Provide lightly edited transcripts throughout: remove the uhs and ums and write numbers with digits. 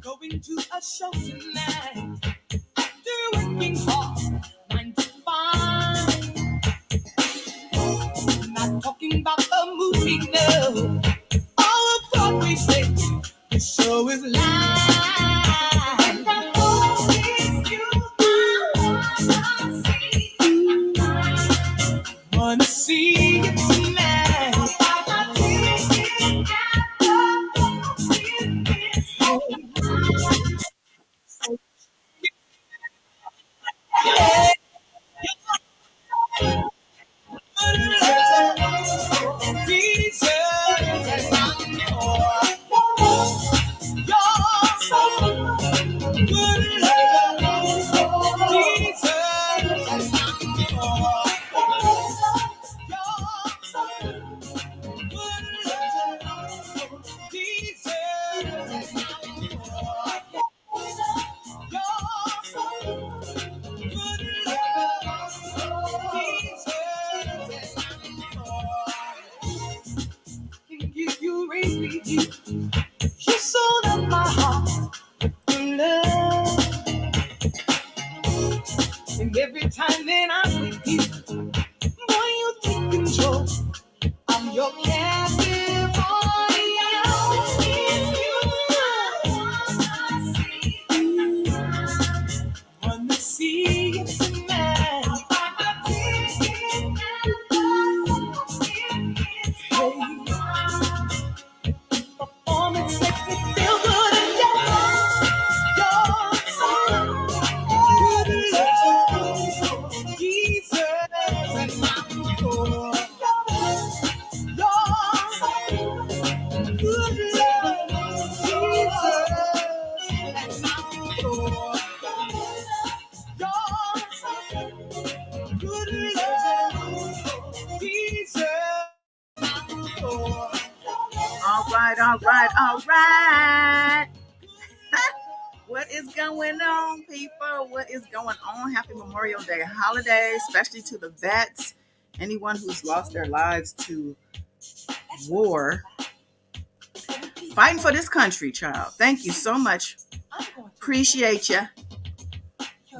Going to a show tonight. After working hard, 9 to 5. Not talking about the movie, no. All of Broadway plays. The show is live. And I know it's you I wanna see you tonight. You sold up my heart with love. And every time that I'm with you, boy, you take control. I'm your captive, boy. I wanna see you tonight. Performance makes me feel good and you're so good, love, Jesus, and I'm for you're so good, love, Jesus, and I'm for you're so good, love, Jesus, and I'm for. All right. What is going on, people? What is going on? Happy Memorial Day holiday, especially to the vets, anyone who's lost their lives to war. Fighting for this country, child. Thank you so much. Appreciate you.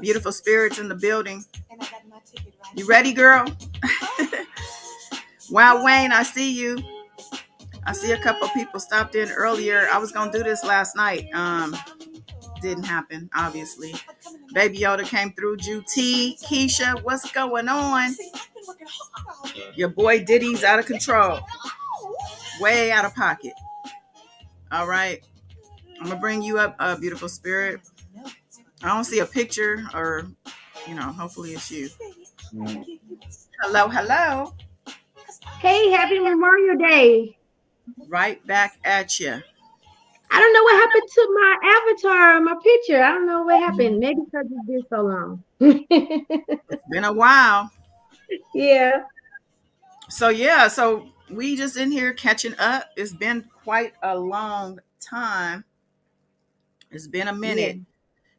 Beautiful spirits in the building. You ready, girl? Wow, Wayne, I see you. I see a couple of people stopped in earlier. I was going to do this last night. Didn't happen, obviously. Baby Yoda came through. Ju T, Keisha, what's going on? Your boy Diddy's out of control. Way out of pocket. All right. I'm going to bring you up, beautiful spirit. I don't see a picture or, hopefully it's you. Hello. Hey, happy Memorial Day. Right back at you. I don't know what happened to my avatar, my picture. I don't know what happened. Maybe because it's been so long. It's been a while. Yeah. So we just in here catching up. It's been quite a long time. It's been a minute. Yeah.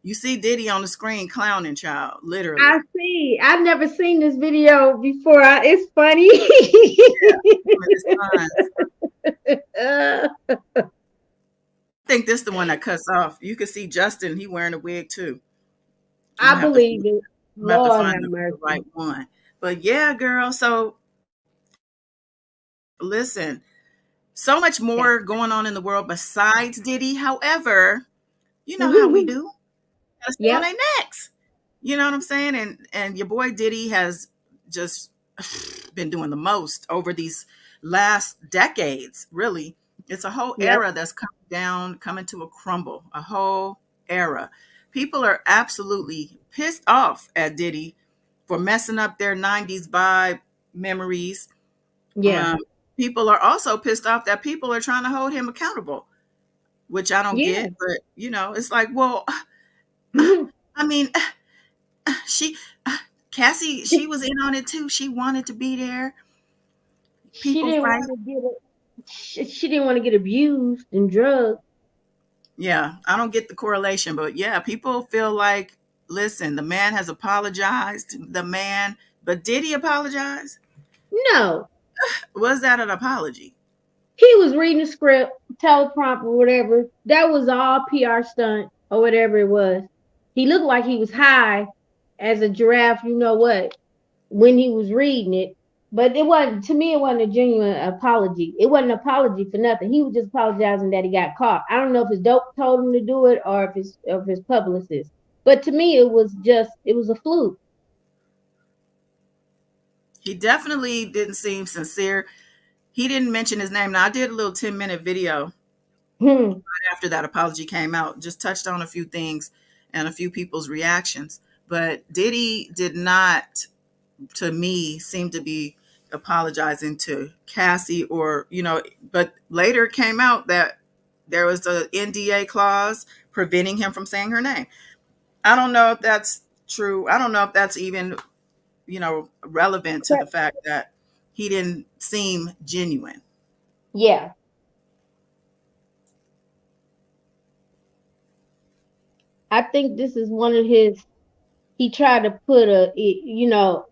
You see Diddy on the screen clowning, child, literally. I see. I've never seen this video before. It's funny. Yeah, I think this is the one that cuts off. You can see Justin, he wearing a wig too. I believe it. Lord have mercy. The right one. But yeah, girl. So listen, so much more going on in the world besides Diddy. However, you know how we do. Gotta stay on their necks. You know what I'm saying? And your boy Diddy has just been doing the most over these last decades, really. It's a whole Yep. era that's coming down, coming to a crumble, a whole era. People are absolutely pissed off at Diddy for messing up their 90s vibe memories. Yeah. Um, People are also pissed off that people are trying to hold him accountable, which I don't Yeah. get. But, it's like, well, I mean, she, Cassie, she was in on it too. She wanted to be there. she People didn't fight. want to get it. She didn't want to get abused and drugged. Yeah, I don't get the correlation, but yeah, people feel like, listen, the man has apologized. The man, but did he apologize? No, Was that an apology? he was reading the script, teleprompter, whatever. That was all PR stunt or whatever it was. He looked like he was high as a giraffe. You know what? When he was reading it. But it wasn't, to me, it wasn't a genuine apology. It wasn't an apology for nothing. He was just apologizing that he got caught. I don't know if his dope told him to do it or if his publicist. But to me, it was a fluke. He definitely didn't seem sincere. He didn't mention his name. Now, I did a little 10-minute video Hmm. after that apology came out, just touched on a few things and a few people's reactions. But Diddy did not, to me, seem to be apologizing to Cassie or, but later it came out that there was a NDA clause preventing him from saying her name. I don't know if that's true. I don't know if that's even, relevant to the fact that he didn't seem genuine. Yeah, I think this is one of his. He tried to put a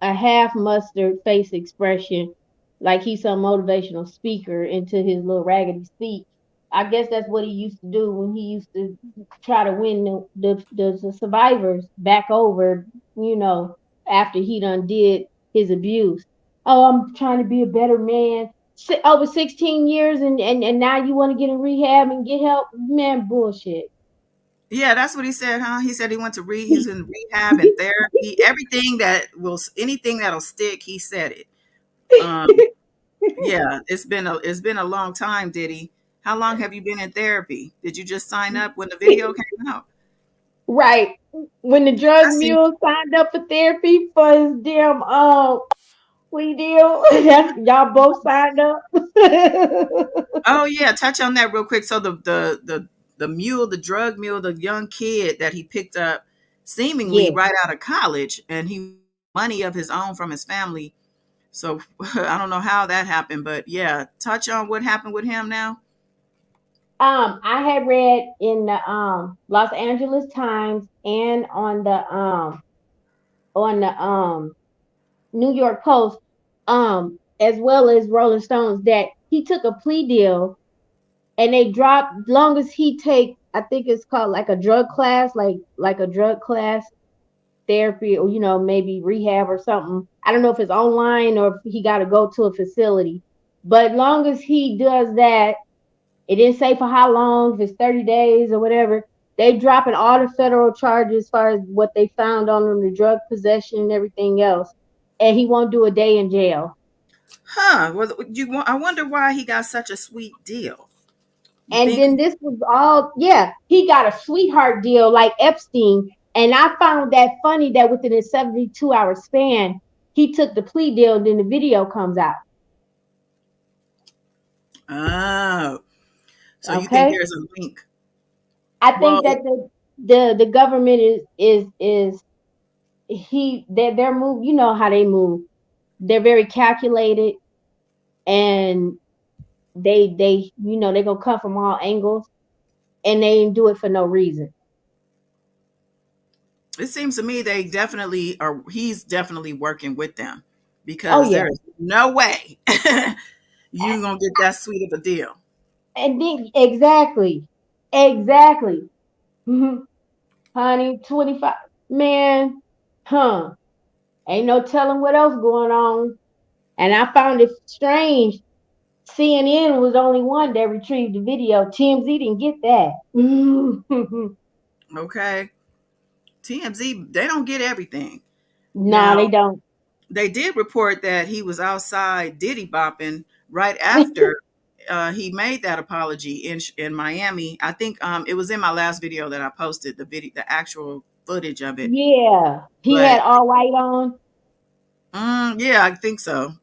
half mustard face expression, like he's some motivational speaker, into his little raggedy speech. I guess that's what he used to do when he used to try to win the survivors back over, you know, after he done did his abuse. Oh, I'm trying to be a better man. Over 16 years, and now you want to get in rehab and get help? Man, bullshit. Yeah, that's what he said, huh? He said he went to he's in rehab and therapy, everything that will, anything that'll stick. He said it. Um, yeah, it's been a long time, Diddy. How long have you been in therapy? Did you just sign up when the video came out? Right. When the drug I see. mule signed up for therapy for his damn plea deal, y'all both signed up. Oh yeah, touch on that real quick. So the mule, the drug mule, the young kid that he picked up seemingly Yeah. right out of college, and he money of his own from his family. So I don't know how that happened, but yeah, touch on what happened with him now. I had read in the Los Angeles Times and on the New York Post, as well as Rolling Stones, that he took a plea deal and they dropped, long as he take, I think it's called like a drug class, like a drug class therapy, or maybe rehab or something. I don't know if it's online or if he got to go to a facility. But long as he does that, it didn't say for how long, if it's 30 days or whatever. They dropping all the federal charges as far as what they found on him, the drug possession and everything else. And he won't do a day in jail. Huh? Well, I wonder why he got such a sweet deal. You And think? then this was all, yeah, he got a sweetheart deal like Epstein. And I found that funny that within a 72-hour span, he took the plea deal and then the video comes out. Oh, so you think Okay. there's a link? I think Well, that the government is they're move, you know how they move. They're very calculated, and they gonna come from all angles, and they do it for no reason. it seems to me they definitely are. He's definitely working with them Oh because yeah. there is no way you gonna get that sweet of a deal. And then exactly. Mhm. Honey, 25, man, huh? Ain't no telling what else going on. And I found it strange. CNN was the only one that retrieved the video. TMZ didn't get that. Okay. TMZ, they don't get everything. No, Now, they don't. they did report that he was outside Diddy bopping right after he made that apology in Miami. I think it was in my last video that I posted the actual footage of it. Yeah, he But had all white on. yeah, I think so.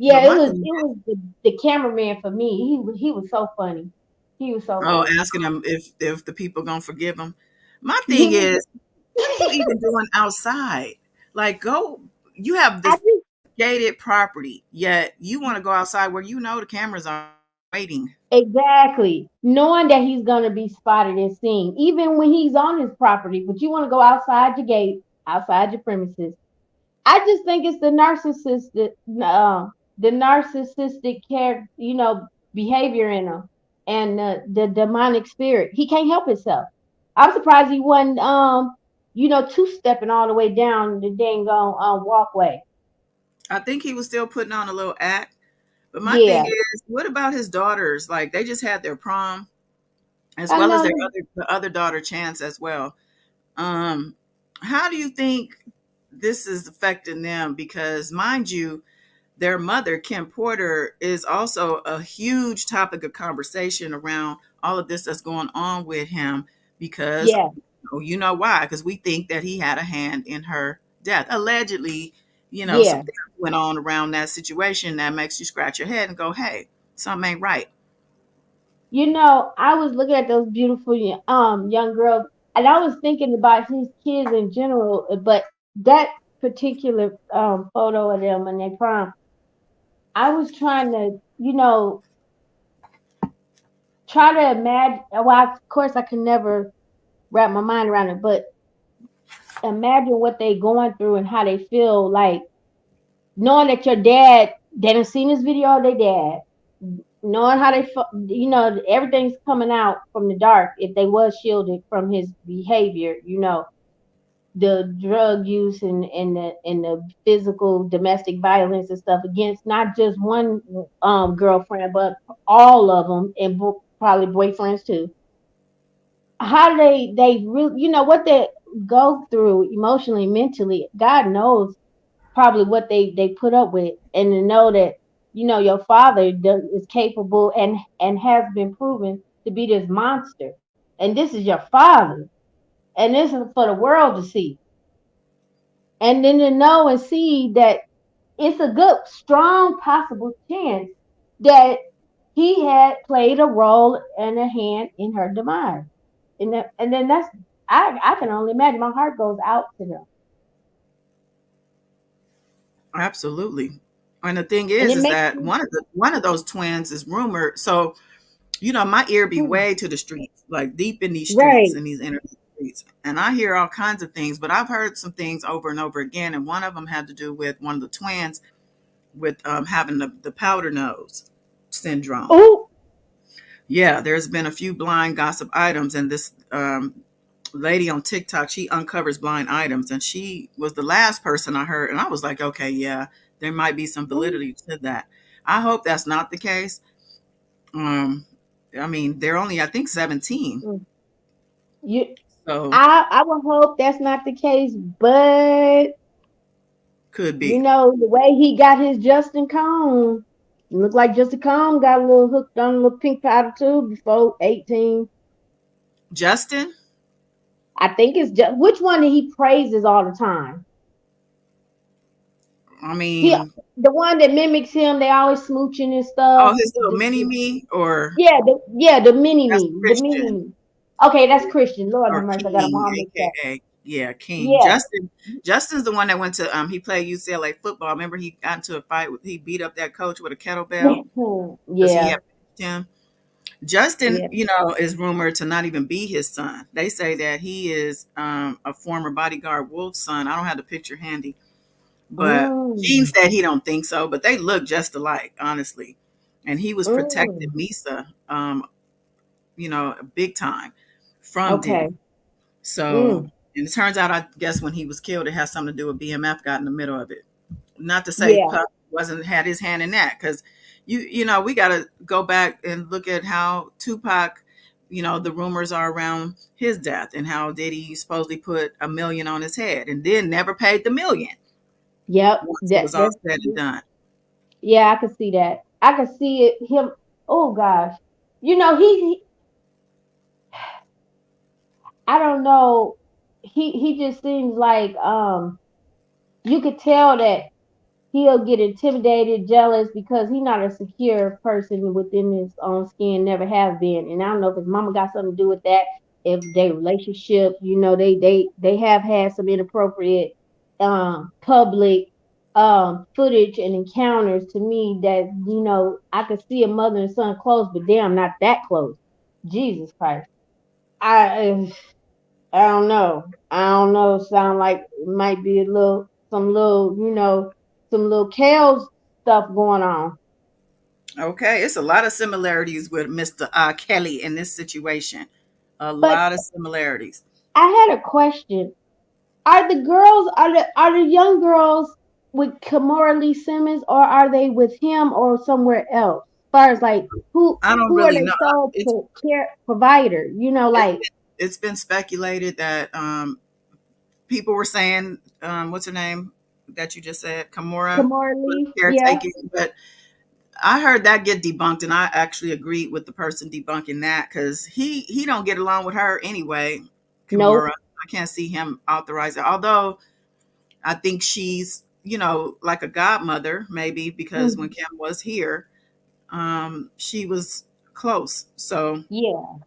But Yeah, it my was thing, it was the cameraman for me. He was so funny. He was so oh, funny. asking him if the people gonna forgive him. My He thing was. is, what are you even doing outside? Like, go. You have I this just gated property, yet you want to go outside where you know the cameras are waiting. exactly knowing that he's gonna be spotted and seen, even when he's on his property. But you want to go outside your gate, outside your premises. I just think it's the narcissistic care, behavior in him, and the demonic spirit. He can't help himself. I'm surprised he wasn't, two stepping all the way down the dang walkway. I think he was still putting on a little act. But my thing Yeah, is, what about his daughters? Like, they just had their prom, as I well as know. the other daughter Chance as well. Um, how do you think this is affecting them? Because mind you, their mother, Kim Porter, is also a huge topic of conversation around all of this that's going on with him because Yeah, you know why? Because we think that he had a hand in her death. Allegedly, some yeah. things went on around that situation that makes you scratch your head and go, hey, something ain't right. I was looking at those beautiful young girls, and I was thinking about his kids in general, but that particular photo of them in their prom, I was trying to, try to imagine. Well, of course, I can never wrap my mind around it, but imagine what they going through and how they feel, like knowing that your dad, they done seen this video of their dad, knowing how everything's coming out from the dark if they was shielded from his behavior, the drug use and the physical domestic violence and stuff against not just one girlfriend but all of them, and probably boyfriends too. How do they really, what they go through emotionally, mentally? God knows probably what they put up with, and to know that your father is capable and has been proven to be this monster, and this is your father, and this is for the world to see, and then to know and see that it's a good strong possible chance that he had played a role and a hand in her demise, and then that's, I can only imagine. My heart goes out to them, Absolutely. And the thing and it is makes that me. one of those twins is rumored. So, my ear be Hmm, way to the streets, like deep in these streets, right. in these inner streets. And I hear all kinds of things, but I've heard some things over and over again. And one of them had to do with one of the twins with having the powder nose syndrome. Oh, Yeah, there's been a few blind gossip items, and this lady on TikTok, she uncovers blind items, and she was the last person I heard, and I was like, okay, yeah, there might be some validity to that. I hope that's not the case. Um, I mean, they're only, I think, 17, you so I would hope that's not the case, but could be. the way he got his Justin Cone, looked like Justin Cone got a little hooked on a little pink powder too before 18. Justin, I think it's just which one that he praises all the time. I He mean, the one that mimics him. They always smooching and oh, stuff. his little mini me, or Yeah, the mini that's me, the mini Christian. me. Okay, that's Christian. Lord have Or mercy, I got them King, all mixed up. aka yeah, King. Yeah, Justin's the one that went to he played UCLA football. Remember he got into a fight with he beat up that coach with a kettlebell because he yeah, had pinched him. Justin, yeah. is rumored to not even be his son. They say that he is a former bodyguard Wolf's son. I don't have the picture handy, but Gene Mm, said he don't think so. But they look just alike, honestly. And he was protecting mm. Misa, big time from Okay. Diddy. So, Mm, and it turns out, I guess, when he was killed, it has something to do with BMF got in the middle of it. Not to say yeah. Puff wasn't had his hand in that, because we got to go back and look at how Tupac, the rumors are around his death and how Diddy supposedly put $1 million on his head and then never paid the million Yep. once it was all said and done. Yeah, I could see that. I could see it. Him. Oh gosh. You know I don't know. He just seems like you could tell that he'll get intimidated, jealous because he's not a secure person within his own skin, never have been. And I don't know if his mama got something to do with that. If their relationship, they have had some inappropriate public footage and encounters to me that I could see a mother and son close, but damn, not that close. Jesus Christ. I I don't know. I don't know. Sound like it might be some little Kale's stuff going on. Okay, it's a lot of similarities with Mr. Kelly in this situation. A But lot of similarities. I had a question. Are the young girls with Kamora Lee Simmons, or are they with him or somewhere else? As far as like I don't who are really they know. sole It's care provider? it's Like been, it's been speculated that people were saying, what's her name that you just said, Kamora Kamora was Lee. Yeah. caretaking, but I heard that get debunked, and I actually agreed with the person debunking that because he don't get along with her anyway. Kimura, Nope. I can't see him authorizing. Although I think she's like a godmother, maybe because when Mm, Kim was here, she was close. So yeah.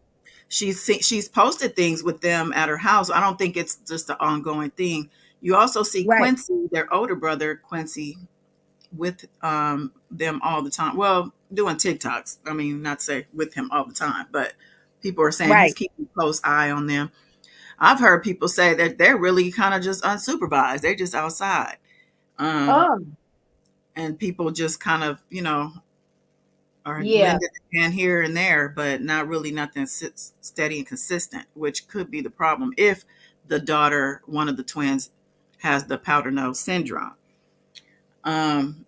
she's posted things with them at her house. I don't think it's just an ongoing thing. You also see Right. Quincy, their older brother Quincy, with them all the time. Well, doing TikToks. I mean, not to say with him all the time, but people are saying he's Right. keeping a close eye on them. I've heard people say that they're really kind of just unsupervised. They're just outside. Um, Oh. and people just kind of, are Yeah. lending a hand here and there, but not really nothing steady and consistent, which could be the problem if the daughter, one of the twins, has the powder nose syndrome. Um,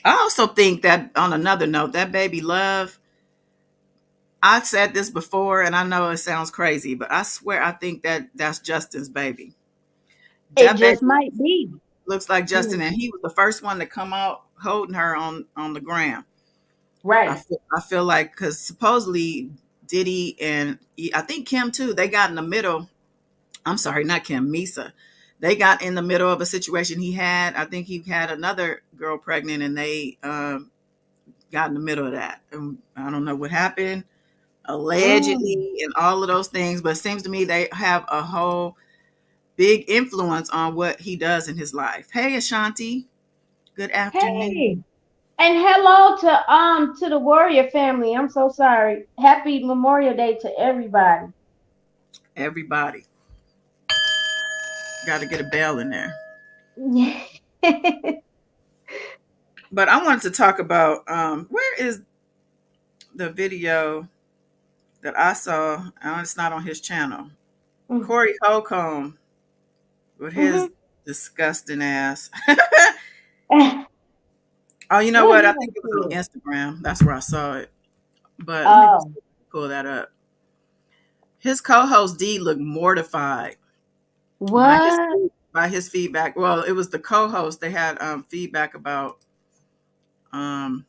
I also think that on another note, that baby Love, I've said this before and I know it sounds crazy, but I swear I think that that's Justin's baby. It That just baby might be. looks like Justin, Mm, and he was the first one to come out holding her on the ground. right. I feel like because supposedly Diddy and I think Kim too, they got in the middle. I'm sorry, not Kim, Misa. They got in the middle of a situation he had. I think he had another girl pregnant, and they got in the middle of that. And I don't know what happened, Mm. allegedly, and all of those things. But it seems to me they have a whole big influence on what he does in his life. Hey, Ashanti. Good afternoon, Hey. And hello to the Warrior family. I'm so sorry. Happy Memorial Day to everybody. everybody. Got to get a bell in there. But I wanted to talk about where is the video that I saw? It's not on his channel. Corey Holcomb with his Mhm. disgusting ass. Oh, you know What what? I he think done it was on said? Instagram. That's where I saw it. But let me Oh, pull that up. His co-host D looked mortified by his what? feedback. Well, it was the co-host. They had feedback about um,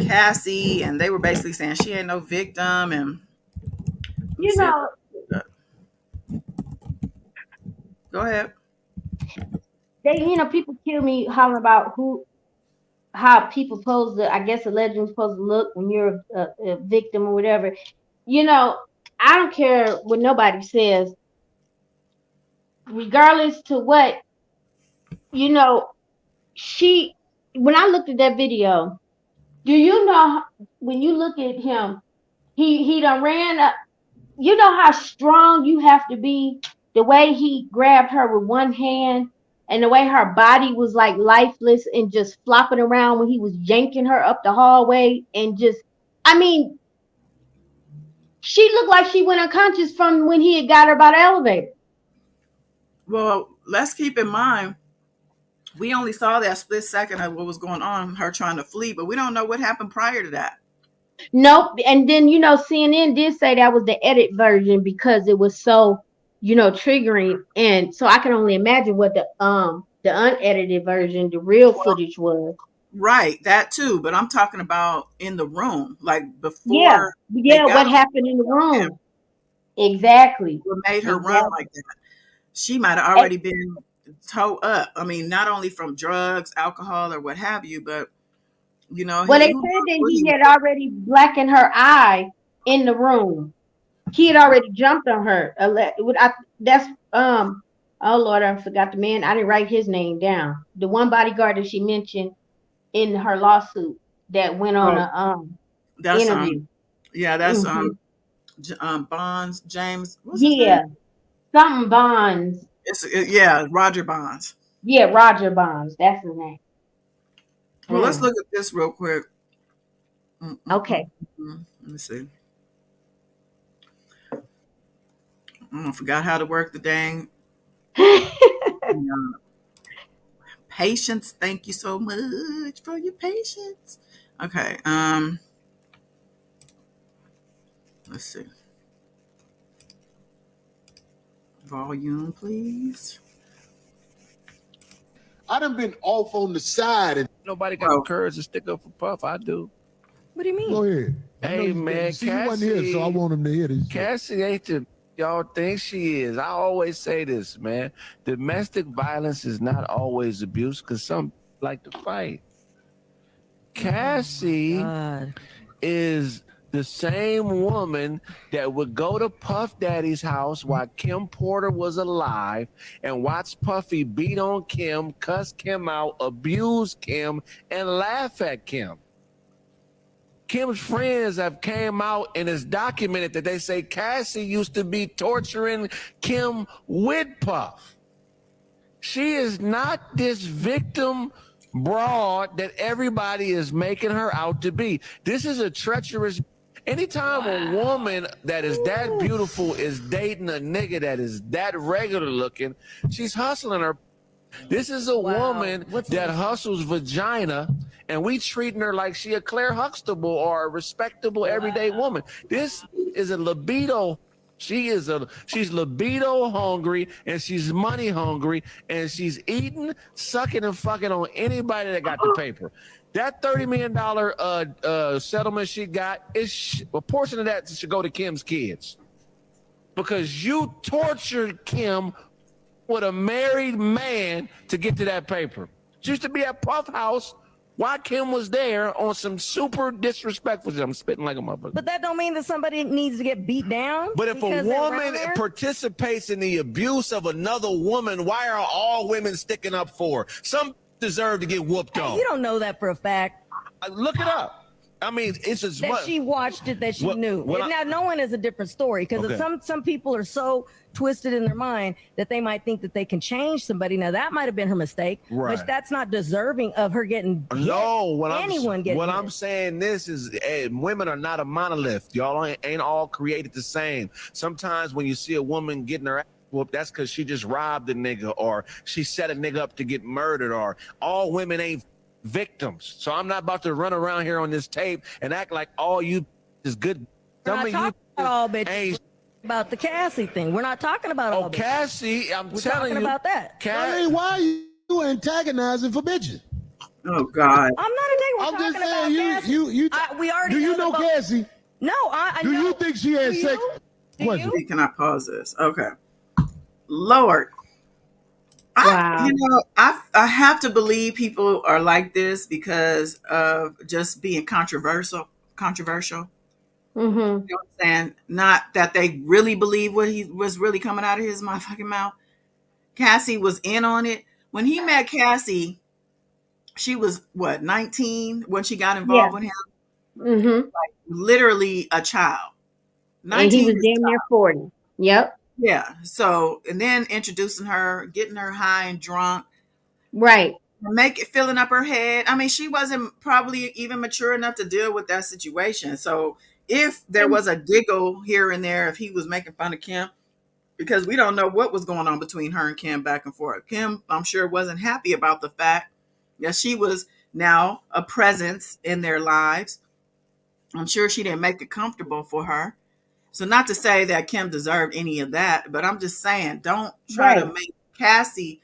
Cassie, and they were basically saying she ain't no victim. And let me You see if know, I, go ahead. people kill me hollering about how people supposed to, I guess, allegedly supposed to look when you're a victim or whatever. You know, I don't care what nobody says, regardless to what, you know, she, when I looked at that video, do you know when you look at him, he done ran up, you know how strong you have to be, the way he grabbed her with one hand and the way her body was like lifeless and just flopping around when he was yanking her up the hallway and just, I mean, she looked like she went unconscious from when he had got her by the elevator. Well, let's keep in mind we only saw that split second of what was going on, her trying to flee, but we don't know what happened prior to that. Nope. And then, CNN did say that was the edit version because it was so, triggering. And so I can only imagine what the unedited version, the real footage was. Right, that too. But I'm talking about in the room, like Yeah. before they Yeah, got what happened in the on camera, room. Exactly. what made her run Exactly. like that. She might have And, already been towed up. I mean, not only from drugs, alcohol, or what have you, but well, they he who said knows that what he he was had doing. already blackened her eye in the room. He had already jumped on her. That's oh Lord, I forgot the man. I didn't write his name down. The one bodyguard that she mentioned in her lawsuit that went on Oh, a that's interview. yeah, that's Hmm. Bonds James. What's his name? Yeah, something Bonds. Yeah, Roger Bonds. Yeah, Roger Bonds. That's his name. Well, let's Hmm. look at this real quick. Mm, mm, mm, Okay. Let me see. I forgot how to work the dang uh, patience. Thank you so much for your patience. Okay. Let's see. Volume, please. I done been off on the side and Nobody got the Oh, courage to stick up for Puff. I do. What do you go mean? ahead. I know Hey you man, see you wasn't here, so I want him to hear this shit. Cassie ain't the y'all think she is. I always say this, man. Domestic violence is not always abuse because some like to fight. Cassie God. is the same woman that would go to Puff Daddy's house while Kim Porter was alive and watch Puffy beat on Kim, cuss Kim out, abuse Kim, and laugh at Kim. Kim's friends have came out and it's documented that they say Cassie used to be torturing Kim with Puff. She is not this victim broad that everybody is making her out to be. This is a treacherous. Anytime a woman that is that beautiful is dating a nigga that is that regular looking, she's hustling her. This is a woman that hustles vagina, and we treating her like she a Claire Huxtable or a respectable everyday woman. This is a libido. She's libido hungry and she's money hungry and she's eating, sucking, and fucking on anybody that got the paper. That $30 million settlement she got is a portion of that should go to Kim's kids because you tortured Kim with a married man to get to that paper. She used to be at Puff House while Kim was there on some super disrespectful shit. I'm spitting like a motherfucker. But that don't mean that somebody needs to get beat down. But if a because they're around woman there? participates in the abuse of another woman, why are all women sticking up for her? Some deserve to get whooped on. You don't know that for a fact. Look it up. I mean, it's just That she watched it, that she knew. Now, knowing is a different story because Okay. some people are so twisted in their mind that they might think that they can change somebody. Now, that might have been her mistake, Right. but that's not deserving of her getting hit. No, Getting I'm hit. saying this is women are not a monolith. Y'all ain't all created the same. Sometimes when you see a woman getting her ass whooped, that's because she just robbed a nigga or she set a nigga up to get murdered, or all women ain't victims. So I'm not about to run around here on this tape and act like all you is good. We're Some not of you talking about all bitches. ain't. About the Cassie thing. We're not talking about all Oh, bitches. Cassie, I'm We're telling talking you. about that. Hey, why are you antagonizing for bitches? oh God. I'm not a nigga. We're I'm talking just about saying, Cassie. We already do you know know the Cassie? No, I Do know. you think she had Do sex? you? Do Question. you? Can I pause this? Okay. Lord, Wow. I have to believe people are like this because of just being controversial. Controversial. Mhm. You know what I'm saying? Not that they really believe what he was really coming out of his motherfucking mouth. Cassie was in on it. When he met Cassie, she was what, 19 when she got Yeah. involved with him? Mhm. Literally a child. And he 19 was is damn near 40. Yep. yeah. So, and then introducing her, getting her high and drunk, Right. make it filling up her head. I mean, she wasn't probably even mature enough to deal with that situation. So, if there And was a giggle here and there, if he was making fun of Kim, because we don't know what was going on between her and Kim back and forth. Kim, I'm sure, wasn't happy about the fact that she was now a presence in their lives. I'm sure she didn't make it comfortable for her. So not to say that Kim deserved any of that, but I'm just saying, don't try to Right. make Cassie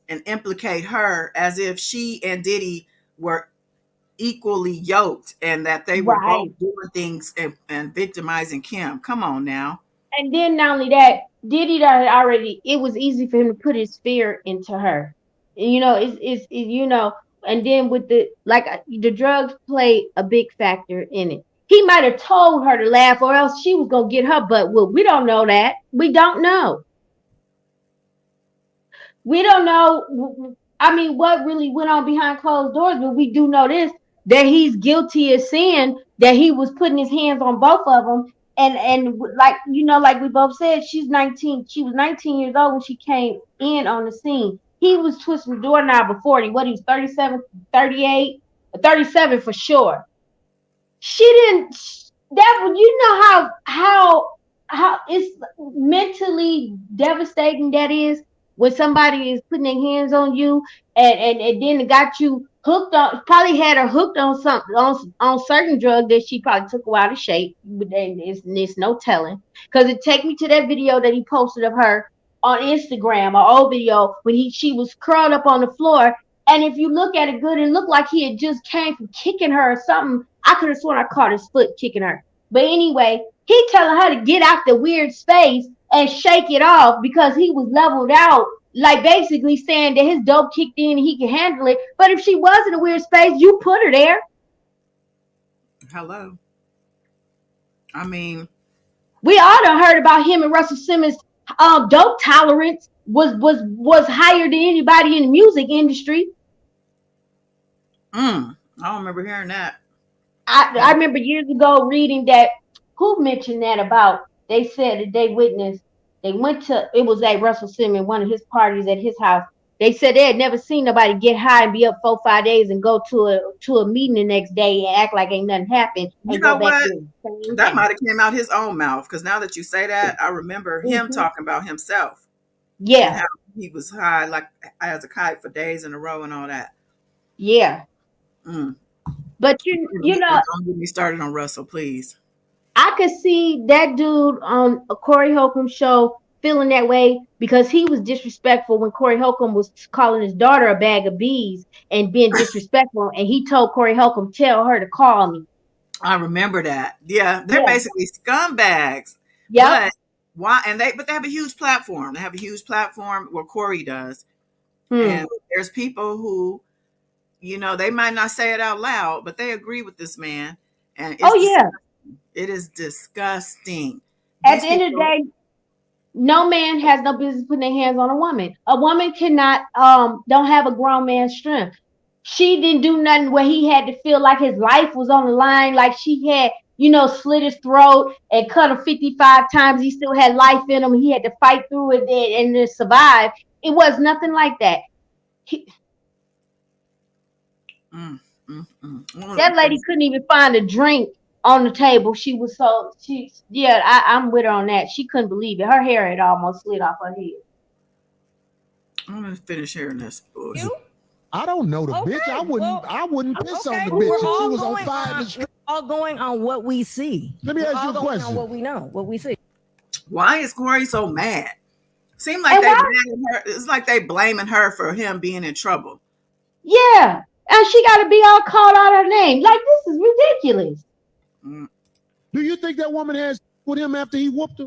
and implicate her as if she and Diddy were equally yoked and that they were both Right. doing things and victimizing Kim. Come on now. And then not only that, Diddy done already. It was easy for him to put his fear into her. And, and then with the drugs play a big factor in it. He might have told her to laugh, or else she was gonna get her butt whooped. We don't know that. We don't know. We don't know. I mean, what really went on behind closed doors, but we do know this, that he's guilty of sin, that he was putting his hands on both of them. And like like we both said, she's 19. She was 19 years old when she came in on the scene. He was twisting the doorknob before he was 37, 38, 37 for sure. She didn't. That would how it's mentally devastating that is when somebody is putting their hands on you and then it got you hooked on, probably had her hooked on something, on certain drug that she probably took her out of shape, but then it's no telling, because it take me to that video that he posted of her on Instagram, an old video when she was curled up on the floor. And if you look at it good, it looked like he had just came from kicking her or something. I could have sworn I caught his foot kicking her. But anyway, he telling her to get out the weird space and shake it off because he was leveled out, like basically saying that his dope kicked in and he can handle it. But if she was in a weird space, you put her there. Hello. I mean, we all done heard about him and Russell Simmons' dope tolerance was higher than anybody in the music industry. I don't remember hearing that. I remember years ago reading that, who mentioned that about, they said that they witnessed, they went to, it was at Russell Simmons, one of his parties at his house. They said they had never seen nobody get high and be up 4-5 days and go to a meeting the next day and act like ain't nothing happened You and know go back what? in. That might have came out his own mouth, because now that you say that, I remember him talking about himself and Yeah, how he was high like as a kite for days in a row and all that. yeah. Mm. But Don't get me started on Russell, please. I could see that dude on a Corey Holcomb show feeling that way because he was disrespectful when Corey Holcomb was calling his daughter a bag of bees and being disrespectful. And he told Corey Holcomb, tell her to call me. I remember that. Yeah, they're Yeah. basically scumbags. Yep. But why? And they have a huge platform. They have a huge platform where Corey does. And there's people who, they might not say it out loud, but they agree with this man. And Yeah. It is disgusting. At the end of the day, no man has no business putting their hands on a woman. A woman cannot don't have a grown man's strength. She didn't do nothing where he had to feel like his life was on the line, like she had, slit his throat and cut him 55 times. He still had life in him. He had to fight through it and then survive. It was nothing like that. That lady couldn't even find a drink on the table. I'm with her on that. She couldn't believe it. Her hair had almost slid off her head. I'm gonna finish hearing this bullshit. You? I don't know the bitch. I wouldn't piss on the bitch if she was on fire. We're all going on what we see. Let me ask you a question. On what we know, what we see. Why is Corey so mad? Seems like it's like they blaming her for him being in trouble. Yeah, and she got to be all called out her name. Like, this is ridiculous. Do you think that woman has with him after he whooped her?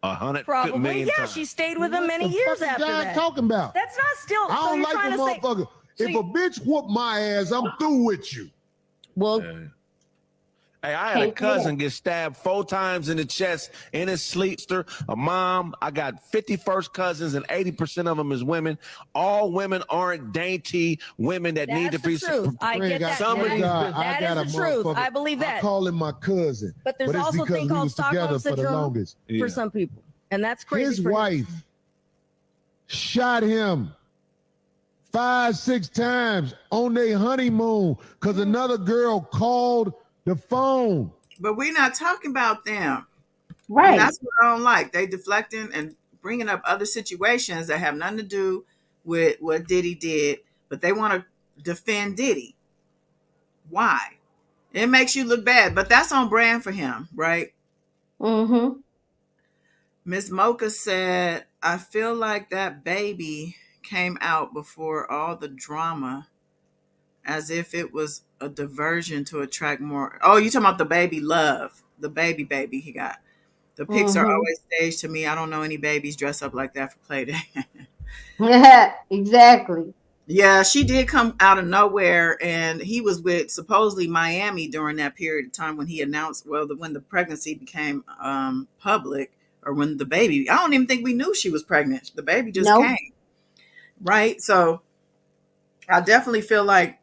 100 Probably. million Yeah, times. she stayed with him many years after that. Talking about? That's not still. I don't like a motherfucker. If a bitch whoop my ass, I'm through with you. Well. Hey, I had a cousin get stabbed 4 times in the chest in his sleep. A mom. I got 50 first cousins, and 80% of them is women. All women aren't dainty women that need to be. Truth. I get that. That is the truth. I believe that. I call him my cousin. But there's also a thing called Stockholm syndrome for some people, and that's crazy. His wife shot him 5-6 times on their honeymoon because another girl called the phone. But we're not talking about them. Right. And that's what I don't like. They deflecting and bringing up other situations that have nothing to do with what Diddy did, but they want to defend Diddy. Why? It makes you look bad, but that's on brand for him, right? Mm-hmm. Miss Mocha said, I feel like that baby came out before all the drama as if it was a diversion to attract more. Oh, you talking about the baby love, the baby he got. The pics are Mm-hmm. always staged to me. I don't know any babies dress up like that for play day. Exactly. Yeah, she did come out of nowhere, and he was with supposedly Miami during that period of time when he announced, well, when the pregnancy became public, or when the baby. I don't even think we knew she was pregnant. The baby just Nope. came, right? So I definitely feel like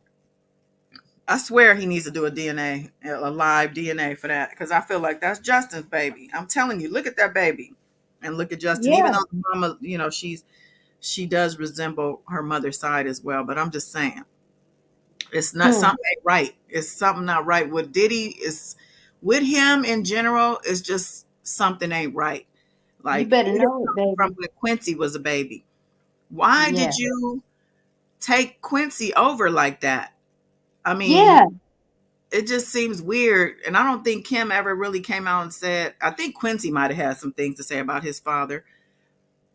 I swear he needs to do a DNA, a live DNA for that, because I feel like that's Justin's baby. I'm telling you, look at that baby, and look at Justin. Even Yeah. though the mama, she does resemble her mother's side as well, but I'm just saying. It's not Hmm. something ain't right. It's something not right. What Diddy is with him in general is just something ain't right. You Like better even know it, coming from baby. when Quincy was a baby. Why Yeah. did you take Quincy over like that? I mean, Yeah. it just seems weird. And I don't think Kim ever really came out and said, I think Quincy might have had some things to say about his father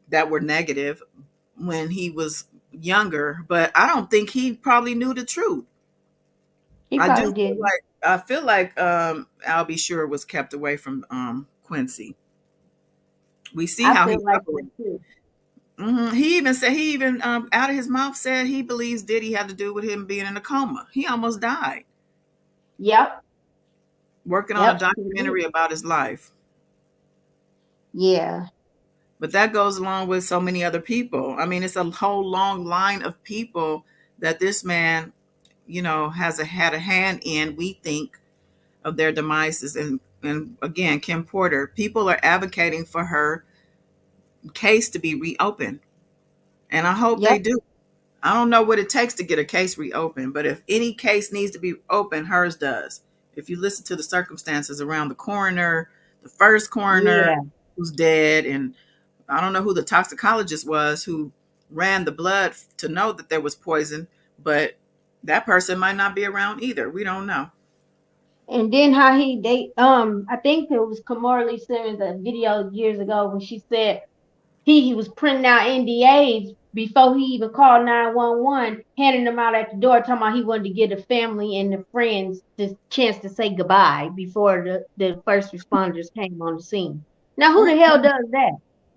that were negative when he was younger, but I don't think he probably knew the truth. He I do probably feel did. like I'll be sure was kept away from Quincy. We see I how feel he like that operates. too. He even out of his mouth said he believes Diddy had to do with him being in a coma. He almost died Yep. working on a Yep. He did. documentary about his life. Yeah. But that goes along with so many other people. I mean, it's a whole long line of people that this man, had a hand in. We think of their demises, and again, Kim Porter. People are advocating for her case to be reopened, and I hope they Yep. do. I don't know what it takes to get a case reopened, but if any case needs to be open, hers does. If you listen to the circumstances around the coroner, the first coroner Yeah. who's dead, and I don't know who the toxicologist was who ran the blood to know that there was poison, but that person might not be around either. We don't know. And then how they I think it was Kamora Lee Simmons a video years ago when she said he was printing out NDAs before he even called 911, handing them out at the door, talking about he wanted to give the family and the friends the chance to say goodbye before the first responders came on the scene. Now who the hell does that?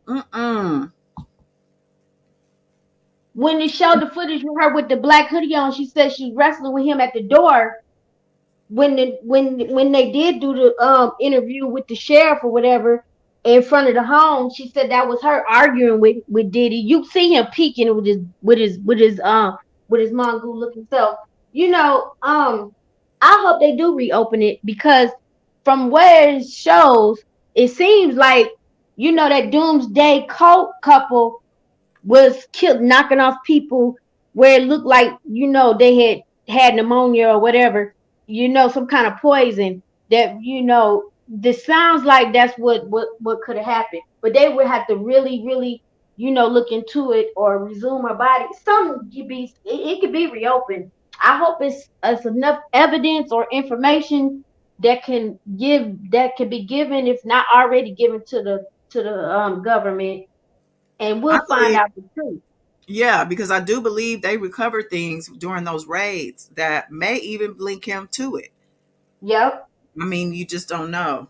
Mm-mm. When they showed the footage with her with the black hoodie on, she said she's wrestling with him at the door. When they did do the interview with the sheriff or whatever in front of the home, she said that was her arguing with Diddy. You see him peeking with his mongoose looking self. I hope they do reopen it because from where it shows, it seems like that doomsday cult couple was killed knocking off people where it looked like they had pneumonia or whatever, some kind of poison that this sounds like that's what could have happened, but they would have to really look into it or resume her body. Something could be it could be reopened. I hope it's enough evidence or information that can be given, if not already given to the government, and I we'll find believe, out the truth. yeah, because I do believe they recovered things during those raids that may even link him to it. Yep. I mean, you just don't know.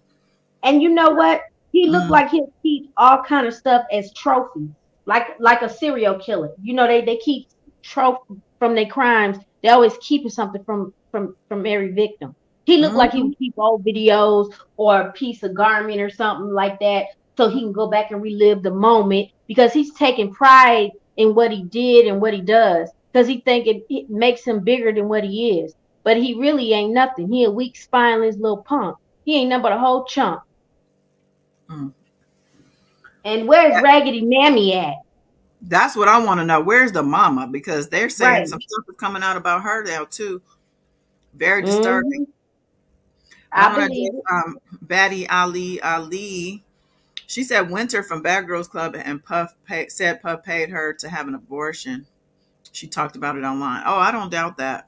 And you know what? He looked Mm, like he'll keep all kind of stuff as trophies, like a serial killer. They keep trophy from their crimes. They always keeping something from every victim. He looked like he mhm. would keep old videos or a piece of garment or something like that, so he can go back and relive the moment because he's taking pride in what he did and what he does because he think it makes him bigger than what he is. But he really ain't nothing. He a weak, spineless little punk. He ain't nothing but a whole chump. Mm. And where's Raggedy Mammy at? That's what I want to know. Where's the mama? Because they're saying Right. some stuff is coming out about her now too. Very disturbing. Hmm. And I'm I gonna believe just it. Batty Ali. She said Winter from Bad Girls Club and said Puff paid her to have an abortion. She talked about it online. Oh, I don't doubt that.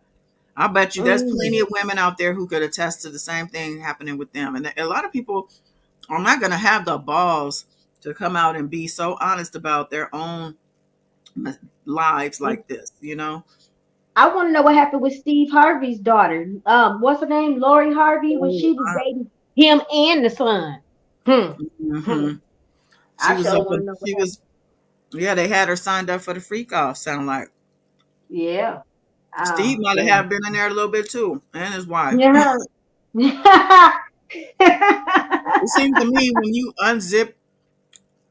I bet you there's Mm. plenty of women out there who could attest to the same thing happening with them. And a lot of people are not going to have the balls to come out and be so honest about their own lives like this, you know? I want to know what happened with Steve Harvey's daughter. What's her name? Lori Harvey, when Oh, she was dating him and the son. Hmm. Hmm. hmm She I was sure up, want to know what she happened. was, yeah, they had her signed up for the freak off, sound like. Yeah. Steve Oh, might damn. have been in there a little bit too, and his wife. Yeah. It seems to me when you unzip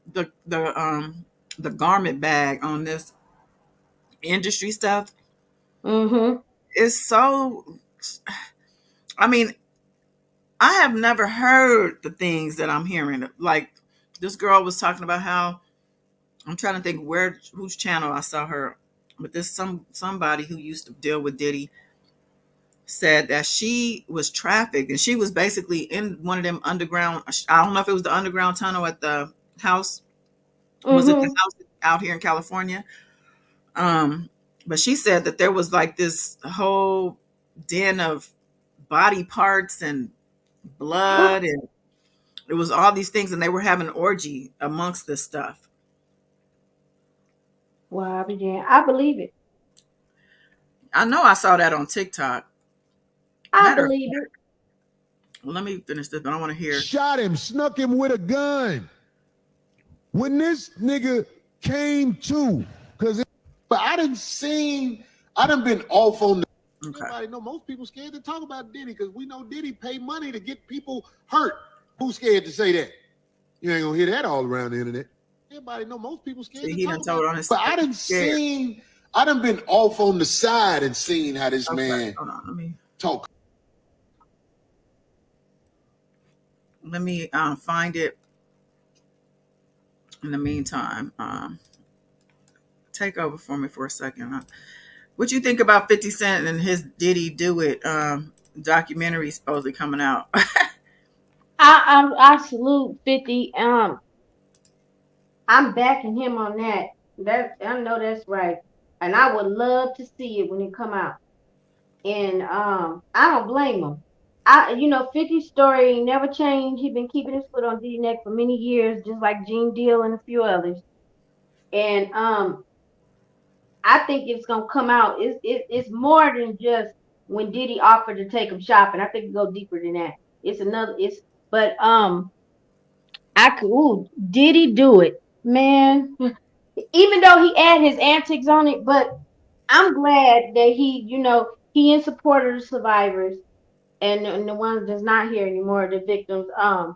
the garment bag on this industry stuff, Mm-hmm. it's so, I mean, I have never heard the things that I'm hearing. Like this girl was talking about how, I'm trying to think where whose channel I saw her, but this somebody who used to deal with Diddy said that she was trafficked and she was basically in one of them underground, I don't know if it was the underground tunnel at the house, was it the Mm-hmm. house out here in California? Um, but she said that there was like this whole den of body parts and blood, and it was all these things, and they were having an orgy amongst this stuff. Well, I believe it. I know I saw that on TikTok. I Matter of believe fact, it. let me finish this, but I want to hear. Shot him, snuck him with a gun. When this nigga came to, but I done been off on the. Okay. Everybody know most people scared to talk about Diddy because we know Diddy pay money to get people hurt. Who's scared to say that? You ain't gonna hear that all around the internet. Everybody know most people scared See, to he talk done about told it. on his But scared. I done been off on the side and seen how this Okay, man hold on. talk. Let me find it. In the meantime, take over for me for a second. What you think about 50 Cent and his Diddy Do It documentary supposedly coming out? I salute 50. I'm backing him on that. That I know that's right. And I would love to see it when it come out. And I don't blame him. 50's story ain't never changed. He been keeping his foot on D neck for many years, just like Gene Deal and a few others. And I think it's gonna come out. It's more than just when Diddy offered to take him shopping. I think it go deeper than that. It's another. It's but I could. Ooh, did he do it, man? Even though he had his antics on it, but I'm glad that he in support of the survivors and the ones that's not here anymore, the victims. I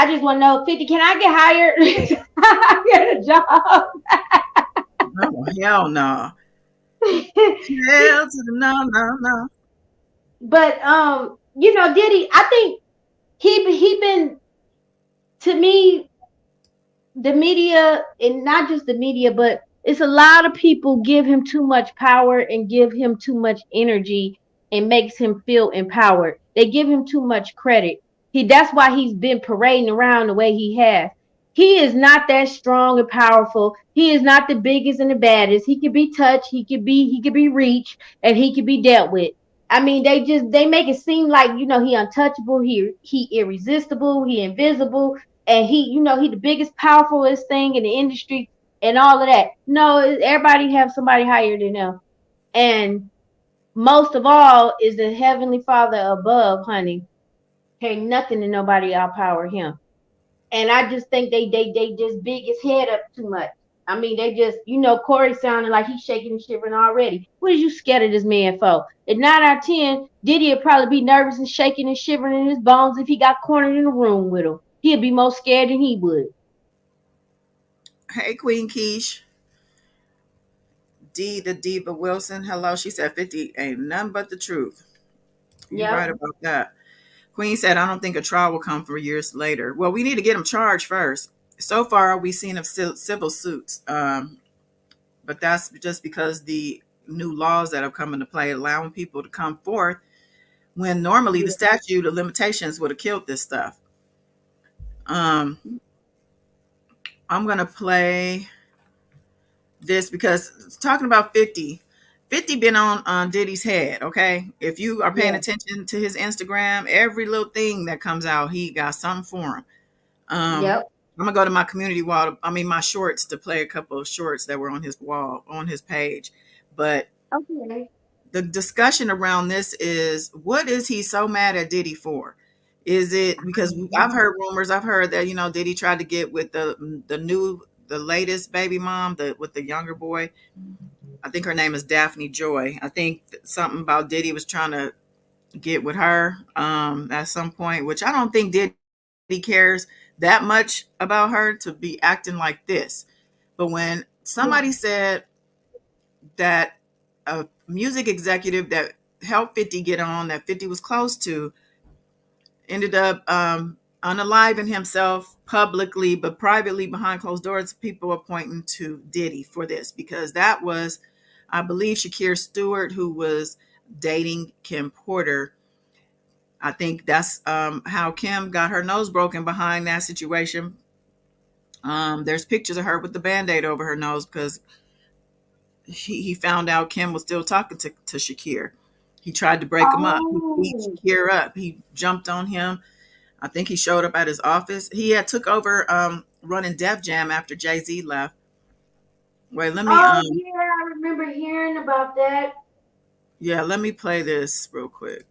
just want to know, 50, can I get hired? I get a job. Oh, hell no. Hell to the no, no, no. But Diddy, I think he been, to me, the media, and not just the media, but it's a lot of people give him too much power and give him too much energy and makes him feel empowered. They give him too much credit. That's why he's been parading around the way he has. He is not that strong and powerful. He is not the biggest and the baddest. He could be touched, he could be reached, and he could be dealt with. I mean, they make it seem like, he untouchable, he irresistible, he invisible, and he the biggest powerfulest thing in the industry and all of that. No, everybody have somebody higher than them, and most of all is the heavenly Father above, honey. Can't nothing and nobody outpower him. And I just think they just big his head up too much. I mean, they just, Corey sounding like he's shaking and shivering already. What is you scared of this man for? At 9 out of 10, Diddy would probably be nervous and shaking and shivering in his bones if he got cornered in the room with him. He'd be more scared than he would. Hey, Queen Keish. D the Diva Wilson. Hello. She said 50 ain't nothing but the truth. You're right Yep. about that. Queen said, I don't think a trial will come for years later. Well, we need to get him charged first. So far, we've seen of civil suits. But that's just because the new laws that have come into play allowing people to come forth when normally the Yeah. statute of limitations would have killed this stuff. Um, I'm going to play this because talking about 50 50 been on Diddy's head, okay? If you are paying Yeah. attention to his Instagram, every little thing that comes out, he got something for him. Yep. I'm gonna go to my community wall, my shorts, to play a couple of shorts that were on his wall, on his page. But Okay. the discussion around this is, what is he so mad at Diddy for? Is it because I've heard rumors, I've heard that, Diddy tried to get with the latest baby mom, with the younger boy. I think her name is Daphne Joy. I think something about Diddy was trying to get with her at some point, which I don't think Diddy cares that much about her to be acting like this. But when somebody said that a music executive that helped 50 get on, that 50 was close to, ended up unaliving himself publicly, but privately behind closed doors, people are pointing to Diddy for this, because that was, I believe, Shakir Stewart, who was dating Kim Porter. I think that's how Kim got her nose broken behind that situation. There's pictures of her with the Band-Aid over her nose because he found out Kim was still talking to Shakir. He tried to break him up. He beat Oh. Shakir up. He jumped on him. I think he showed up at his office. He had took over running Def Jam after Jay-Z left. Wait, let me Oh yeah, I remember hearing about that. let me play this real quick.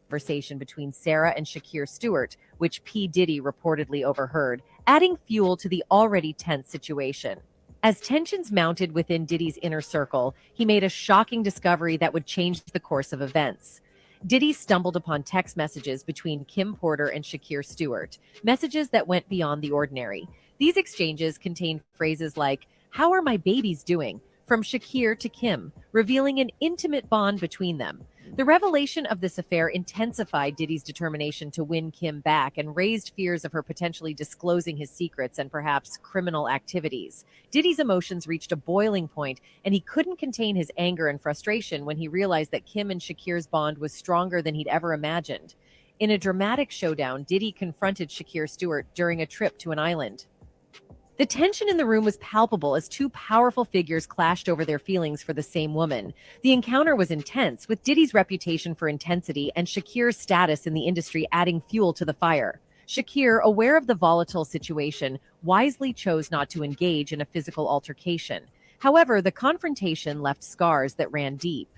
Conversation between Sarah and Shakir Stewart, which P. Diddy reportedly overheard, adding fuel to the already tense situation. As tensions mounted within Diddy's inner circle, he made a shocking discovery that would change the course of events. Diddy stumbled upon text messages between Kim Porter and Shakir Stewart, messages that went beyond the ordinary. These exchanges contained phrases like, "How are my babies doing?" from Shakir to Kim, revealing an intimate bond between them. The revelation of this affair intensified Diddy's determination to win Kim back and raised fears of her potentially disclosing his secrets and perhaps criminal activities. Diddy's emotions reached a boiling point, and he couldn't contain his anger and frustration when he realized that Kim and Shakir's bond was stronger than he'd ever imagined. In a dramatic showdown, Diddy confronted Shakir Stewart during a trip to an island. The tension in the room was palpable as two powerful figures clashed over their feelings for the same woman. The encounter was intense, with Diddy's reputation for intensity and Shakir's status in the industry adding fuel to the fire. Shakir, aware of the volatile situation, wisely chose not to engage in a physical altercation. However, the confrontation left scars that ran deep.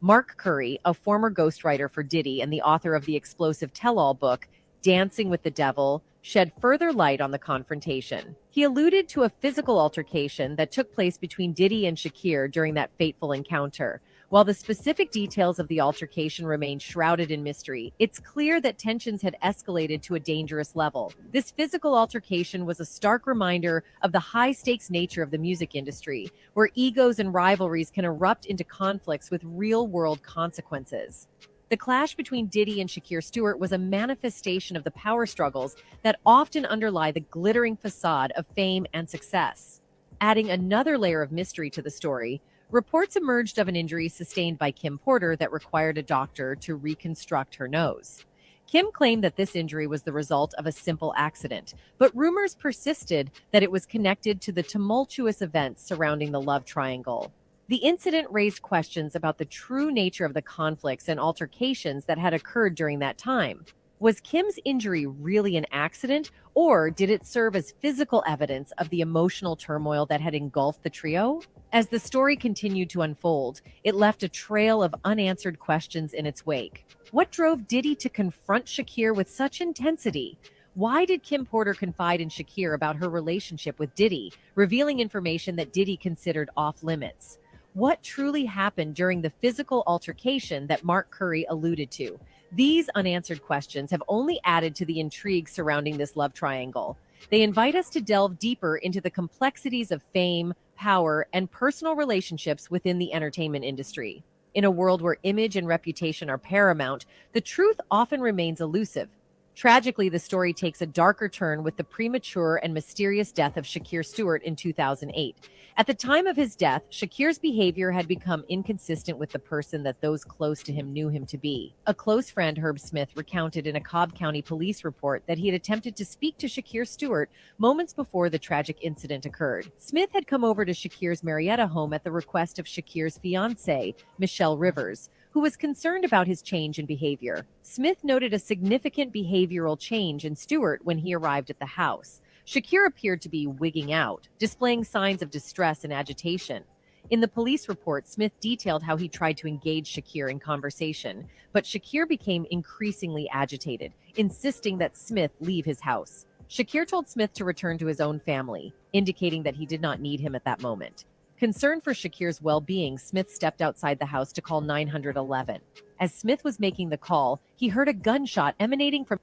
Mark Curry, a former ghostwriter for Diddy and the author of the explosive tell-all book, Dancing with the Devil, shed further light on the confrontation. He alluded to a physical altercation that took place between Diddy and Shakir during that fateful encounter. While the specific details of the altercation remain shrouded in mystery, it's clear that tensions had escalated to a dangerous level. This physical altercation was a stark reminder of the high-stakes nature of the music industry, where egos and rivalries can erupt into conflicts with real-world consequences. The clash between Diddy and Shakir Stewart was a manifestation of the power struggles that often underlie the glittering facade of fame and success. Adding another layer of mystery to the story, reports emerged of an injury sustained by Kim Porter that required a doctor to reconstruct her nose. Kim claimed that this injury was the result of a simple accident, but rumors persisted that it was connected to the tumultuous events surrounding the love triangle. The incident raised questions about the true nature of the conflicts and altercations that had occurred during that time. Was Kim's injury really an accident, or did it serve as physical evidence of the emotional turmoil that had engulfed the trio? As the story continued to unfold, it left a trail of unanswered questions in its wake. What drove Diddy to confront Shakir with such intensity? Why did Kim Porter confide in Shakir about her relationship with Diddy, revealing information that Diddy considered off limits? What truly happened during the physical altercation that Mark Curry alluded to? These unanswered questions have only added to the intrigue surrounding this love triangle. They invite us to delve deeper into the complexities of fame, power, and personal relationships within the entertainment industry. In a world where image and reputation are paramount, the truth often remains elusive. Tragically, the story takes a darker turn with the premature and mysterious death of Shakir Stewart in 2008. At the time of his death, Shakir's behavior had become inconsistent with the person that those close to him knew him to be. A close friend, Herb Smith, recounted in a Cobb County police report that he had attempted to speak to Shakir Stewart moments before the tragic incident occurred. Smith had come over to Shakir's Marietta home at the request of Shakir's fiancée, Michelle Rivers, who was concerned about his change in behavior. Smith noted a significant behavioral change in Stewart when he arrived at the house. Shakir appeared to be wigging out, displaying signs of distress and agitation. In the police report, Smith detailed how he tried to engage Shakir in conversation, but Shakir became increasingly agitated, insisting that Smith leave his house. Shakir told Smith to return to his own family, indicating that he did not need him at that moment. Concerned for Shakir's well-being, Smith stepped outside the house to call 911. As Smith was making the call, he heard a gunshot emanating from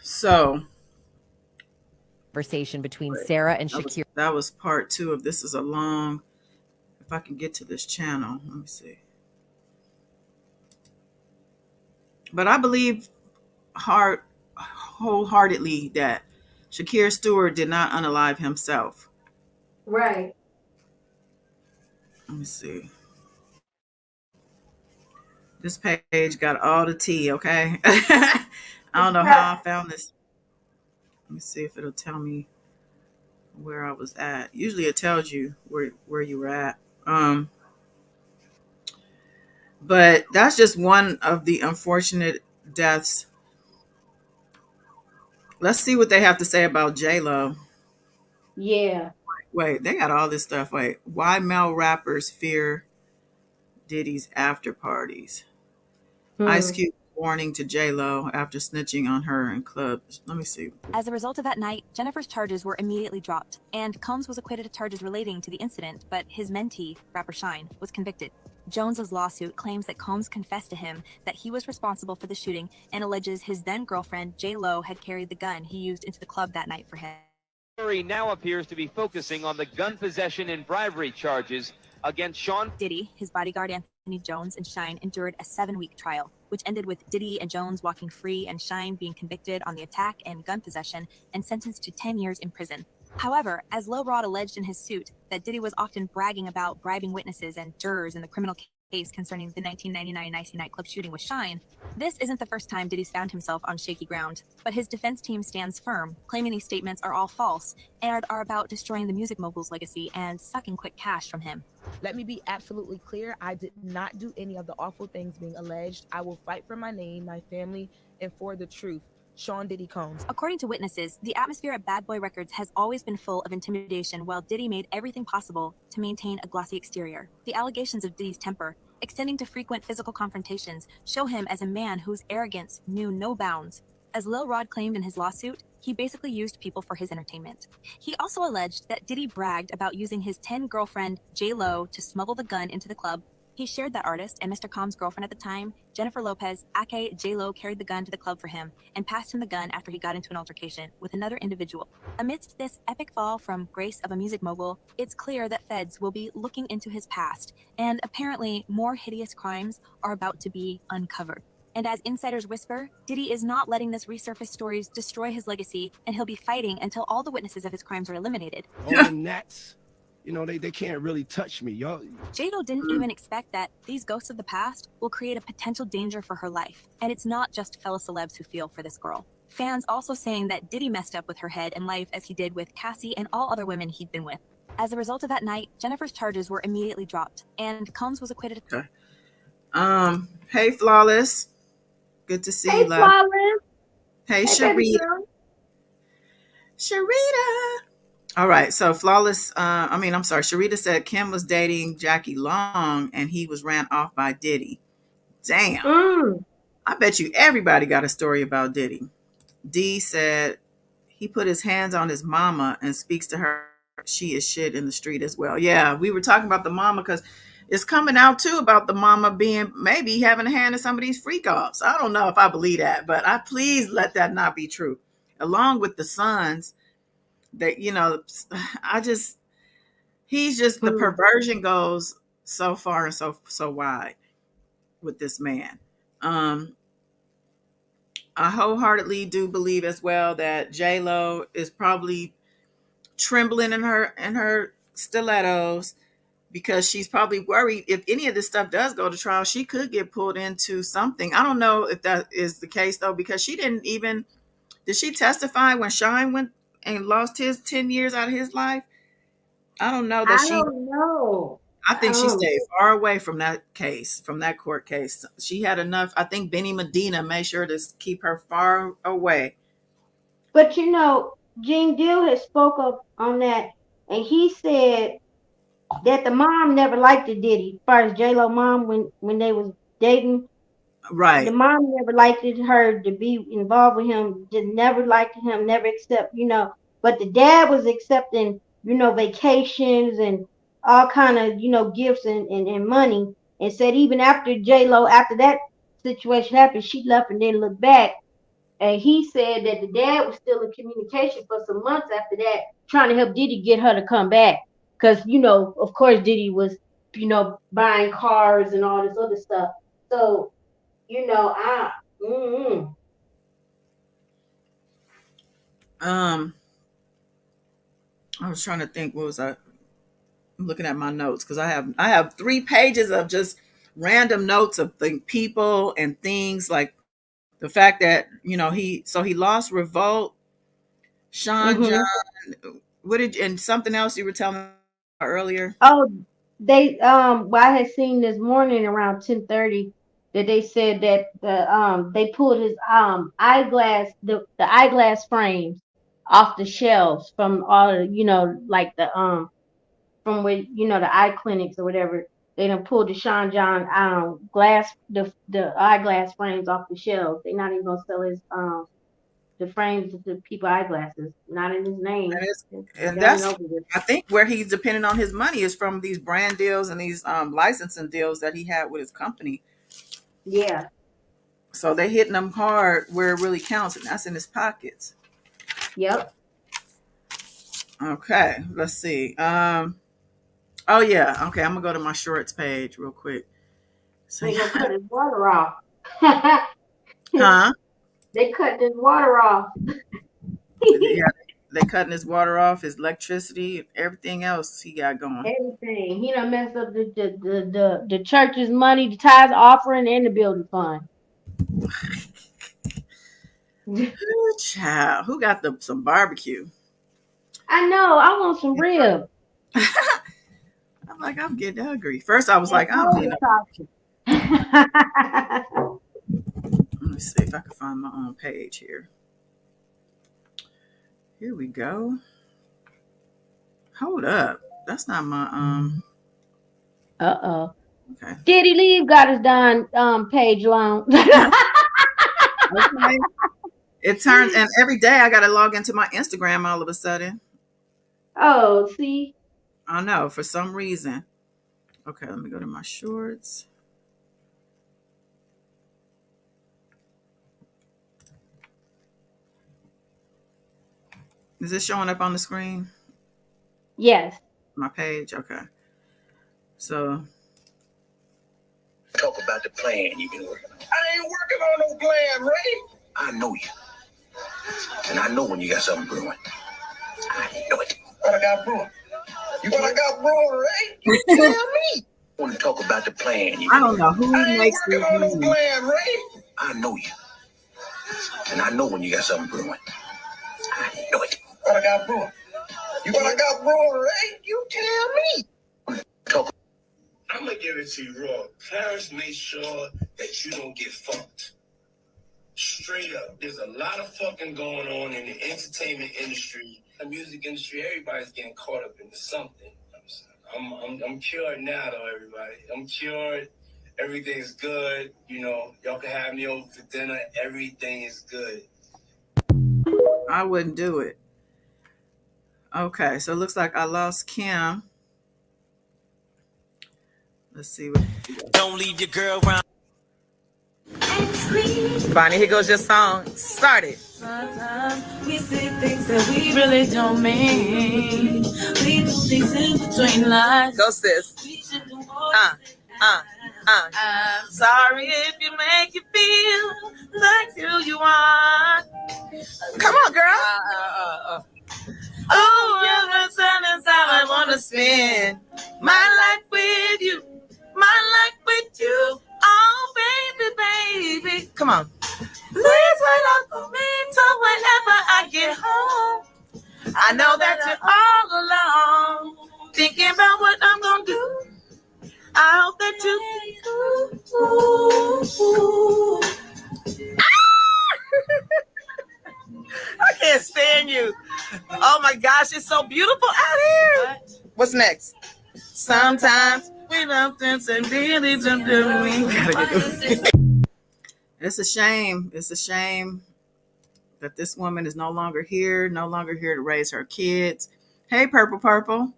So conversation between Sarah and that Shakir. that was part 2 of this. Is a long. If I can get to this channel, let me see. But I believe wholeheartedly that Shakir Stewart did not unalive himself. Right. Let me see. This page got all the tea, okay? I don't know how I found this. Let me see if it'll tell me where I was at. Usually it tells you where you were at. But that's just one of the unfortunate deaths. Let's see what they have to say about J-Lo. Yeah. Wait, they got all this stuff. Wait, why male rappers fear Diddy's after parties? Ice Cube warning to J-Lo after snitching on her in clubs. Let me see. As a result of that night, Jennifer's charges were immediately dropped, and Combs was acquitted of charges relating to the incident, but his mentee, rapper Shine, was convicted. Jones's lawsuit claims that Combs confessed to him that he was responsible for the shooting and alleges his then-girlfriend, J-Lo, had carried the gun he used into the club that night for him. The jury now appears to be focusing on the gun possession and bribery charges against Sean Diddy, his bodyguard Anthony Jones, and Shine endured a 7-week trial, which ended with Diddy and Jones walking free and Shine being convicted on the attack and gun possession and sentenced to 10 years in prison. However, as Lil Rod alleged in his suit that Diddy was often bragging about bribing witnesses and jurors in the criminal case concerning the 1999 Icy nightclub shooting with Shine, this isn't the first time Diddy's found himself on shaky ground. But his defense team stands firm, claiming these statements are all false and are about destroying the music mogul's legacy and sucking quick cash from him. Let me be absolutely clear. I did not do any of the awful things being alleged. I will fight for my name, my family, and for the truth. Sean Diddy Combs. According to witnesses, the atmosphere at Bad Boy Records has always been full of intimidation, while Diddy made everything possible to maintain a glossy exterior. The allegations of Diddy's temper, extending to frequent physical confrontations, show him as a man whose arrogance knew no bounds. As Lil Rod claimed in his lawsuit, he basically used people for his entertainment. He also alleged that Diddy bragged about using his 10-girlfriend, J-Lo, to smuggle the gun into the club. He shared that artist and Mr. Combs' girlfriend at the time, Jennifer Lopez, aka J-Lo, carried the gun to the club for him and passed him the gun after he got into an altercation with another individual. Amidst this epic fall from grace of a music mogul, it's clear that feds will be looking into his past, and apparently more hideous crimes are about to be uncovered. And as insiders whisper, Diddy is not letting this resurfaced stories destroy his legacy, and he'll be fighting until all the witnesses of his crimes are eliminated. All the gnats, you know, they can't really touch me. Y'all. J-Lo didn't even expect that these ghosts of the past will create a potential danger for her life. And it's not just fellow celebs who feel for this girl. Fans also saying that Diddy messed up with her head and life as he did with Cassie and all other women he'd been with. As a result of that night, Jennifer's charges were immediately dropped, and Combs was acquitted. Okay. Hey, Flawless. Good to see Hey, you, love. Flawless. Hey, Hey, baby Sharita. girl. Sharita. All right. So Flawless, Sharita said Kim was dating Jackie Long and he was ran off by Diddy. Damn. I bet you everybody got a story about Diddy. D said he put his hands on his mama and speaks to her. She is shit in the street as well. Yeah, we were talking about the mama because it's coming out too about the mama being maybe having a hand in some of these freak offs. I don't know if I believe that, but I please let that not be true. Along with the sons, that he's just the perversion goes so far and so wide with this man. I wholeheartedly do believe as well that J-Lo is probably trembling in her stilettos because she's probably worried if any of this stuff does go to trial, she could get pulled into something. I don't know if that is the case though, because she didn't even, did she testify when Shine went and lost his 10 years out of his life? I don't know that I she, don't know. I think she stayed far away from that case, from that court case. She had enough. I think Benny Medina made sure to keep her far away. But you know, Gene Deal has spoke up on that, and he said that the mom never liked the Diddy. As far as J Lo mom, when they was dating, the Right. mom never liked her to be involved with him. Just never liked him. Never accept, you know. But the dad was accepting, you know, vacations and all kind of, you know, gifts and money. And said even after J Lo, after that situation happened, she left and didn't look back. And he said that the dad was still in communication for some months after that, trying to help Diddy get her to come back. Because, you know, of course, Diddy was, you know, buying cars and all this other stuff. So, you know, Um, I was trying to think, what was I I'm looking at my notes because I have 3 pages of just random notes of the people and things, like the fact that, you know, he lost Revolt, Sean John, what did, and something else you were telling me earlier. Oh, they well, I had seen this morning around 10:30 that they said that they pulled his eyeglass the eyeglass frames off the shelves from all the, you know, like the from where, you know, the eye clinics or whatever. They done pulled the Sean John glass the eyeglass frames off the shelves. They're not even gonna sell his the frames of the people eyeglasses. Not in his name. And, It's and done and that's, over with. I think, where he's depending on his money is from these brand deals and these licensing deals that he had with his company. Yeah. So they hitting them hard where it really counts, and that's in his pockets. Yep. Okay, let's see. Oh yeah, okay. I'm gonna go to my shorts page real quick. So, They gonna cut his water off. huh? They cut his water off. Yeah, they cutting his water off, his electricity, everything else he got going. Everything. He done messed up the church's money, the tithes offering, and the building fund. Ooh, child, who got some barbecue? I know. I want some ribs. I'm like, I'm getting hungry. First, I was like, I don't need no. Let me see if I can find my own page here. Here we go. Hold up, that's not my Uh-oh. Okay. Did he leave? Got his darn page long. Okay. It turns, and every day I gotta log into my Instagram all of a sudden. Oh, see. I know, for some reason. Okay, let me go to my shorts. Is this showing up on the screen? Yes. My page? Okay. So. Talk about the plan you've been working on. I ain't working on no plan, Ray. I know you. And I know when you got something brewing. I know it. What I got brewing? What I got brewing, Ray? You tell me. I want to talk about the plan you've been I don't know who makes working these on no movies. plan, Ray. I know you. And I know when you got something brewing. I know it. What I got brewing? What I got brewing, Ray? You tell me. Talk. I'm gonna give it to you raw. Clarence made sure that you don't get fucked. Straight up. There's a lot of fucking going on in the entertainment industry, the music industry. Everybody's getting caught up into something. I'm cured now, though, everybody. I'm cured. Everything's good. You know, y'all can have me over for dinner. Everything is good. I wouldn't do it. Okay, so it looks like I lost Kim. Let's see what. Don't leave your girl around. Bonnie, here goes your song. Start it. We say things that we really don't mean. We do things in between lines. Go, sis. I'm sorry if you make you feel like who you are. Come on, girl. Oh, you're the sun is how I want to spend my life with you. My life with you. Oh, baby, baby. Come on. Please wait up for me till whenever I get home. I know that you're all alone, thinking about what I'm gonna do. I hope that you. I can't stand you. Oh my gosh, it's so beautiful out here. What's next? Sometimes we love things and really don't do it. It's a shame. It's a shame that this woman is no longer here to raise her kids. Hey, Purple.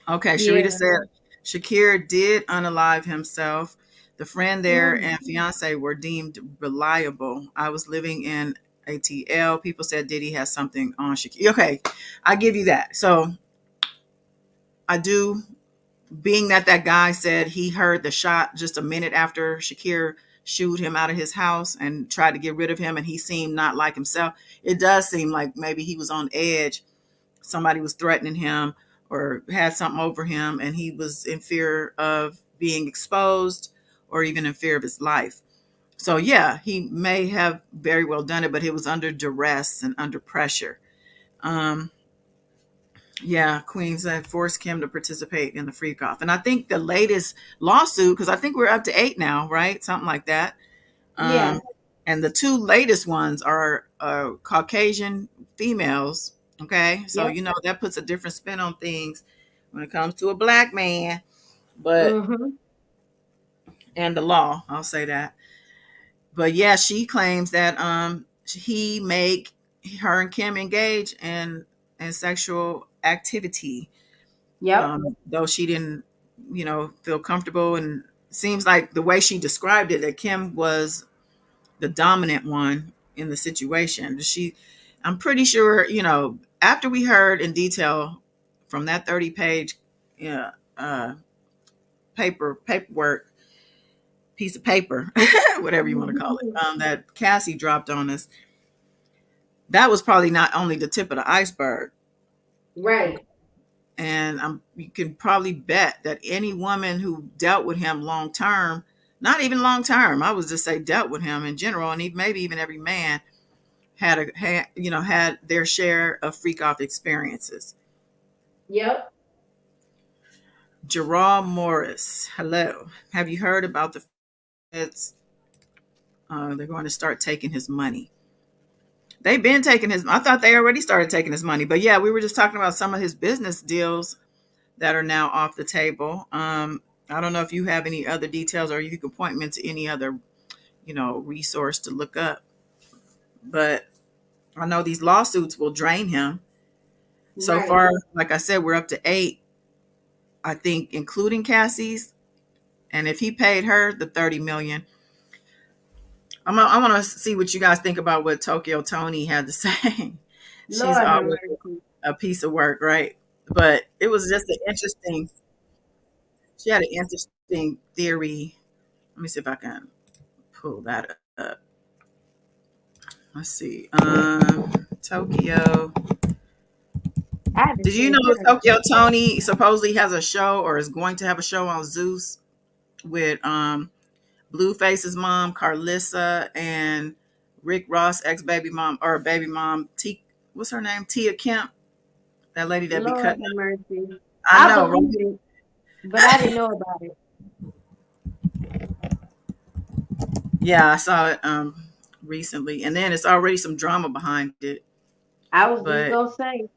Okay, Sharita said Shakir did unalive himself. The friend there and fiance were deemed reliable. I was living in ATL. People said Diddy has something on Shakir. Okay, I give you that. So I do, being that guy said he heard the shot just a minute after Shakir shooed him out of his house and tried to get rid of him, and he seemed not like himself. It does seem like maybe he was on edge. Somebody was threatening him or had something over him, and he was in fear of being exposed or even in fear of his life. So yeah, he may have very well done it, but it was under duress and under pressure. Yeah, Queen said forced Kim to participate in the freak off. And I think the latest lawsuit, because I think we're up to 8 now, right? Something like that. Yeah. And the 2 latest ones are Caucasian females. Okay. So, Yep. you know, that puts a different spin on things when it comes to a black man. But, and the law, I'll say that. But yeah, she claims that he made her and Kim engage in sexual activity. Yep. Though she didn't, you know, feel comfortable, and seems like the way she described it, that Kim was the dominant one in the situation. I'm pretty sure, you know, after we heard in detail from that 30-page paperwork, piece of paper, whatever you want to call it, that Cassie dropped on us, that was probably not only the tip of the iceberg. Right. And you can probably bet that any woman who dealt with him long term, not even long term, I would just say dealt with him in general, and maybe even every man had their share of freak off experiences. Yep. Gerard Morris, hello. Have you heard about the feds? They're going to start taking his money. They've been taking his. I thought they already started taking his money, but yeah, we were just talking about some of his business deals that are now off the table. I don't know if you have any other details, or you can point me to any other, you know, resource to look up. But I know these lawsuits will drain him. So far, like I said, we're up to 8, I think, including Cassie's. And if he paid her the $30 million, I want to see what you guys think about what Tokyo Tony had to say. She's always a piece of work, right? But it was just she had an interesting theory. Let me see if I can pull that up. Let's see. Tokyo. Did you know Tokyo Tony supposedly has a show, or is going to have a show on Zeus with Blueface's mom, Carlissa, and Rick Ross' ex-baby mom, or baby mom, what's her name? Tia Kemp. That lady that be cutting up. Mercy. I know, believed it, but I didn't know about it. Yeah, I saw it recently, and then it's already some drama behind it. I was just gonna say.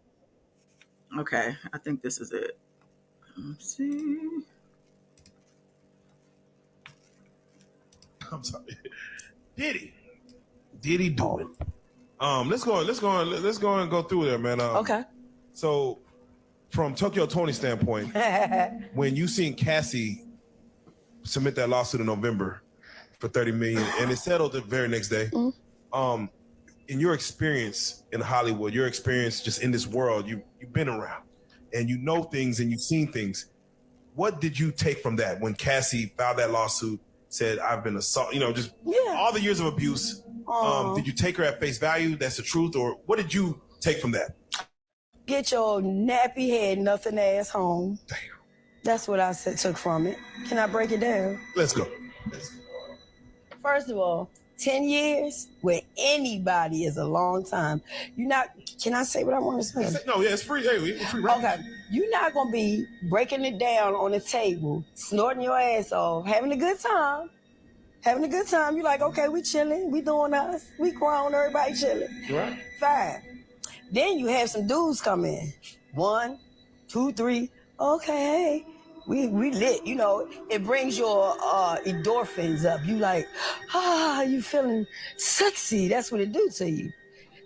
Okay, I think this is it. Let's see. I'm sorry. Diddy do it. Let's go and go through there, man. Okay. So from Tokyo Tony's standpoint, when you seen Cassie submit that lawsuit in November for $30 million and it settled the very next day, in your experience in Hollywood, your experience just in this world, you've been around and you know things and you've seen things. what did you take from that when Cassie filed that lawsuit, said, I've been assaulted, just all the years of abuse? Did you take her at face value? That's the truth? Or what did you take from that? Get your nappy head, nothing ass home. Damn. That's what I took from it. Can I break it down? Let's go. First of all, 10 years with anybody is a long time. Can I say what I want to say? No, yeah, it's free. Hey, it's free, right? Okay. You're not going to be breaking it down on the table, snorting your ass off, having a good time. You're like, okay, we chilling. We doing us. We grown. Everybody chilling. Right. Fine. Then you have some dudes come in. 1, 2, 3. Okay, hey, we lit. It brings your endorphins up. You like, you feeling sexy. That's what it do to you.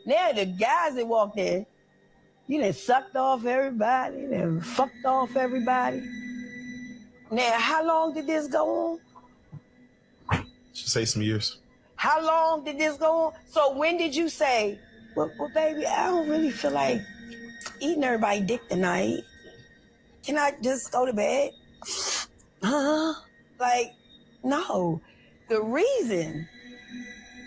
Now the guys that walked in, you done sucked off everybody, and fucked off everybody. Now, how long did this go on? Should say some years. How long did this go on? So when did you say, well, baby, I don't really feel like eating everybody dick tonight. Can I just go to bed? Like, no. The reason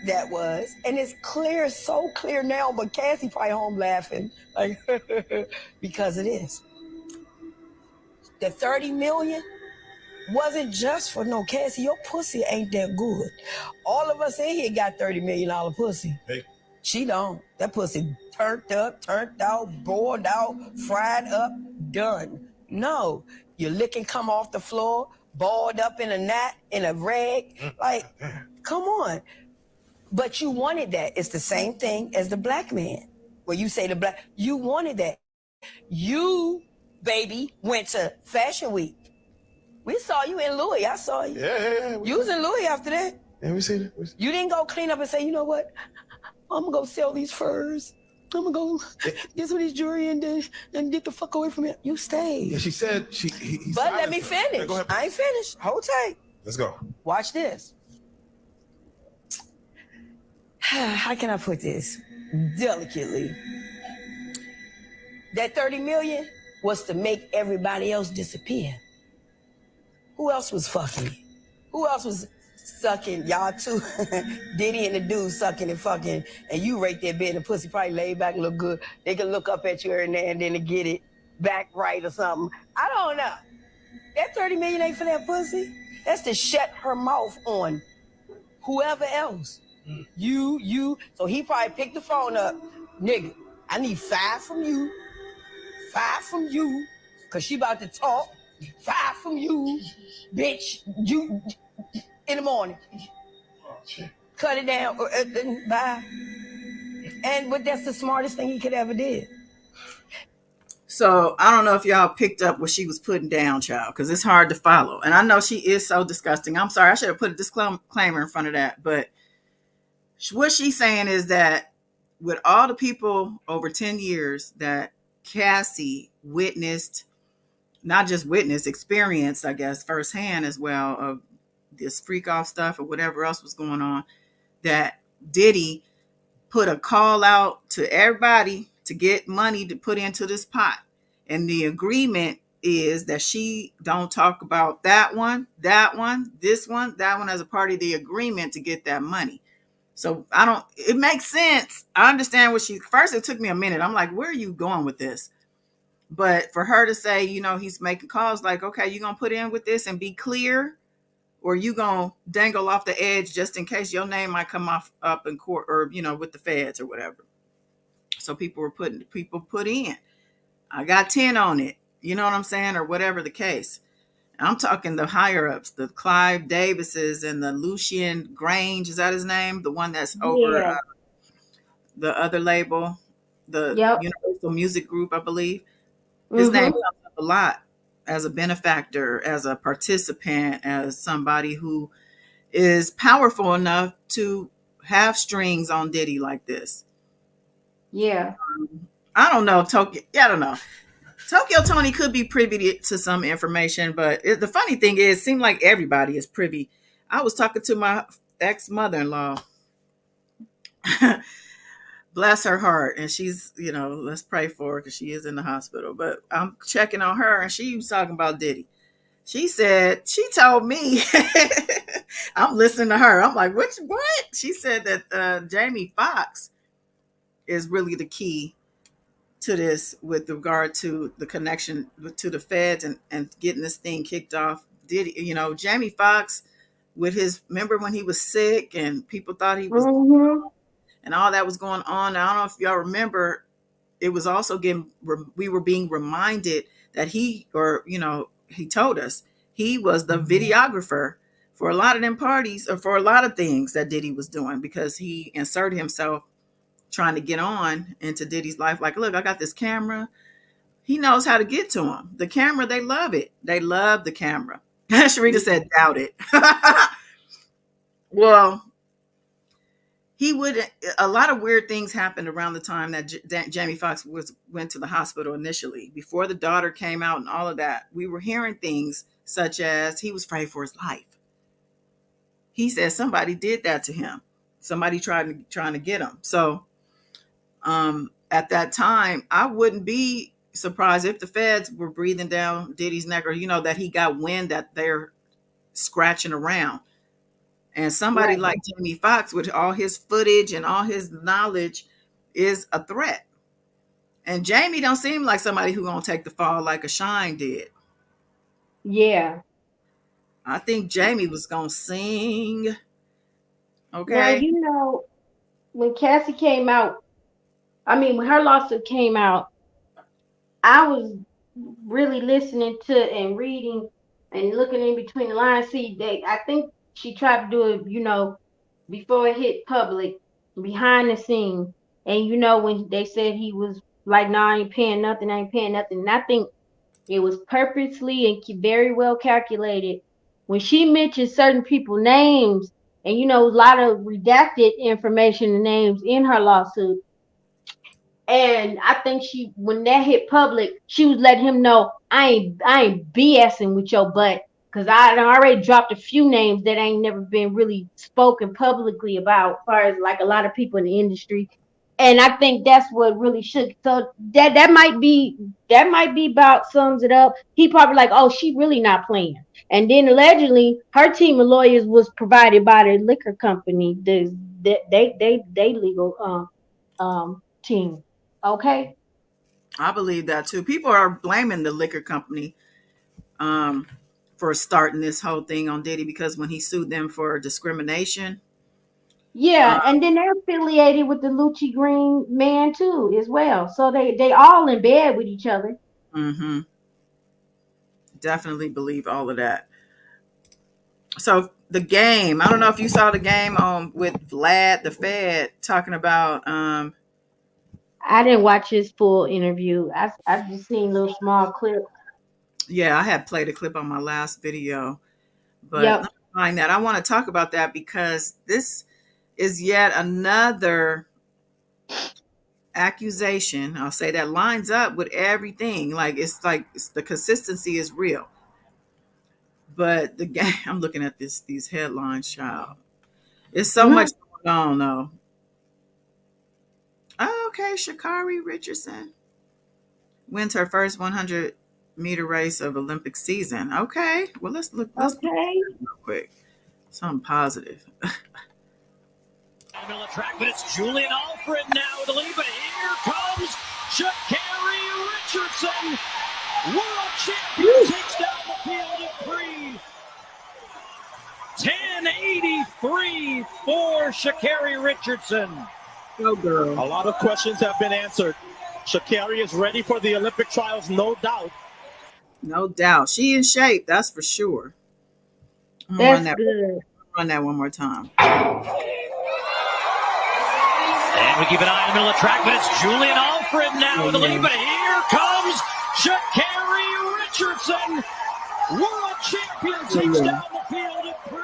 that was, and it's clear, so clear now, but Cassie probably home laughing, like, because of this. The 30 million wasn't just for no Cassie. Your pussy ain't that good. All of us in here got $30 million pussy. Hey. She don't. That pussy turned up, turned out, boiled out, fried up, done. No, your licking come off the floor, balled up in a knot, in a rag. Like, come on. But you wanted that. It's the same thing as the black man. When you say you wanted that. You, baby, went to Fashion Week. We saw you in Louis. I saw you. Yeah. You was in Louis after that. Yeah, we seen it. You didn't go clean up and say, you know what? I'm going to go sell these furs. I'm going to go get some of these jewelry and get the fuck away from it. You stayed. Yeah, she said But let me finish. Yeah, go ahead. I ain't finished. Hold tight. Let's go. Watch this. How can I put this delicately? That 30 million was to make everybody else disappear. Who else was fucking? Who else was sucking? Y'all too. Diddy and the dude sucking and fucking, and you right there being the pussy probably laid back and look good. They can look up at you every now and then to get it back right or something. I don't know. That 30 million ain't for that pussy. That's to shut her mouth on whoever else. You. So he probably picked the phone up. Nigga, I need 5 from you. 5 from you. Cause she about to talk. 5 from you. Bitch, you in the morning. Cut it down. Bye. But that's the smartest thing he could ever did. So I don't know if y'all picked up what she was putting down, child, because it's hard to follow. And I know she is so disgusting. I'm sorry, I should have put a disclaimer in front of that. But what she's saying is that with all the people over 10 years that Cassie witnessed, not just witnessed, experienced, I guess, firsthand as well, of this freak off stuff or whatever else was going on, that Diddy put a call out to everybody to get money to put into this pot. And the agreement is that she don't talk about that one, this one, that one as a part of the agreement to get that money. So it makes sense. I understand first it took me a minute. I'm like, where are you going with this? But for her to say, he's making calls like, okay, you going to put in with this and be clear, or you going to dangle off the edge just in case your name might come up in court or, with the feds or whatever. So people put in, I got 10 on it. You know what I'm saying? Or whatever the case. I'm talking the higher ups, the Clive Davises and the Lucian Grange. Is that his name? The one that's over the other label, the Universal Music Group, I believe. His name comes up a lot as a benefactor, as a participant, as somebody who is powerful enough to have strings on Diddy like this. Yeah. I don't know, Tokyo. Yeah, I don't know. Tokyo Tony could be privy to some information, but the funny thing is, it seemed like everybody is privy. I was talking to my ex-mother-in-law. Bless her heart. And she's, let's pray for her because she is in the hospital. But I'm checking on her and she was talking about Diddy. She said, she told me, I'm listening to her. I'm like, what? She said that Jamie Foxx is really the key to this with regard to the connection to the feds and getting this thing kicked off. Jamie Foxx with remember when he was sick and people thought he was, and all that was going on. I don't know if y'all remember, it was also we were being reminded that he told us he was the videographer for a lot of them parties or for a lot of things that Diddy was doing, because he inserted himself trying to get on into Diddy's life. Like, look, I got this camera. He knows how to get to him. The camera, they love it. They love the camera. Sharita said, doubt it. Well, a lot of weird things happened around the time that Jamie Foxx went to the hospital initially. Before the daughter came out and all of that, we were hearing things such as he was afraid for his life. He said somebody did that to him. Somebody trying to get him. So at that time, I wouldn't be surprised if the feds were breathing down Diddy's neck, or that he got wind that they're scratching around. And somebody like Jamie Foxx, with all his footage and all his knowledge, is a threat. And Jamie don't seem like somebody who gonna take the fall like a Shine did. Yeah. I think Jamie was gonna sing. Okay. Now, when Cassie came out, when her lawsuit came out, I was really listening to and reading and looking in between the lines. I think she tried to do it, before it hit public, behind the scenes. And when they said he was like, "No, I ain't paying nothing. And I think it was purposely and very well calculated. When she mentioned certain people's names, and a lot of redacted information and names in her lawsuit. And I think when that hit public, she was letting him know, I ain't BSing with your butt, because I already dropped a few names that ain't never been really spoken publicly about, as far as like a lot of people in the industry. And I think that's what really shook. So that might be about sums it up. He probably like, oh, she really not playing. And then allegedly, her team of lawyers was provided by the liquor company, they legal team. Okay. I believe that too. People are blaming the liquor company for starting this whole thing on Diddy, because when he sued them for discrimination. Yeah, and then they're affiliated with the Lucci Green man too, as well. So they all in bed with each other. Mm-hmm. Definitely believe all of that. So the game, I don't know if you saw the game with Vlad the Fed talking about. I didn't watch his full interview. I've just seen little small clips. Yeah, I had played a clip on my last video, but Yep. let me find that. I want to talk about that because this is yet another accusation. I'll say that lines up with everything. Like the consistency is real. But the game, I'm looking at these headlines, child. It's so much going on, though. Oh, okay, Sha'Carri Richardson wins her first 100-meter race of Olympic season. Okay, well let's look. Let's look real quick. Something positive. Middle of track, but it's Julian Alfred now with the lead. But here comes Sha'Carri Richardson, world champion, takes down the field at 10:83 for Sha'Carri Richardson. Go girl. A lot of questions have been answered. Sha'Carri is ready for the Olympic trials, no doubt. No doubt. She in shape, that's for sure. That's good. Run that one more time. And we keep an eye in the middle of the track, but it's Julian Alfred now with the lead. But here comes Sha'Carri Richardson, world champion, takes down the field at 3.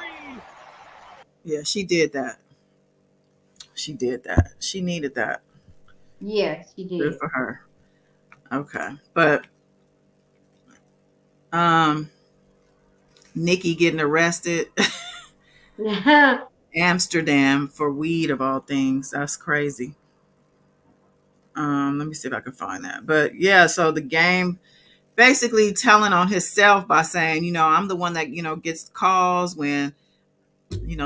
Yeah, she did that. She did that. She needed that. Yes, she did. Good for her. Okay. But Nikki getting arrested. Amsterdam for weed of all things. That's crazy. Let me see if I can find that. But yeah, so the game basically telling on himself by saying, I'm the one that, gets calls when,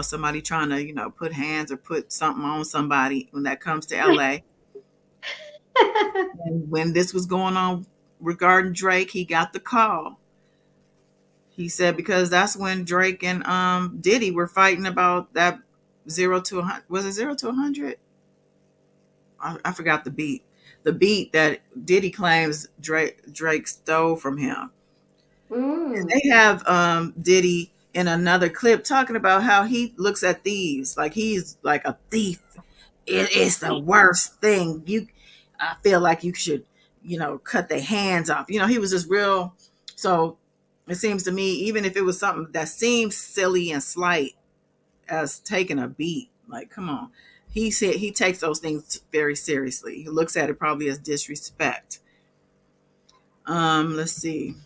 somebody trying to, put hands or put something on somebody when that comes to LA. And when this was going on regarding Drake, he got the call. He said because that's when Drake and Diddy were fighting about that 0 to 100. Was it 0 to 100? I forgot the beat. The beat that Diddy claims Drake stole from him. They have Diddy in another clip talking about how he looks at thieves like he's like a thief. It's the worst thing. I feel like you should, cut their hands off. He was just real. So it seems to me, even if it was something that seems silly and slight as taking a beat, like, come on. He said he takes those things very seriously. He looks at it probably as disrespect. Let's see.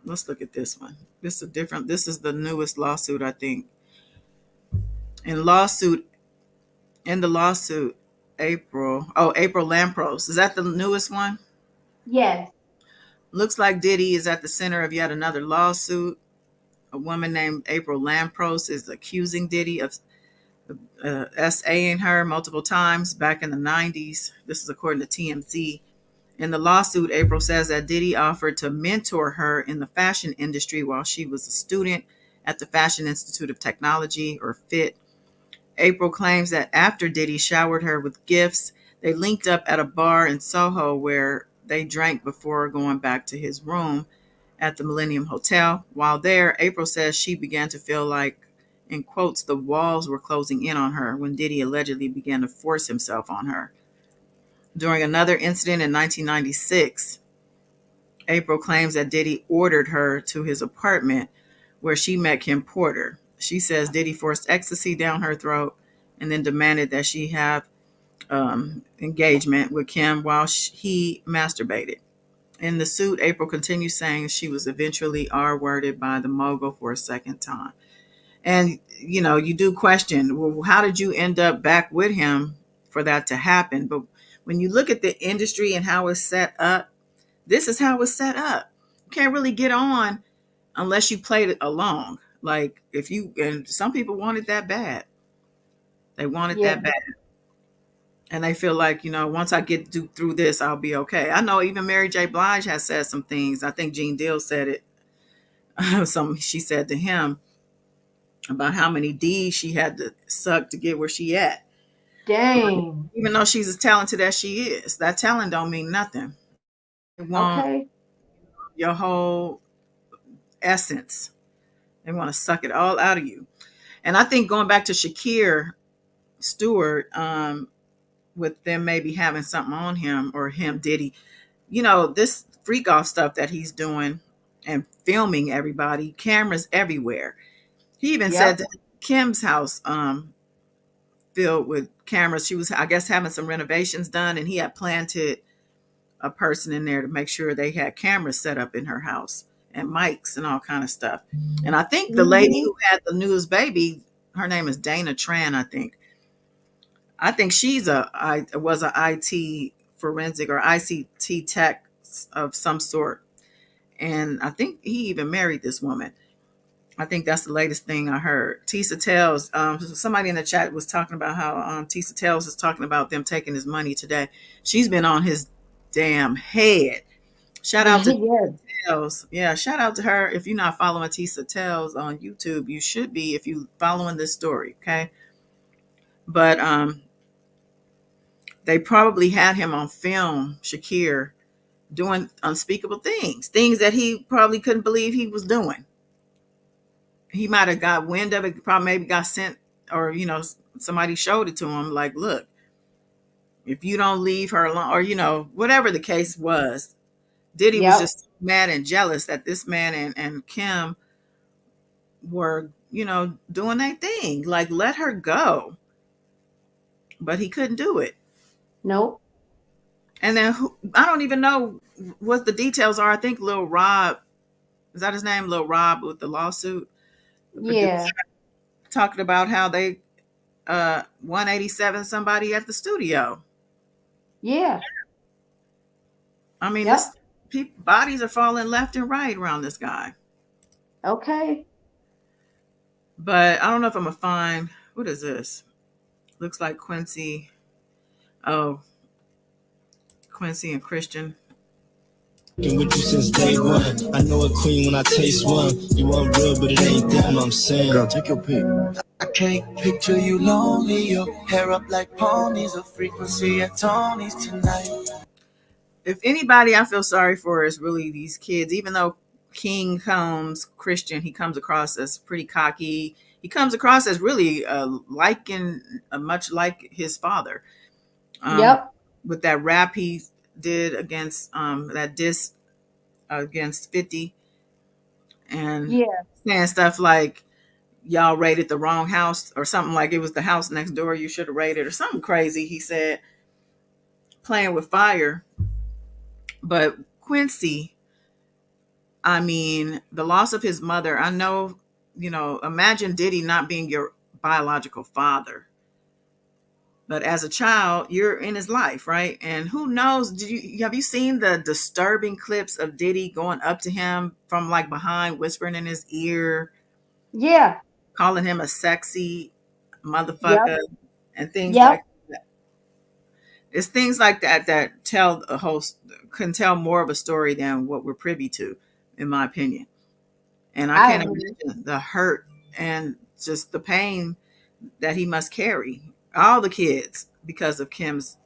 Let's look at this one. This is the newest lawsuit, I think. In the lawsuit, April Lampros. Is that the newest one? Yes. Looks like Diddy is at the center of yet another lawsuit. A woman named April Lampros is accusing Diddy of SAing her multiple times back in the 90s. This is according to TMZ. In the lawsuit, April says that Diddy offered to mentor her in the fashion industry while she was a student at the Fashion Institute of Technology, or FIT. April claims that after Diddy showered her with gifts, they linked up at a bar in Soho where they drank before going back to his room at the Millennium Hotel. While there, April says she began to feel like, in quotes, the walls were closing in on her when Diddy allegedly began to force himself on her. During another incident in 1996, April claims that Diddy ordered her to his apartment where she met Kim Porter. She says Diddy forced ecstasy down her throat and then demanded that she have engagement with Kim while he masturbated. In the suit, April continues saying she was eventually R-worded by the mogul for a second time. And, you do question, well, how did you end up back with him for that to happen? But when you look at the industry and how it's set up, this is how it's set up. You can't really get on unless you played it along. Like and some people want it that bad. They want it that bad. And they feel like, once I get through this, I'll be okay. I know even Mary J. Blige has said some things. I think Gene Deal said it. She said to him about how many D's she had to suck to get where she at. Dang. Even though she's as talented as she is, that talent don't mean nothing. They want your whole essence. They want to suck it all out of you. And I think going back to Shakir Stewart, with them maybe having something on him or him, Diddy, this freak off stuff that he's doing and filming everybody, cameras everywhere. He even said that Kim's house filled with cameras. She was, I guess, having some renovations done, and he had planted a person in there to make sure they had cameras set up in her house and mics and all kind of stuff. And I think the lady who had the newest baby, her name is Dana Tran, I think she's was an IT forensic or ICT tech of some sort. And I think he even married this woman. I think that's the latest thing I heard. Tisa Tells, somebody in the chat was talking about how Tisa Tells is talking about them taking his money today. She's been on his damn head. Shout out to Tisa Tells. Yeah, shout out to her. If you're not following Tisa Tells on YouTube, you should be if you're following this story, okay? But they probably had him on film, Shakir, doing unspeakable things that he probably couldn't believe he was doing. He might have got wind of it, probably maybe got sent, or, somebody showed it to him, like, look, if you don't leave her alone, or, whatever the case was, Diddy was just mad and jealous that this man and Kim were, doing their thing. Like, let her go. But he couldn't do it. Nope. And then I don't even know what the details are. I think Lil Rob, is that his name? Lil Rob with the lawsuit? Yeah. Talking about how they 187 somebody at the studio. Yeah. I mean, bodies are falling left and right around this guy. Okay. But I don't know if I'm gonna find, what is this? Looks like Quincy. Oh, Quincy and Christian. Been with you since day one. I know a queen when I taste one. You want real, but it ain't them, I'm saying. Girl, take your pick. I can't picture you lonely. Your hair up like ponies. A frequency at Tony's tonight. If anybody I feel sorry for is really these kids, even though King comes Christian, he comes across as pretty cocky. He comes across as really much like his father. Yep. With that rap he did against that diss against 50, and Yeah. saying stuff like y'all raided the wrong house or something, like it was the house next door you should have raided or something crazy he said, playing with fire. But Quincy, I mean, the loss of his mother, I know, imagine Diddy not being your biological father. But as a child, you're in his life, right? And who knows? Have you seen the disturbing clips of Diddy going up to him from like behind, whispering in his ear, Yeah. calling him a sexy motherfucker, Yep. and things Yep. like that? It's things like that that can tell more of a story than what we're privy to, in my opinion. And I I can't agree. imagine the hurt and just the pain that he must carry, all the kids, because of Kim's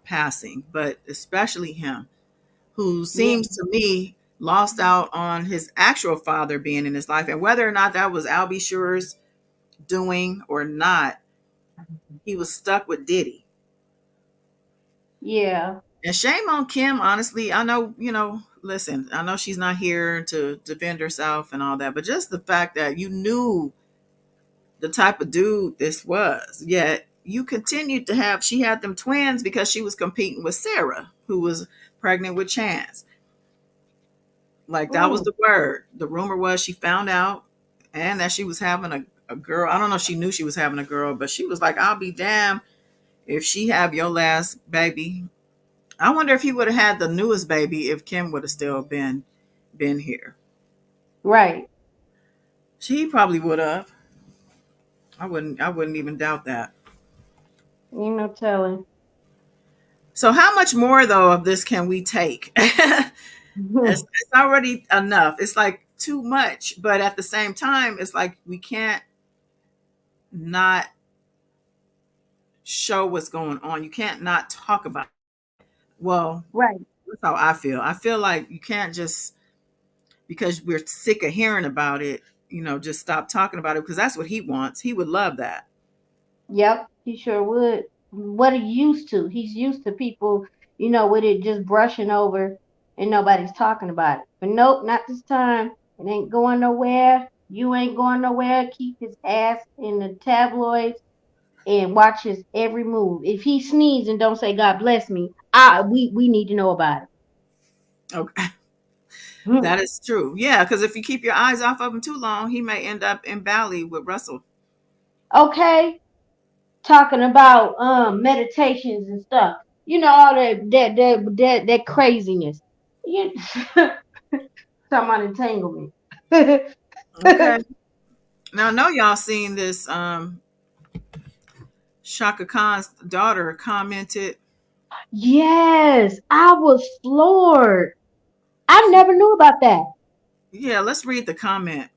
passing, but especially him, who Yeah. seems to me lost out on his actual father being in his life. And whether or not that was Albie Shure's doing or not, he was stuck with Diddy. Yeah. And shame on Kim, honestly. I know, listen, I know she's not here to defend herself and all that, but just the fact that you knew the type of dude this was, yet you continued to have, she had them twins because she was competing with Sarah, who was pregnant with Chance. Like that was Mm. the word. The rumor was she found out and that she was having a girl. I don't know if she knew she was having a girl, but she was like, I'll be damned if she have your last baby. I wonder if he would have had the newest baby if Kim would have still been here. Right. She probably would have. I wouldn't even doubt that. You no telling. So how much more though of this can we take? It's already enough. It's like too much, but at the same time, it's like we can't not show what's going on. You can't not talk about it. Well, Right. that's how I feel. I feel like you can't just, because we're sick of hearing about it, just stop talking about it, because that's what he wants. He would love that. Yep. He sure would. What he used to. He's used to people, with it just brushing over and nobody's talking about it. But nope, not this time. It ain't going nowhere. You ain't going nowhere. Keep his ass in the tabloids and watch his every move. If he sneezes and don't say God bless me, we need to know about it. Okay. Hmm. That is true. Yeah, because if you keep your eyes off of him too long, he may end up in Bali with Russell. Okay. Talking about meditations and stuff. All that craziness. You talking about entanglement. Okay. Now I know y'all seen this. Shaka Khan's daughter commented. Yes, I was floored. I never knew about that. Yeah, let's read the comment.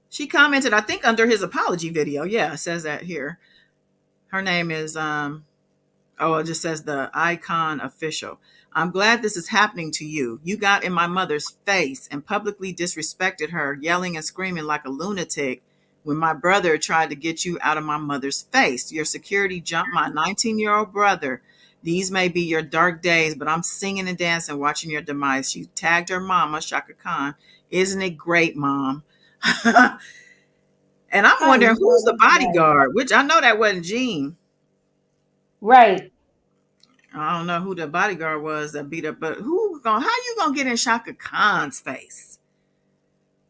She commented, I think, under his apology video. Yeah, it says that here. Her name is it just says the Icon Official. I'm glad this is happening to you. You got in my mother's face and publicly disrespected her, yelling and screaming like a lunatic when my brother tried to get you out of my mother's face. Your security jumped my 19-year-old brother. These may be your dark days, but I'm singing and dancing, watching your demise. She tagged her mama, Shaka Khan. Isn't it great, Mom? And I'm I wondering know who's the that's right. bodyguard, which I know that wasn't Jean. Right. I don't know who the bodyguard was that beat up, but how you gonna get in Shaka Khan's face?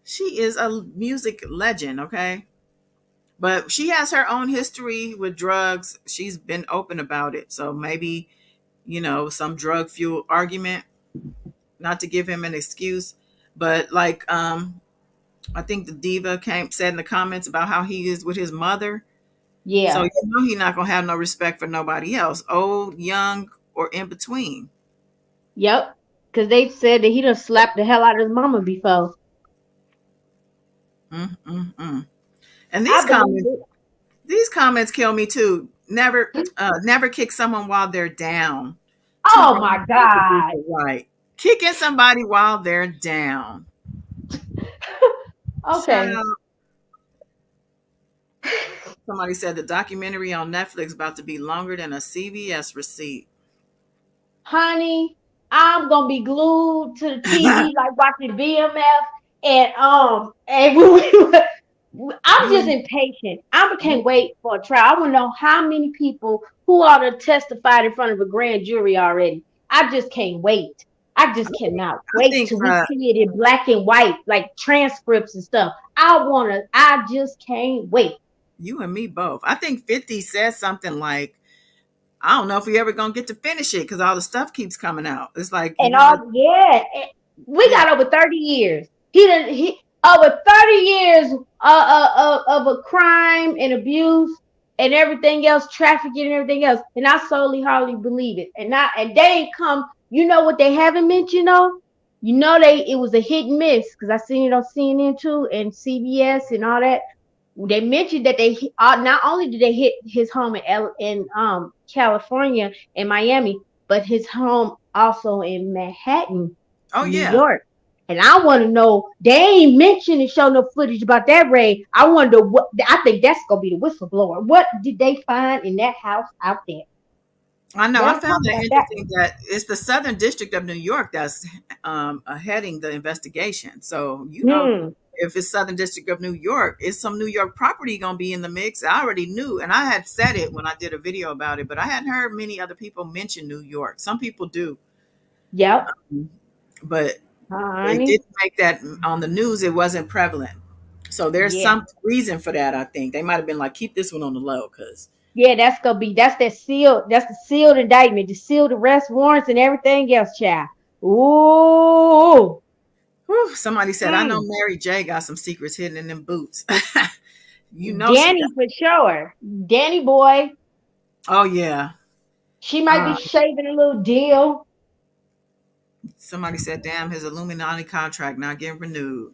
She is a music legend, okay? But she has her own history with drugs. She's been open about it. So maybe, some drug fuel argument. not to give him an excuse, but like I think the diva said in the comments about how he is with his mother. So Yeah. he's not gonna have no respect for nobody else, old, young, or in between. Yep. Because they said that he done slapped the hell out of his mama before. And I believe it. these comments kill me too. Never kick someone while they're down. Too Oh grown my to do God. it right. Kicking somebody while they're down. Okay. Child. Somebody said the documentary on Netflix about to be longer than a CVS receipt. Honey, I'm gonna be glued to the TV like watching BMF and I'm just impatient. I can't wait for a trial. I want to know how many people who ought to testified in front of a grand jury already. I just can't wait. I just cannot I wait think till we see it in black and white, like transcripts and stuff. I just can't wait. you and me both. I think 50 says something like, I don't know if we ever gonna get to finish it because all the stuff keeps coming out. It's like, And all, yeah, we got over 30 years. He over 30 years of a crime and abuse and everything else, trafficking and everything else. And I solely hardly believe it. And they ain't come. You know what they haven't mentioned though? You know it was a hit and miss because I seen it on CNN too and CBS and all that. They mentioned that they not only did they hit his home in California and Miami, but his home also in Manhattan, New York. And I want to know, they ain't mentioned and show no footage about that raid. I wonder what, I think that's going to be the whistleblower. What did they find in that house out there? I know. I found that interesting that it's the Southern District of New York that's heading the investigation. So, if it's Southern District of New York, is some New York property going to be in the mix? I already knew, and I had said it when I did a video about it, but I hadn't heard many other people mention New York. Some people do. Yep. But they didn't make that on the news. It wasn't prevalent. So there's some reason for that, I think. They might have been like, keep this one on the low because. Yeah, that's the sealed indictment, the sealed arrest warrants and everything else, child. Ooh. Whew, somebody said, I know Mary J got some secrets hidden in them boots. Danny for sure. Danny boy. Oh, yeah. She might be shaving a little deal. Somebody said, damn, his Illuminati contract not getting renewed.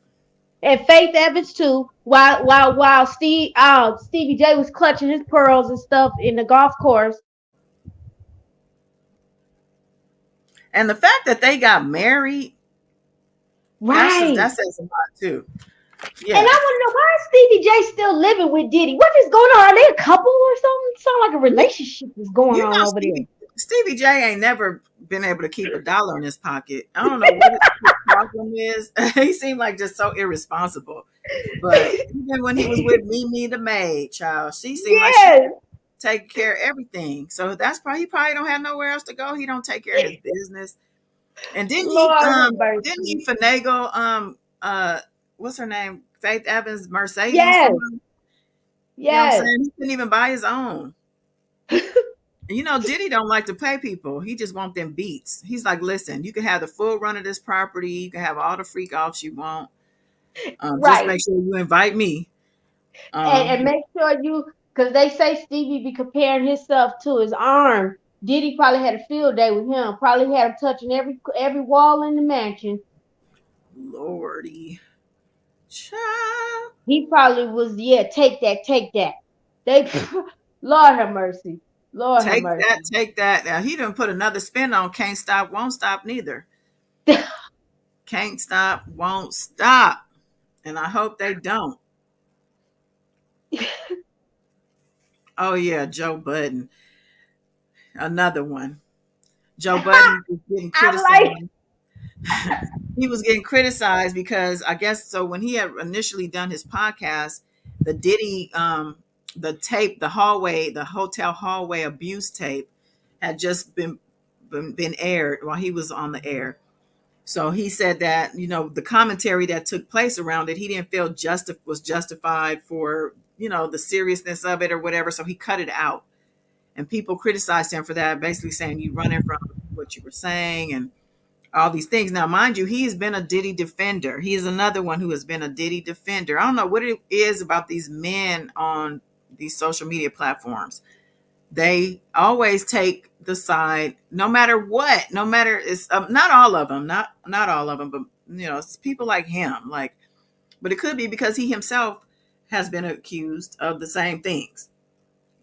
And Faith Evans too. While Stevie J was clutching his pearls and stuff in the golf course. And the fact that they got married, right? That says a lot too. Yeah. And I want to know, why is Stevie J still living with Diddy? What is going on? Are they a couple or something? It sounds like a relationship is going on over there. Stevie J ain't never been able to keep $1 in his pocket. I don't know what his problem is. He seemed like just so irresponsible. But even when he was with Mimi the maid, child, she seemed like she take care of everything. So that's probably, he probably don't have nowhere else to go. He don't take care of his business. And didn't he finagle what's her name? Faith Evans Mercedes? Yes. You know what I'm saying? He couldn't even buy his own. Diddy don't like to pay people. He just want them beats. He's like, listen, you can have the full run of this property. You can have all the freak offs you want. Just make sure you invite me. And make sure because they say Stevie be comparing himself to his arm. Diddy probably had a field day with him. Probably had him touching every wall in the mansion. Lordy. Child. He probably was, take that. They, Lord have mercy. Lord have mercy. Take that. Now, he didn't put another spin on Can't Stop, Won't Stop neither. Can't Stop, Won't Stop. And I hope they don't. Oh, yeah, Joe Budden. Another one. Joe Budden was getting criticized. He was getting criticized because I guess so when he had initially done his podcast, the Diddy the tape, the hotel hallway abuse tape had just been aired while he was on the air. So he said that, the commentary that took place around it, he didn't feel was justified for, the seriousness of it or whatever. So he cut it out. And people criticized him for that, basically saying you running from what you were saying. And all these things. Now, mind you, he's been a Diddy defender. He is another one who has been a Diddy defender. I don't know what it is about these men on these social media platforms. They always take the side, no matter what, no matter, it's not all of them, not all of them, but it's people like him, like, but it could be because he himself has been accused of the same things.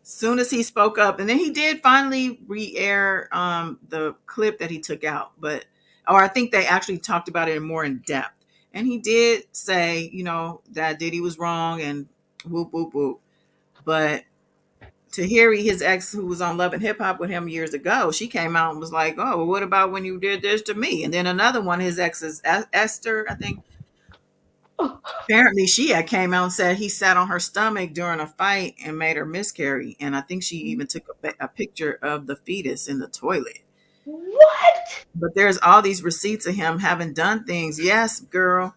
Soon as he spoke up, and then he did finally re-air the clip that he took out, or I think they actually talked about it more in depth. And he did say, that Diddy was wrong and whoop, whoop, whoop. But Tahiri, his ex, who was on Love and Hip Hop with him years ago, she came out and was like, oh, well, what about when you did this to me? And then another one, his ex's, Esther, I think, apparently she had came out and said he sat on her stomach during a fight and made her miscarry. And I think she even took a picture of the fetus in the toilet. What? But there's all these receipts of him having done things, yes, girl,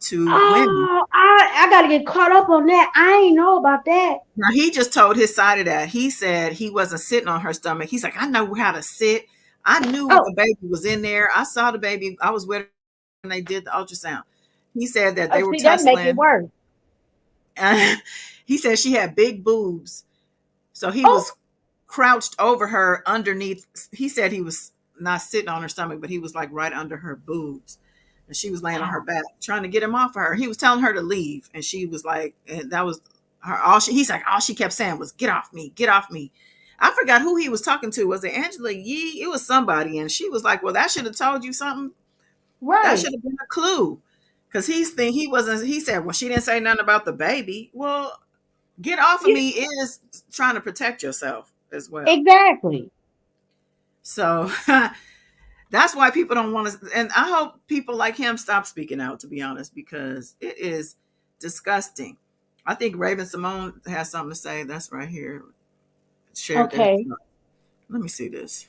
to women. I gotta get caught up on that. I ain't know about that. Now, he just told his side of that. He said he wasn't sitting on her stomach. He's like, I know how to sit. I knew the baby was in there. I saw the baby. I was with her when they did the ultrasound. He said that they were tussling. That make it worse. He said she had big boobs. So he was crouched over her underneath. He said he was not sitting on her stomach, but he was like right under her boobs. And she was laying on her back, trying to get him off of her. He was telling her to leave. And she was like, and that was her. He's like, all she kept saying was, get off me, get off me. I forgot who he was talking to. Was it Angela Yee? It was somebody. And she was like, well, that should have told you something. Right. That should have been a clue. Because he said, well, she didn't say nothing about the baby. Well, get off of me is trying to protect yourself as well. Exactly. So that's why people don't want to, and I hope people like him stop speaking out, to be honest, because it is disgusting. I think Raven Simone has something to say. That's right here. Okay. Let me see this.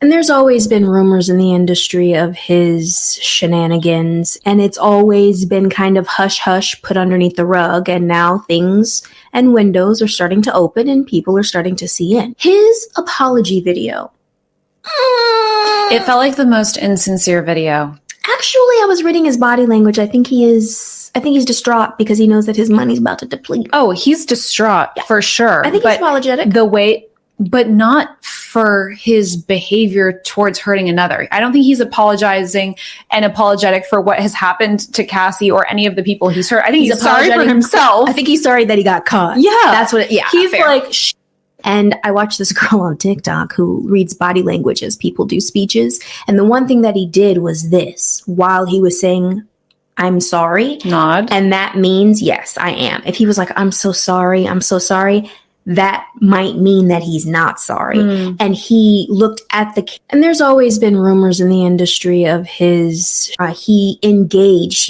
And there's always been rumors in the industry of his shenanigans, and it's always been kind of hush-hush put underneath the rug, and now things and windows are starting to open and people are starting to see in. His apology video. It felt like the most insincere video. Actually, I was reading his body language. I think he's distraught because he knows that his money's about to deplete. Oh, he's distraught for sure. I think he's apologetic. But not for his behavior towards hurting another. I don't think he's apologizing and apologetic for what has happened to Cassie or any of the people he's hurt. I think he's sorry for himself. I think he's sorry that he got caught. Yeah. That's what he's fair. like, shh. And I watched this girl on TikTok who reads body language as people do speeches. And the one thing that he did was this while he was saying, I'm sorry. Nod. And that means, yes, I am. If he was like, I'm so sorry, that might mean that he's not sorry. And he looked at and there's always been rumors in the industry of his, he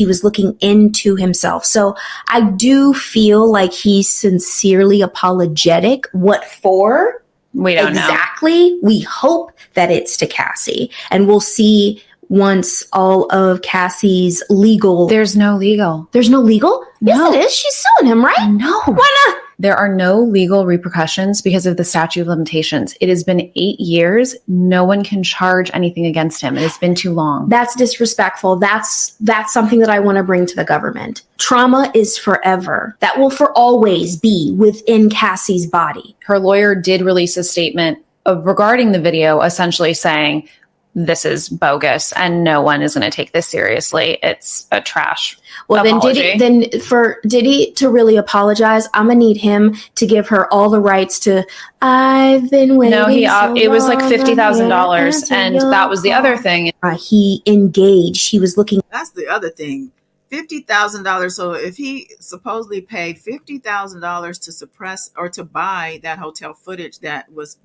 was looking into himself. So I do feel like he's sincerely apologetic. What for? We don't know. Exactly. We hope that it's to Cassie, and we'll see once all of Cassie's legal. There's no legal. There's no legal? No. Yes, it is. She's suing him, right? No. Why not? There are no legal repercussions because of the statute of limitations. It has been 8 years. No one can charge anything against him. It has been too long. That's disrespectful. That's something that I want to bring to the government. Trauma is forever. That will for always be within Cassie's body. Her lawyer did release a statement regarding the video, essentially saying, this is bogus and no one is going to take this seriously. It's a trash apology. Then for Diddy to really apologize, I'm gonna need him to give her all the rights to I've been waiting. No, it was like $50,000 and that was the other thing. He engaged. He was looking. That's the other thing. $50,000. So if he supposedly paid $50,000 to suppress or to buy that hotel footage that was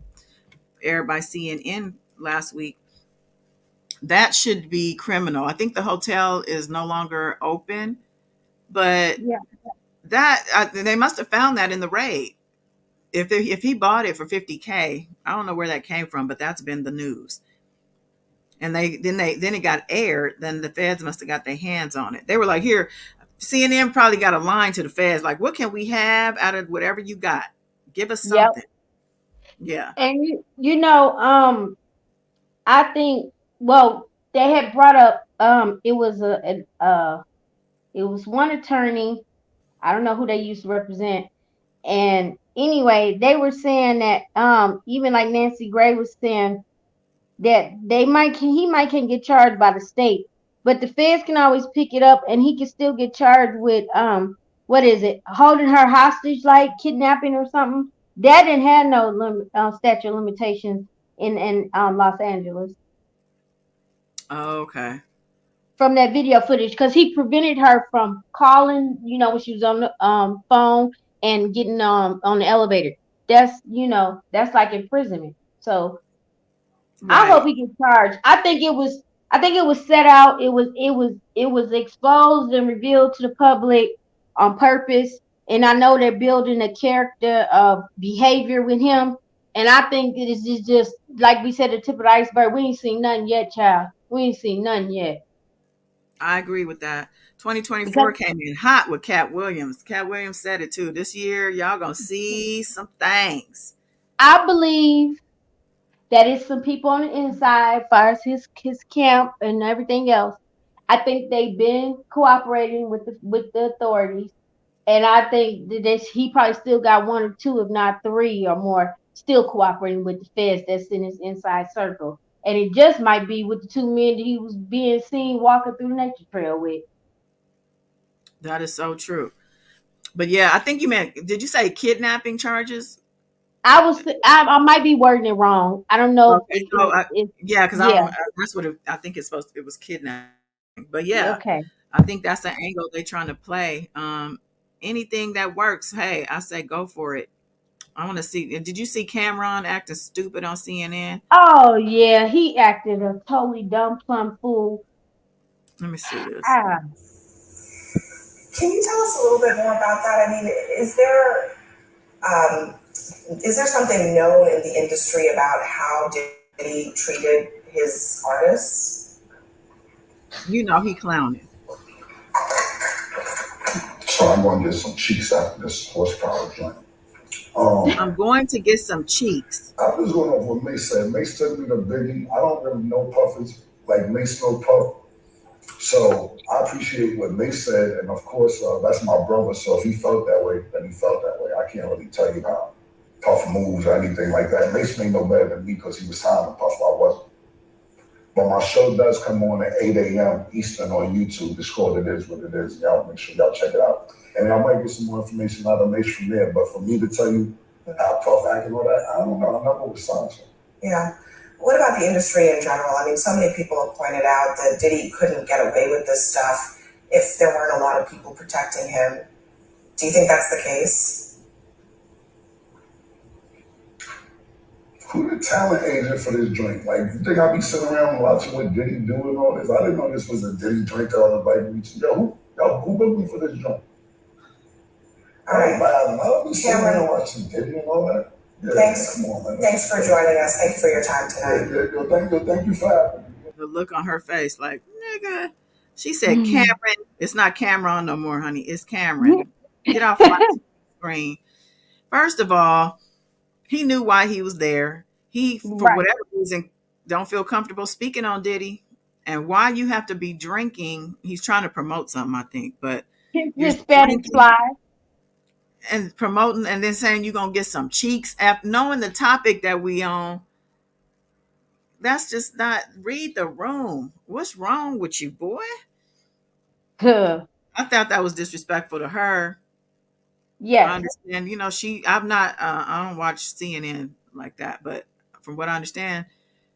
aired by CNN last week, that should be criminal. I think the hotel is no longer open, but they must have found that in the raid. If he bought it for $50K, I don't know where that came from, but that's been the news. And then it got aired. Then the feds must have got their hands on it. They were like, here, CNN probably got a line to the feds, like, what can we have out of whatever you got? Give us something. Yep. Yeah. And I think, well, they had brought up, it was it was one attorney. I don't know who they used to represent. And anyway, they were saying that even like Nancy Gray was saying that he might can get charged by the state, but the feds can always pick it up and he can still get charged with what is it, holding her hostage, like kidnapping or something. That didn't have no statute of limitations in Los Angeles Oh, okay. from that video footage, because he prevented her from calling, when she was on the phone and getting on the elevator. That's like imprisonment. So I hope Right. he gets charged. I think it was set out. It was exposed and revealed to the public on purpose. And I know they're building a character of behavior with him. And I think that this is just like we said, the tip of the iceberg. We ain't seen nothing yet, child. We ain't seen nothing yet. I agree with that. 2024 Because came in hot with Cat Williams. Cat Williams said it too. This year, y'all gonna see some things. I believe that it's some people on the inside, as far as his camp and everything else. I think they've been cooperating with the authorities. And I think that he probably still got one or two, if not three or more, still cooperating with the feds that's in his inside circle. And it just might be with the two men that he was being seen walking through the nature trail with. That is so true. But yeah, I think you meant, did you say kidnapping charges? I might be wording it wrong. I don't know Okay, if so yeah, because yeah. that's what I think it's supposed. It was kidnapping, but yeah, Okay. I think that's the angle they're trying to play. Anything that works, hey, I say go for it. I want to see. Did you see Cameron acting stupid on CNN? Oh yeah, he acted a totally dumb plum fool. Let me see this. Ah, Can you tell us a little bit more about that? I mean, is there something known in the industry about how Diddy treated his artists? You know he clowning. So I'm going to get some cheeks after this horsepower joint. I'm going to get some cheeks. I'm just going off what Mace said. Mace took me to Biggie. I don't really know Puffers like Mace know Puff. So I appreciate what Mace said. And of course, that's my brother. So if he felt that way, then he felt that way. I can't really tell you how Puff moves or anything like that. Mace may know better than me because he was signed to Puff. I wasn't. But my show does come on at 8 a.m. Eastern on YouTube. It's called It Is What It Is. Y'all make sure y'all check it out. And I might get some more information out of Mace from there. But for me to tell you how Puff acting and all that, I don't know. I never was signed to him. Yeah. What about the industry in general? I mean, so many people have pointed out that Diddy couldn't get away with this stuff if there weren't a lot of people protecting him. Do you think that's the case? Who the talent agent for this joint? Like, you think I'll be sitting around watching what Diddy do and all this? I didn't know this was a Diddy joint that I invited me to. Who booked me for this joint? All right. I'll be sitting around watching Diddy and all that. Yeah, Thanks. Come on, man. Thanks for joining us. Thank you for your time tonight. Thank you for having me. The look on her face, like, nigga. She said, Cameron. It's not Cameron no more, honey. It's Cameron. Get off my screen. First of all, he knew why he was there. He, for whatever reason, don't feel comfortable speaking on Diddy. And why you have to be drinking. He's trying to promote something, I think. But Hispanic fly. And promoting and then saying you're going to get some cheeks after knowing the topic that we on. That's just not, read the room. What's wrong with you, boy? I thought that was disrespectful to her. Yes. I understand, I don't watch CNN like that, but from what I understand,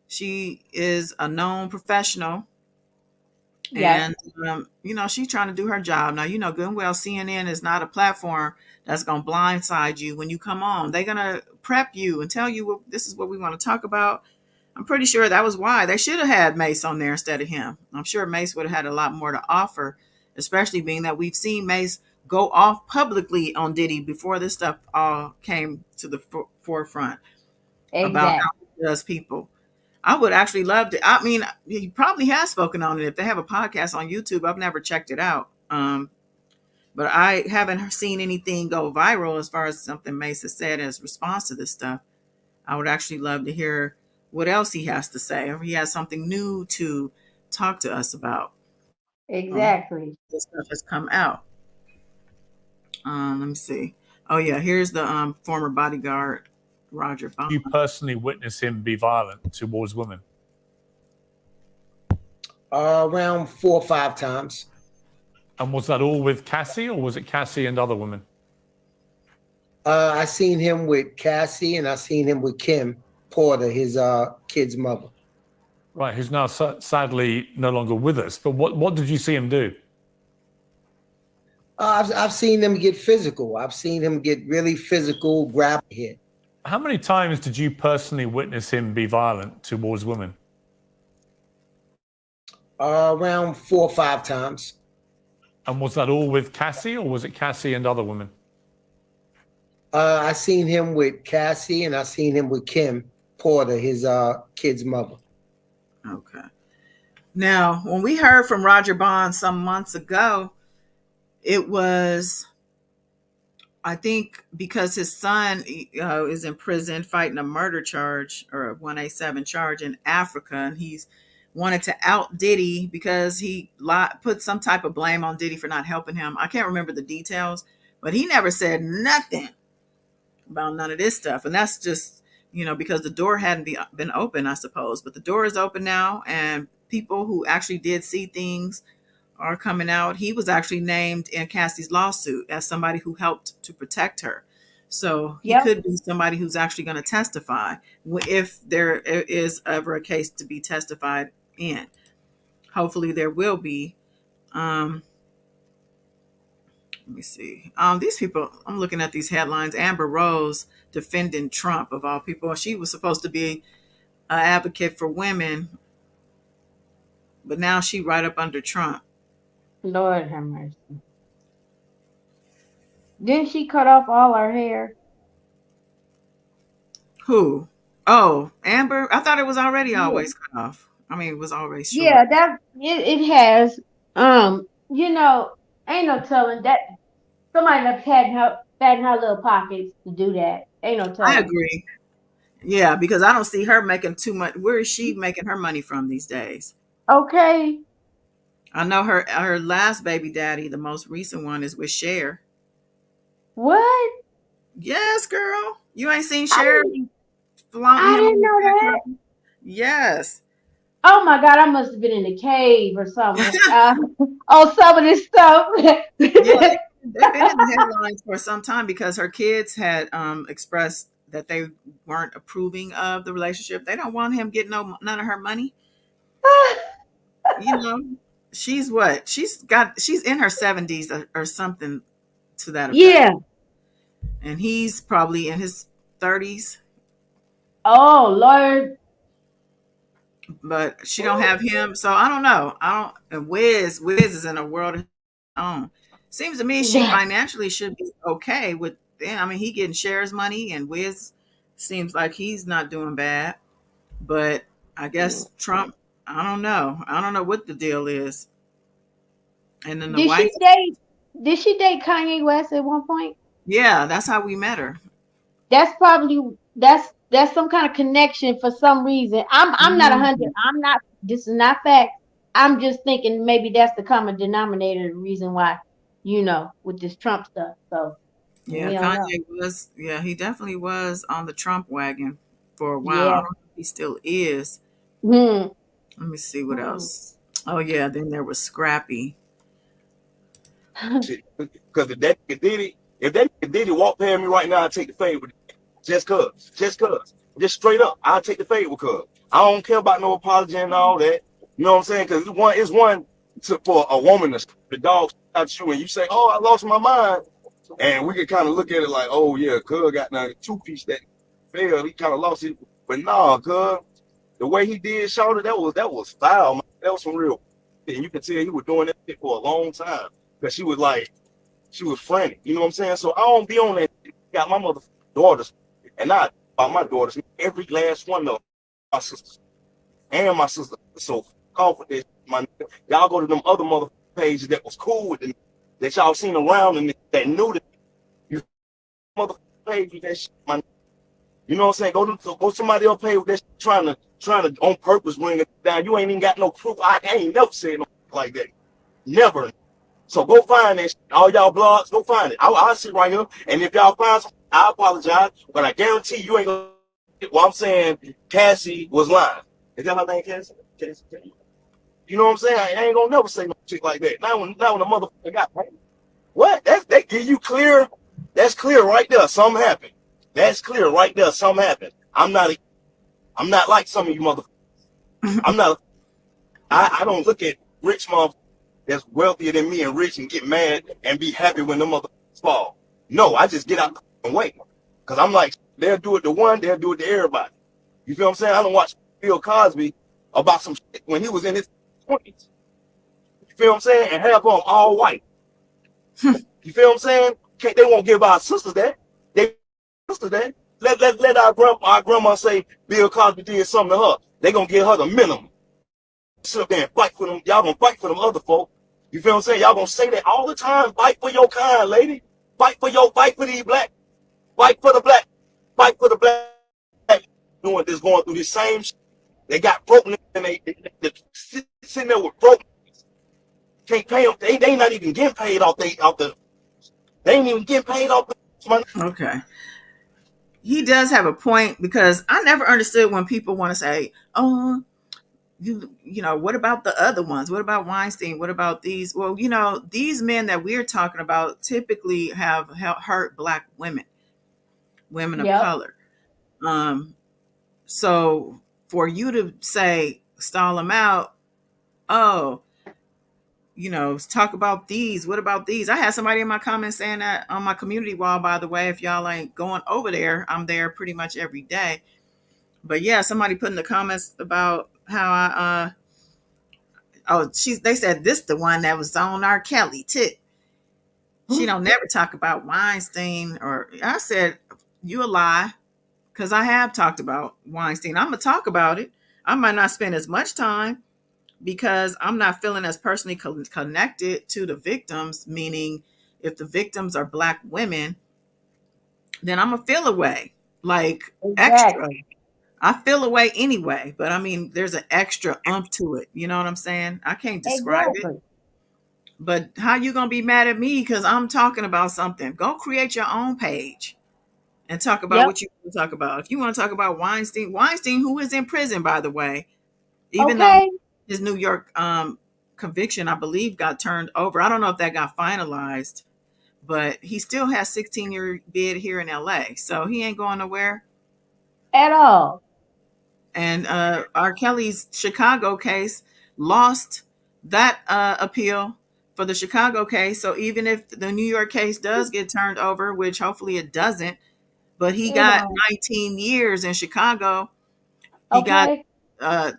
she is a known professional. Yes. And, she's trying to do her job. Now, good and well, CNN is not a platform that's going to blindside you when you come on. They're going to prep you and tell you, this is what we want to talk about. I'm pretty sure that was why they should have had Mace on there instead of him. I'm sure Mace would have had a lot more to offer, especially being that we've seen Mace go off publicly on Diddy before this stuff all came to the forefront about how he does people. I would actually love to. I mean, he probably has spoken on it. If they have a podcast on YouTube, I've never checked it out. But I haven't seen anything go viral as far as something Mace has said as response to this stuff. I would actually love to hear what else he has to say, or he has something new to talk to us about. Exactly. This stuff has come out. Let me see. Oh yeah, here's the former bodyguard, Roger Bond. You personally witness him be violent towards women? Around 4 or 5 times. And was that all with Cassie, or was it Cassie and other women? I seen him with Cassie, and I seen him with Kim Porter, his kid's mother. Right, who's now sadly no longer with us. But what did you see him do? I've seen him get physical. I've seen him get really physical, grab hit. How many times did you personally witness him be violent towards women? Around 4 or 5 times. And was that all with Cassie, or was it Cassie and other women? I seen him with Cassie, and I seen him with Kim Porter, his kid's mother. Okay. Now, when we heard from Roger Bond some months ago, it was, I think, because his son is in prison fighting a murder charge, or a 187 charge in Africa, and he's wanted to out Diddy because he put some type of blame on Diddy for not helping him. I can't remember the details, but he never said nothing about none of this stuff. And that's just, because the door hadn't been open, I suppose. But the door is open now, and people who actually did see things are coming out. He was actually named in Cassie's lawsuit as somebody who helped to protect her. So he could be somebody who's actually going to testify if there is ever a case to be testified in. Hopefully there will be. Let me see. These people, I'm looking at these headlines. Amber Rose defending Trump, of all people. She was supposed to be an advocate for women, but now she right up under Trump. Lord have mercy. Didn't she cut off all her hair? Who? Oh, Amber? I thought it was already always cut off. I mean, it was always short. Yeah, it has. Ain't no telling that somebody that's had in her little pockets to do that. Ain't no telling. I agree. Yeah, because I don't see her making too much. Where is she making her money from these days? Okay. I know her last baby daddy, the most recent one, is with Cher. What? Yes, girl. You ain't seen Cher? I didn't know that. Yes. Oh my God, I must have been in the cave or something. On some of this stuff. Yeah, they've been in the headlines for some time because her kids had expressed that they weren't approving of the relationship. They don't want him getting none of her money. She's what? She's in her 70s or something to that effect. Yeah. And he's probably in his 30s. Oh Lord. But she don't have him, so I don't know. And Wiz is in a world of his own. Seems to me she financially should be okay with them. I mean, he getting shares money, and Wiz seems like he's not doing bad. But I guess Trump, I don't know. I don't know what the deal is. And then the wife. Did she date Kanye West at one point? Yeah, that's how we met her. That's some kind of connection for some reason. I'm not 100. This is not fact. I'm just thinking maybe that's the common denominator, the reason why, with this Trump stuff. So yeah, Kanye was. Yeah, he definitely was on the Trump wagon for a while. Yeah. I don't know if he still is. Let me see what else. Oh yeah, then there was Scrappy. Because if that Diddy walk past me right now, I'd take the favor. Just cuz. Just straight up, I'll take the favor, cuz. I don't care about no apology and all that. You know what I'm saying? Because it's one for a woman to the dog at you and you say, oh, I lost my mind. And we can kind of look at it like, oh yeah, cuz got now 2-piece that failed. He kind of lost it. But nah, cuz, the way he did Shawty, that was foul, man. That was some real. And you can tell he was doing that shit for a long time. Because she was frantic. You know what I'm saying? So I don't be on that. Got my mother daughters. And not about my daughters, every last one of my sisters. And my sister. So off with this, y'all go to them other mother pages that was cool with them, that y'all seen around and that knew that you mother page with that shit, You know what I'm saying? Go somebody else pay with that trying to on purpose bring it down. You ain't even got no proof. I ain't never said no like that. Never. So go find that. All y'all blogs, go find it. I'll sit right here. And if y'all find something, I apologize. But I guarantee you ain't gonna. Well, I'm saying Cassie was lying. Is that her name, Cassie? Cassie? You know what I'm saying? I ain't gonna never say no shit like that. Now when the motherfucker got paid. What? That give you clear. That's clear right there. Something happened. That's clear right there. Something happened. I'm not like some of you motherfuckers. I don't look at rich motherfuckers that's wealthier than me and rich and get mad and be happy when the motherfuckers fall. No, I just get out and wait. Cause I'm like, they'll do it to one, they'll do it to everybody. You feel what I'm saying? I don't watch Bill Cosby about some shit when he was in his 20s. You feel what I'm saying? And have them all white. You feel what I'm saying? They won't give our sisters that. They sisters that. Let our grandma say Bill Cosby did something to her. They gonna give her the minimum. Sit up there and fight for them. Y'all gonna fight for them other folk. You feel what I'm saying? Y'all gonna say that all the time. Fight for your kind, lady. Fight for these black. Fight for the black. Fight for the black. Doing this, going through this same shit. They got broken and they sitting there with broken. Can't pay them. They not even getting paid off the. They ain't even getting paid off the money. Okay. He does have a point, because I never understood when people want to say, oh, you know, what about the other ones? What about Weinstein? What about these? Well, you know, these men that we're talking about typically have hurt black women of color. So for you to say, stall them out, oh, you know, talk about these. What about these? I had somebody in my comments saying that on my community wall, by the way. If y'all ain't going over there, I'm there pretty much every day. But yeah, somebody put in the comments about how they said this the one that was on R. Kelly too. She don't never talk about Weinstein. Or I said, you a lie, because I have talked about Weinstein. I'm gonna talk about it. I might not spend as much time, because I'm not feeling as personally connected to the victims. Meaning, if the victims are black women, then I'm gonna feel away, like extra. I feel away anyway, but I mean, there's an extra to it. You know what I'm saying? I can't describe it. But how you gonna be mad at me because I'm talking about something? Go create your own page and talk about what you want to talk about. If you want to talk about Weinstein, who is in prison, by the way, even though his New York conviction, I believe, got turned over. I don't know if that got finalized, but he still has 16-year bid here in LA, so he ain't going nowhere at all. And R. Kelly's Chicago case lost that appeal for the Chicago case. So even if the New York case does get turned over, which hopefully it doesn't, but he got 19 years in Chicago. He got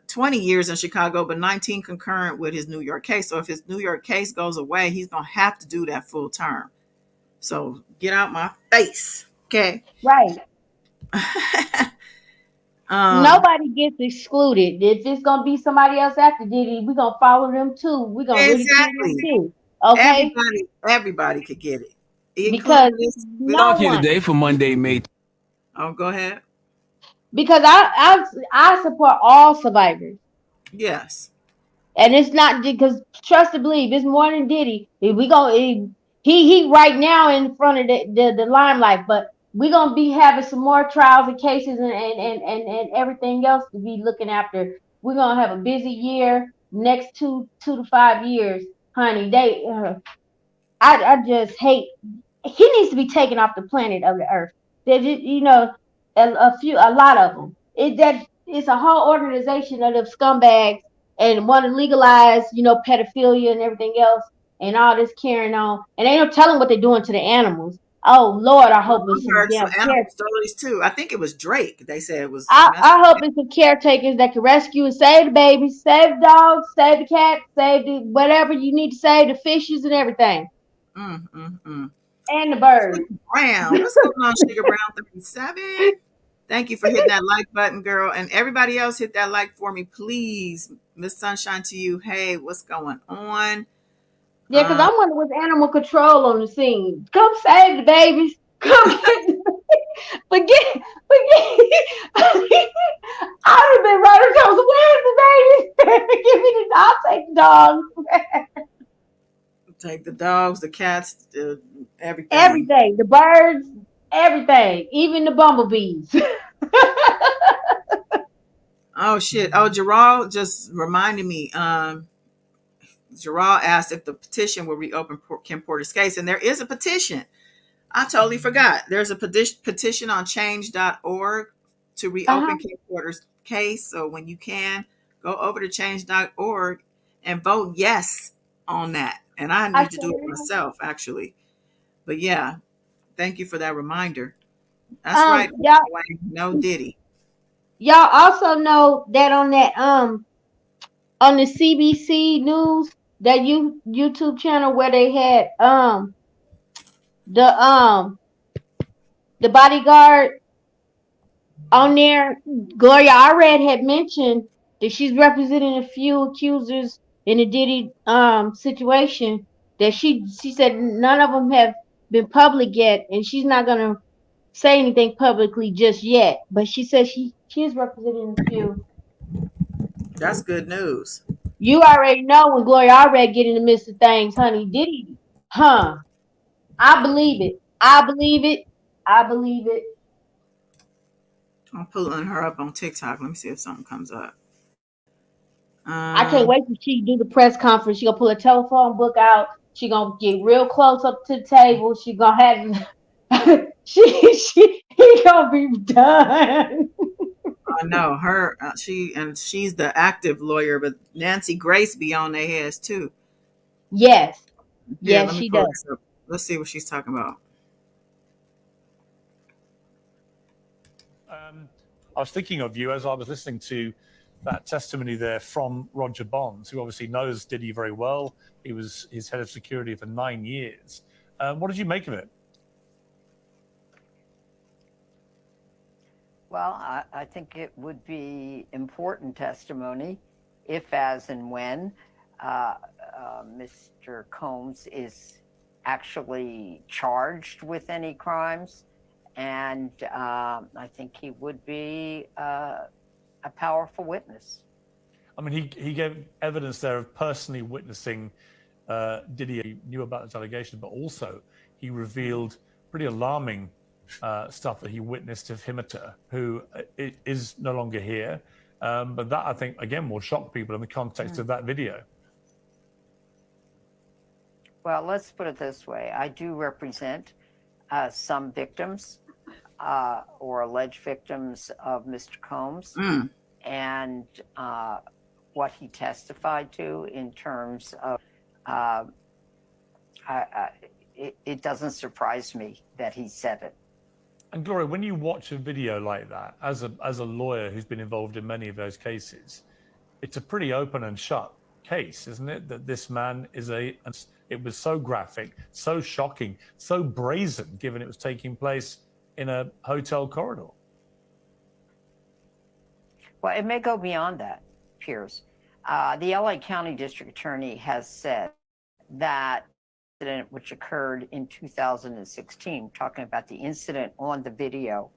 20 years in Chicago, but 19 concurrent with his New York case. So if his New York case goes away, he's going to have to do that full term. So get out my face. Okay. Right. Nobody gets excluded. If it's gonna be somebody else after Diddy, we're gonna follow them too. We're gonna really them too. Okay. Everybody could get it. Because Talk to you today for Monday, May. Oh, go ahead. Because I support all survivors. Yes. And it's not because, trust to believe, it's more than Diddy. We gonna he right now in front of the limelight, but we're gonna be having some more trials and cases and everything else to be looking after. We're gonna have a busy year next 2 to 5 years, honey. I just hate. He needs to be taken off the planet of the earth. There's, you know, a lot of them. It's a whole organization of the scumbags and want to legalize, you know, pedophilia and everything else and all this carrying on. And they don't tell them what they're doing to the animals. Oh Lord, I hope it's some damn animal stories too. I think it was Drake. They said it was. I hope it's some caretakers that can rescue and save the babies, save the dogs, save the cats, save the whatever you need to save, the fishes and everything. And the birds. Brown. What's going on, Sugar Brown 37? Thank you for hitting that like button, girl. And everybody else, hit that like for me, please. Miss Sunshine to you. Hey, what's going on? Yeah, because I wonder what's animal control on the scene. Come save the babies. Come get Forget. I'd have been running. I was, where's the baby? Give me the. I'll take the dogs. Take the dogs, the cats, everything. Everything. The birds. Everything. Even the bumblebees. Oh shit. Oh, Gerald just reminded me. Gerald asked if the petition will reopen Kim Porter's case, and there is a petition. I totally forgot. There's a petition on change.org to reopen Kim Porter's case. So when you can, go over to change.org and vote yes on that. And I need to do it myself, actually. But yeah, thank you for that reminder. That's right. Y'all, no Diddy. Y'all also know that on the CBC News, that YouTube channel where they had the bodyguard on there, Gloria Allred had mentioned that she's representing a few accusers in the Diddy situation. That she said none of them have been public yet, and she's not gonna say anything publicly just yet. But she says she is representing a few. That's good news. You already know when Gloria Allred get in the midst of things, honey. Diddy, huh? I believe it. I believe it. I believe it. I'm pulling her up on TikTok. Let me see if something comes up. I can't wait till she do the press conference. She gonna pull a telephone book out. She gonna get real close up to the table. She gonna have he gonna be done. I know her. She's the active lawyer, but Nancy Grace be on their heads too. Yes, Yeah, yes, she does. Let's see what she's talking about. I was thinking of you as I was listening to that testimony there from Roger Bonds, who obviously knows Diddy very well. He was his head of security for 9 years. What did you make of it? Well, I think it would be important testimony if, as, and when Mr. Combs is actually charged with any crimes. And I think he would be a powerful witness. I mean, he gave evidence there of personally witnessing Diddy. He knew about this allegation, but also he revealed pretty alarming stuff that he witnessed of Himata, who is no longer here. But that, I think, again, will shock people in the context of that video. Well, let's put it this way. I do represent some victims or alleged victims of Mr. Combs and what he testified to in terms of it doesn't surprise me that he said it. And Gloria, when you watch a video like that, as a lawyer who's been involved in many of those cases, it's a pretty open and shut case, isn't it? That this man it was so graphic, so shocking, so brazen, given it was taking place in a hotel corridor. Well, it may go beyond that, Piers. The LA County District Attorney has said that incident which occurred in 2016, talking about the incident on the video,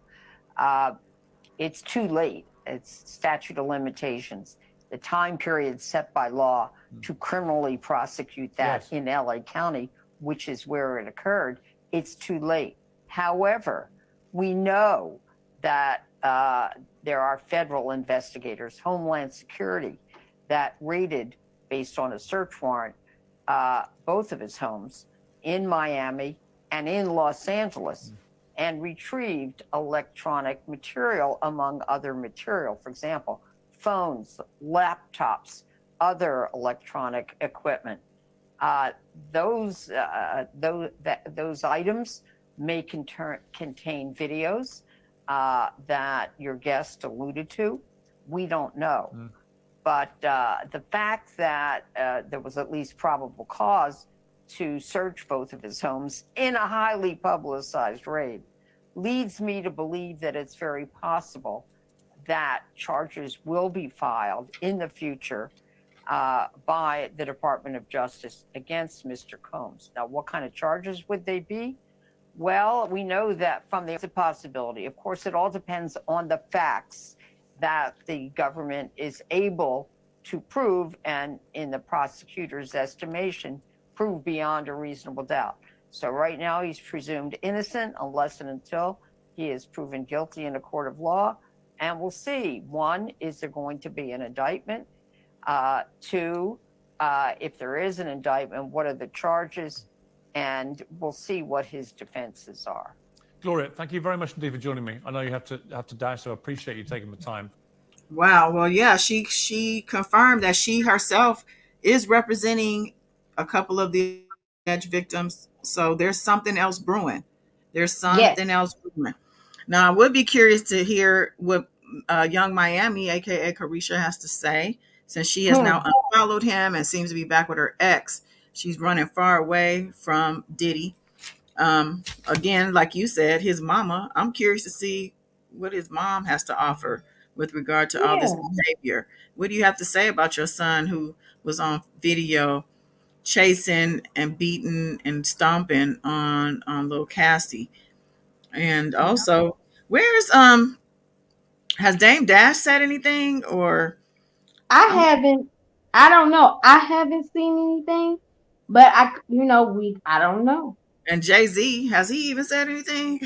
it's too late. It's statute of limitations. The time period set by law to criminally prosecute that in LA County, which is where it occurred, it's too late. However, we know that there are federal investigators, Homeland Security, that raided, based on a search warrant, both of his homes in Miami and in Los Angeles, and retrieved electronic material, among other material. For example, phones, laptops, other electronic equipment. Those items may contain videos that your guest alluded to. We don't know. But the fact that there was at least probable cause to search both of his homes in a highly publicized raid leads me to believe that it's very possible that charges will be filed in the future by the Department of Justice against Mr. Combs. Now, what kind of charges would they be? Well, we know that from the possibility. Of course, it all depends on the facts that the government is able to prove, and in the prosecutor's estimation, prove beyond a reasonable doubt. So right now he's presumed innocent unless and until he is proven guilty in a court of law. And we'll see. One, is there going to be an indictment? Two, if there is an indictment, what are the charges? And we'll see what his defenses are. Gloria, thank you very much indeed for joining me. I know you have to dash, so I appreciate you taking the time. Wow. Well, yeah, she confirmed that she herself is representing a couple of the alleged victims. So there's something else brewing. There's something else brewing. Now, I would be curious to hear what Young Miami, aka Carisha, has to say, since she has now unfollowed him and seems to be back with her ex. She's running far away from Diddy. Again, like you said, his mama. I'm curious to see what his mom has to offer with regard to all this behavior. What do you have to say about your son who was on video chasing and beating and stomping on little Cassie? And also, where's has Dame Dash said anything, or I haven't. I don't know. I haven't seen anything, but I don't know. And Jay-Z, has he even said anything?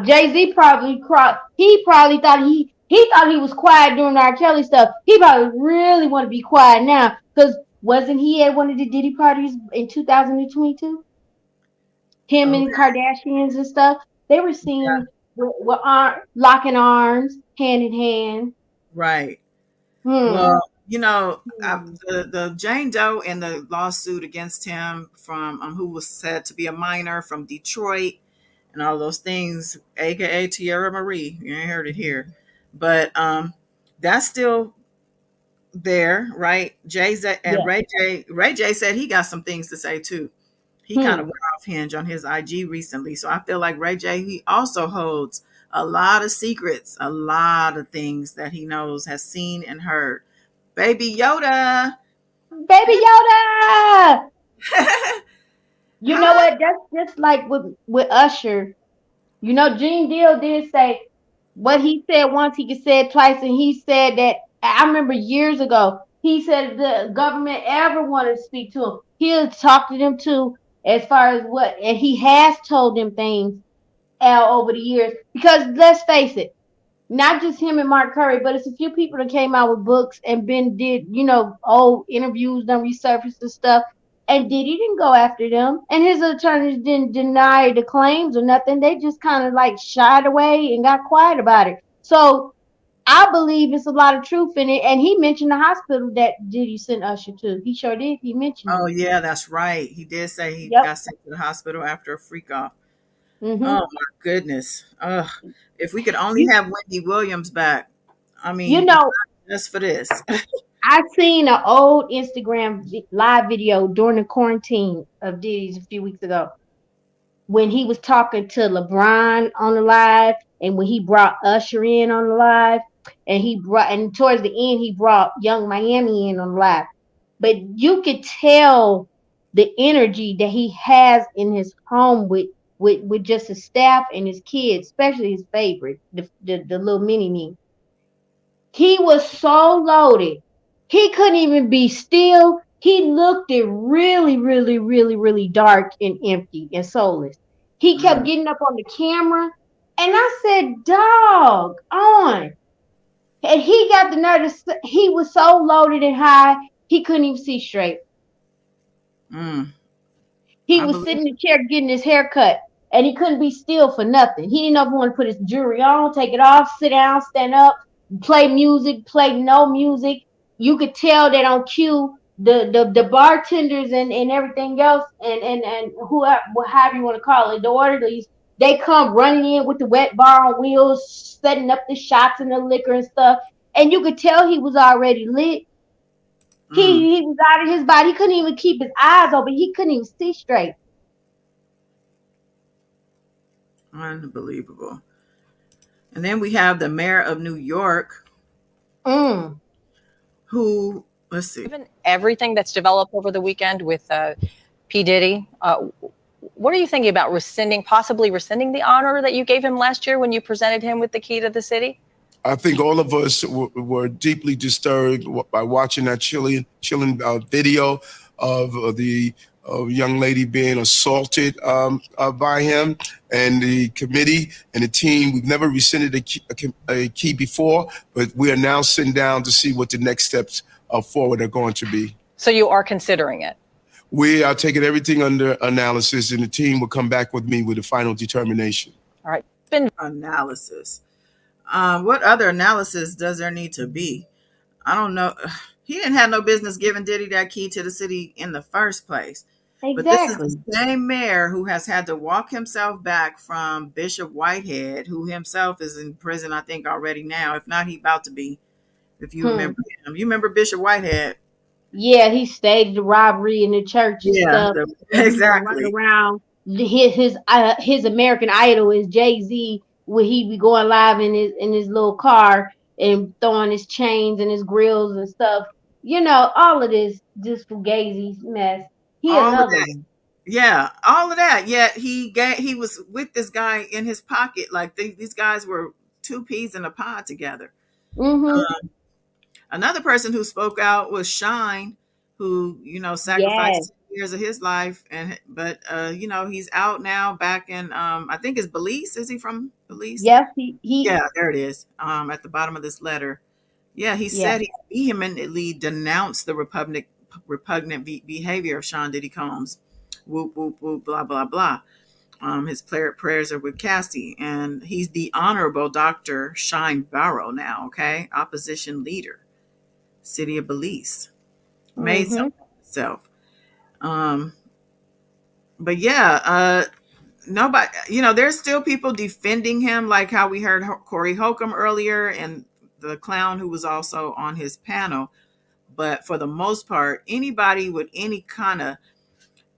Jay-Z probably cried. He probably thought he thought he was quiet during the R. Kelly stuff. He probably really want to be quiet now, because wasn't he at one of the Diddy parties in 2022? Him and Kardashians and stuff. They were seen with locking arms, hand in hand. Right. Well, the Jane Doe and the lawsuit against him from who was said to be a minor from Detroit and all those things, aka Tierra Marie. You ain't heard it here, but that's still there, right? Ray J said he got some things to say too. He kind of went off hinge on his IG recently, so I feel like Ray J, he also holds a lot of secrets, a lot of things that he knows, has seen and heard. Baby Yoda. Baby Yoda. You know what? That's just like with Usher. You know, Gene Deal did say what he said once, he could say it twice, and he said that, I remember years ago, he said if the government ever wanted to speak to him, he'll talk to them too, as far as what, and he has told them things over the years. Because let's face it, not just him and Mark Curry, but it's a few people that came out with books and did old interviews, done resurfaced and stuff. And Diddy didn't go after them, and his attorneys didn't deny the claims or nothing. They just kind of like shied away and got quiet about it. So I believe it's a lot of truth in it. And he mentioned the hospital that Diddy sent Usher to. He sure did. He mentioned Oh it. yeah, that's right. He did say he got sent to the hospital after a freak off. Oh my goodness. If we could only have Wendy Williams back. I mean, just for this. I seen an old Instagram live video during the quarantine of Diddy's a few weeks ago, when he was talking to LeBron on the live, and when he brought Usher in on the live, and towards the end he brought Young Miami in on the live. But you could tell the energy that he has in his home with just his staff and his kids, especially his favorite, the little mini me. He was so loaded. He couldn't even be still. He looked it really, really, really, really dark and empty and soulless. He kept getting up on the camera, and I said, "Dog on." And he got the nerve he was so loaded and high, he couldn't even see straight. He was sitting in the chair getting his hair cut, and he couldn't be still for nothing. He didn't know if he wanted to put his jewelry on, take it off, sit down, stand up, play music, play no music. You could tell that on cue, the bartenders and everything else, and whoever, however you want to call it, the orderlies, they come running in with the wet bar on wheels, setting up the shots and the liquor and stuff. And you could tell he was already lit. He was out of his body. He couldn't even keep his eyes open. He couldn't even see straight. Unbelievable. And then we have the mayor of New York, who, let's see. Given everything that's developed over the weekend with P. Diddy, What are you thinking about possibly rescinding the honor that you gave him last year when you presented him with the key to the city? I think all of us were deeply disturbed by watching that chilling video of the young lady being assaulted by him and the committee and the team. We've never rescinded a key before, but we are now sitting down to see what the next steps forward are going to be. So you are considering it? We are taking everything under analysis, and the team will come back with me with a final determination. All right. Analysis. What other analysis does there need to be? I don't know. He didn't have no business giving Diddy that key to the city in the first place. Exactly. But this is the same mayor who has had to walk himself back from Bishop Whitehead, who himself is in prison, I think, already now. If not, he about to be. If you remember him. You remember Bishop Whitehead? Yeah, he staged the robbery in the church and stuff. Exactly. Running around. His American Idol is Jay-Z, where he be going live in his little car and throwing his chains and his grills and stuff. You know, all of this just Fugazi's mess. He All another of that. one. Yeah, all of that. Yet he was with this guy in his pocket. Like these guys were two peas in a pod together. Another person who spoke out was Shine, who sacrificed 2 years of his life, but he's out now, back in I think it's Belize. Is he from Belize? Yes, Yeah, there it is. At the bottom of this letter. Yeah, he said he vehemently denounced the repugnant behavior of Sean Diddy Combs. Whoop whoop whoop, blah blah blah. His prayers are with Cassie, and he's the Honorable Dr. Shine Barrow now. Okay, opposition leader. City of Belize made something of himself. But yeah, nobody, there's still people defending him, like how we heard Corey Holcomb earlier and the clown who was also on his panel. But for the most part, anybody with any kind of,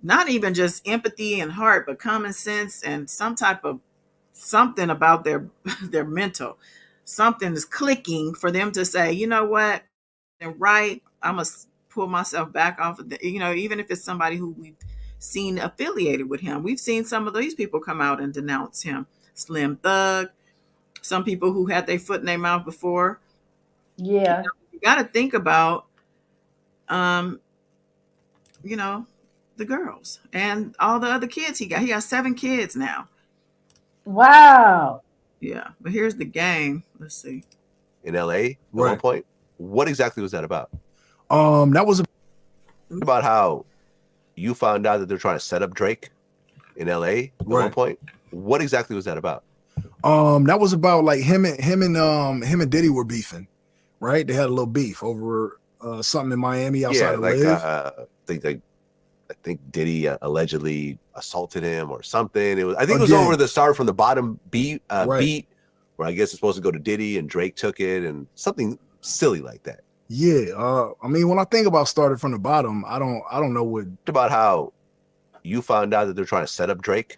not even just empathy and heart, but common sense and some type of something about their mental, something is clicking for them to say, you know what, and right, I must pull myself back off of the, even if it's somebody who we've seen affiliated with him. We've seen some of these people come out and denounce him. Slim Thug, some people who had their foot in their mouth before. Yeah. You got to think about, the girls and all the other kids he got. He got 7 kids now. Wow. Yeah. But here's the game. Let's see. In LA at one point. What exactly was that about? That was about how you found out that they're trying to set up Drake in LA at one point. What exactly was that about? That was about like him and Diddy were beefing, right? They had a little beef over something in Miami outside of Live. I think Diddy allegedly assaulted him or something. It was over the Start from the Bottom beat, where I guess it's supposed to go to Diddy and Drake took it and something silly like that. Yeah, I mean, when I think about Started from the Bottom, I don't know what about how you found out that they're trying to set up Drake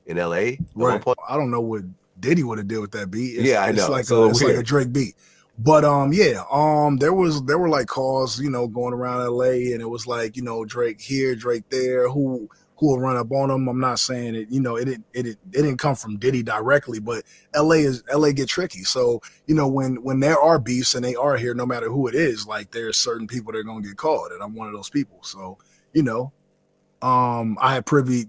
in LA at one point. I don't know what Diddy would have did with that beat. I know. It's like a Drake beat. But there were like calls, going around LA, and it was like, Drake here, Drake there, who will run up on him. I'm not saying it, it didn't come from Diddy directly, but LA get tricky. So, when there are beefs and they are here, no matter who it is, like there's certain people that are gonna get called, and I'm one of those people. So, I had privy,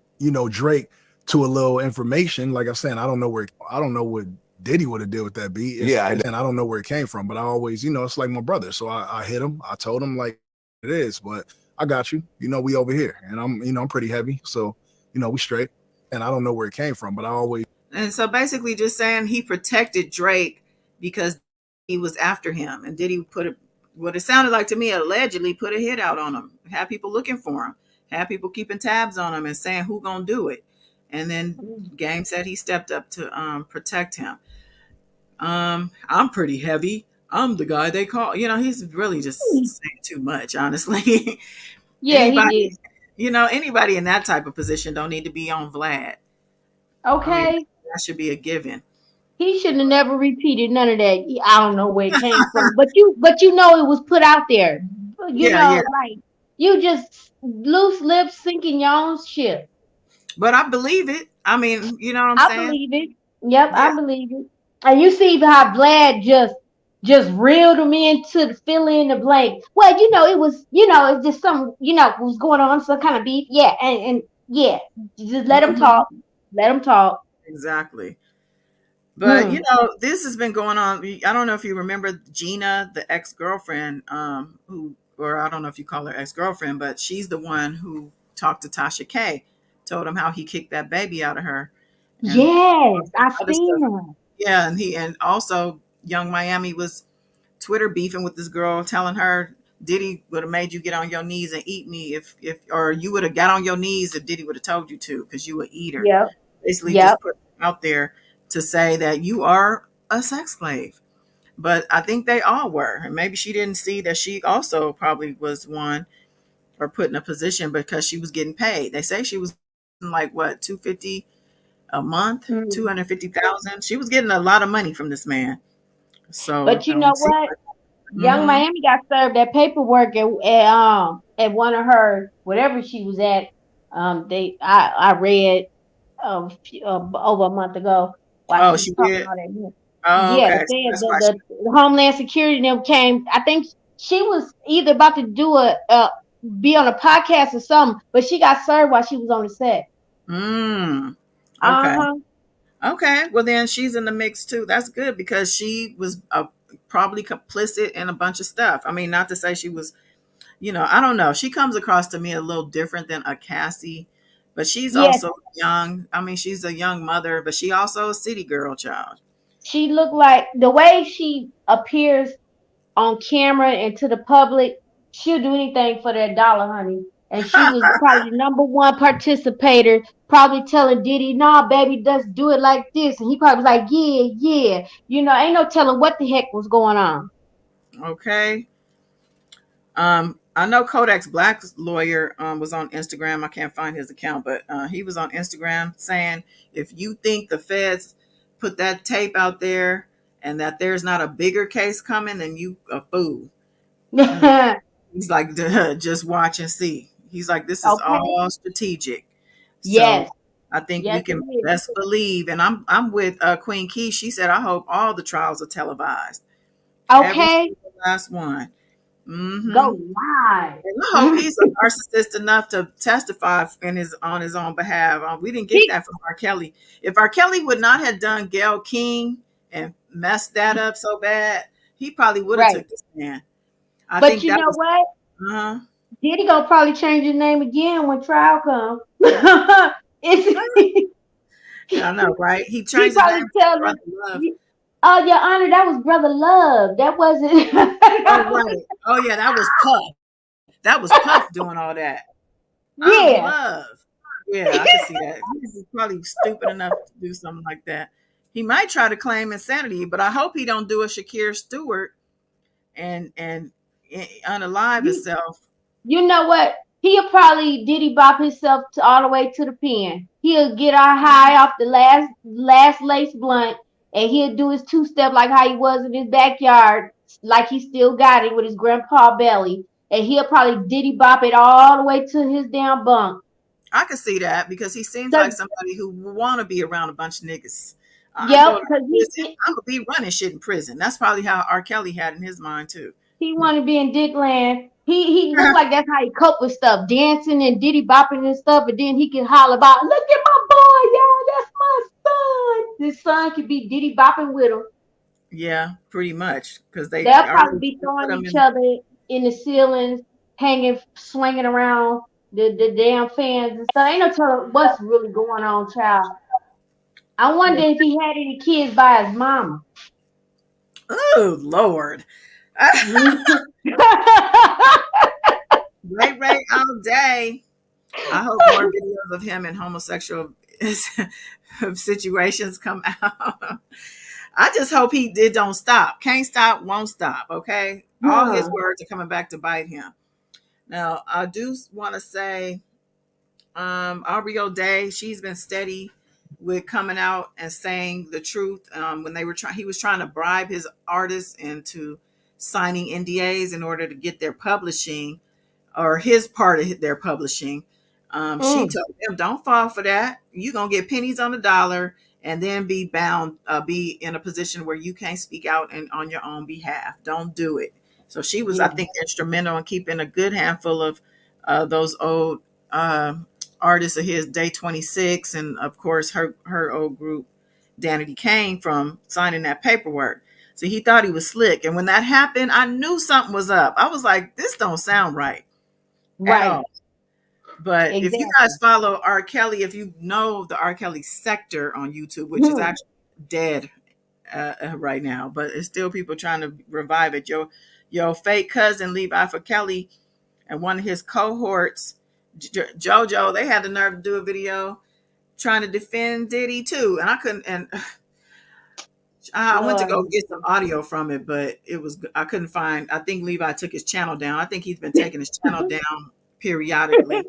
Drake to a little information. Like I'm saying, I don't know what Diddy would have did with that beat. And I don't know where it came from, but I always, it's like my brother. So I hit him. I told him like it is, but I got you. We over here, and I'm pretty heavy, so we straight. And I don't know where it came from, but I always. And so basically, just saying he protected Drake because he was after him, and Diddy what it sounded like to me, allegedly put a hit out on him, had people looking for him, had people keeping tabs on him and saying who gonna do it. And then Game said he stepped up to protect him. I'm pretty heavy. I'm the guy they call. He's really just saying too much, honestly. Yeah, anybody, he did. Anybody in that type of position don't need to be on Vlad. Okay. That should be a given. He shouldn't have never repeated none of that. I don't know where it came from, but it was put out there. Like you just loose lips sinking your own ship. But I believe it. I mean, you know what I'm I saying? believe it. Yep, Yeah. I believe it. And you see how Vlad just reeled him into the fill in the blank. Well, it was, it's just some, was going on, some kind of beef. Yeah, and yeah, just let him Mhm. talk. Let him talk. Exactly. But Hmm. this has been going on. I don't know if you remember Gina, the ex-girlfriend, or I don't know if you call her ex-girlfriend, but she's the one who talked to Tasha K, told him how he kicked that baby out of her, and Yes, I other seen stuff. her. Yeah, and also Young Miami was Twitter beefing with this girl, telling her Diddy would have made you get on your knees and eat me if or you would have got on your knees if Diddy would have told you to, because you would eat her. Yep. Basically, Yep. just put out there to say that you are a sex slave. But I think they all were, and maybe she didn't see that she also probably was one or put in a position because she was getting paid. They say she was like what 250 a month, Hmm. 250,000. She was getting a lot of money from this man. So But you know see, what? Young mm-hmm. Miami got served that paperwork at one of her whatever she was at. I read over a month ago while Oh, she was she talking did. all that. Oh, Yeah, the okay. So feds, that's why the Homeland Security and them came. I think she was either about to do be on a podcast or something, but she got served while she was on the set. Okay. Uh-huh. Okay. Well, then she's in the mix too. That's good because she was probably complicit in a bunch of stuff. I mean, not to say she was, I don't know. She comes across to me a little different than a Cassie, but she's Yes, also young. I mean, she's a young mother, but she also a city girl child. she looked like the way she appears on camera and to the public, she'll do anything for that dollar, honey. And she was probably the number one participator, probably telling Diddy, nah, baby, let's do it like this. And he probably was like, yeah, yeah. Ain't no telling what the heck was going on. Okay. I know Kodak's black lawyer was on Instagram. I can't find his account, but he was on Instagram saying, if you think the feds put that tape out there and that there's not a bigger case coming, then you a fool. He's like, "Duh, just watch and see." He's like, this is Okay. all strategic. So Yes. I think Yes, we it can is. best believe, and I'm with Queen Key. She said, I hope all the trials are televised, every Okay. single last one. Mm-hmm. Go live. And I hope he's a narcissist enough to testify on his own behalf. We didn't get He, that from R. Kelly. If R. Kelly would not have done Gayle King and messed that up so bad, he probably would have right. took the stand. I But think you that know was. what? Uh-huh. Diddy gonna probably change his name again when trial comes. It's I know, right? He he changed his name probably to tell them, Brother Love. "Oh, Your Honor, that was Brother Love. That wasn't." Oh, right. Oh, yeah, that was Puff. That was Puff doing all that. I'm Yeah. Love. Yeah, I can see that. He's probably stupid enough to do something like that. He might try to claim insanity, but I hope he don't do a Shakir Stewart and unalive You himself. you know what? He'll probably Diddy bop himself all the way to the pen. He'll get our high off the last lace blunt, and he'll do his two step like how he was in his backyard, like he still got it with his grandpa belly, and he'll probably Diddy bop it all the way to his damn bunk. I can see that because he seems like Cause somebody who want to be around a bunch of niggas. I'm yep, going to cause prison. I'm gonna be running shit in prison. That's probably how R. Kelly had in his mind too. he want to be in Dickland. He looked like that's how he cope with stuff, dancing and Diddy bopping and stuff, and then he can holler about, "Look at my boy, y'all, that's my son." His son could be Diddy bopping with him. Yeah, pretty much because they They'll probably already be put throwing him each in. other in the ceilings, hanging, swinging around the damn fans and stuff. Ain't no telling what's really going on, child. I wonder if he had any kids by his mama. Oh Lord, Ray all day. I hope more videos of him in homosexual situations come out. I just hope he don't stop. Can't stop, won't stop. Okay, all his Huh. words are coming back to bite him. Now, I do want to say, Aubrey O'Day, she's been steady with coming out and saying the truth. When he was trying to bribe his artists into signing NDAs in order to get their publishing or his part of their publishing. She told him, "Don't fall for that. You're gonna get pennies on the dollar, and then be bound, be in a position where you can't speak out and on your own behalf. Don't do it." So she was, I think, instrumental in keeping a good handful of those old artists of his, Day 26, and of course her old group, Danity Kane, from signing that paperwork. So he thought he was slick, and when that happened, I knew something was up. I was like, "This don't sound right at all." But if you guys follow R. Kelly, if you know the R. Kelly sector on YouTube, which is actually dead right now, but it's still people trying to revive it. Your fake cousin Levi for Kelly and one of his cohorts, JoJo, they had the nerve to do a video trying to defend Diddy too, and I couldn't. And I went to go get some audio from it, but I couldn't find. I think Levi took his channel down. I think he's been taking his channel down periodically,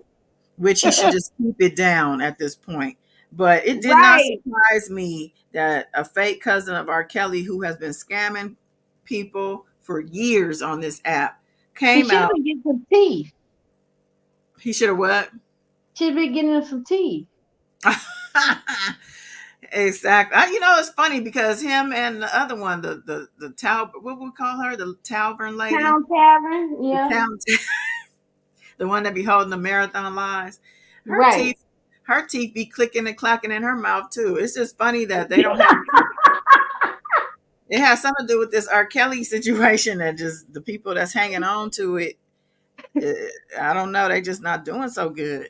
which he should just keep it down at this point. But it did not surprise me that a fake cousin of R. Kelly, who has been scamming people for years on this app, came out. He should have been getting some teeth. He should have what? Should have been getting some teeth. Exactly. It's funny because him and the other one, the what we call her, the Tavern lady, Town Tavern, yeah, the one that be holding the marathon lies. Her teeth be clicking and clacking in her mouth too. It's just funny that they don't have. It has something to do with this R. Kelly situation, and just the people that's hanging on to it. I don't know. They just not doing so good.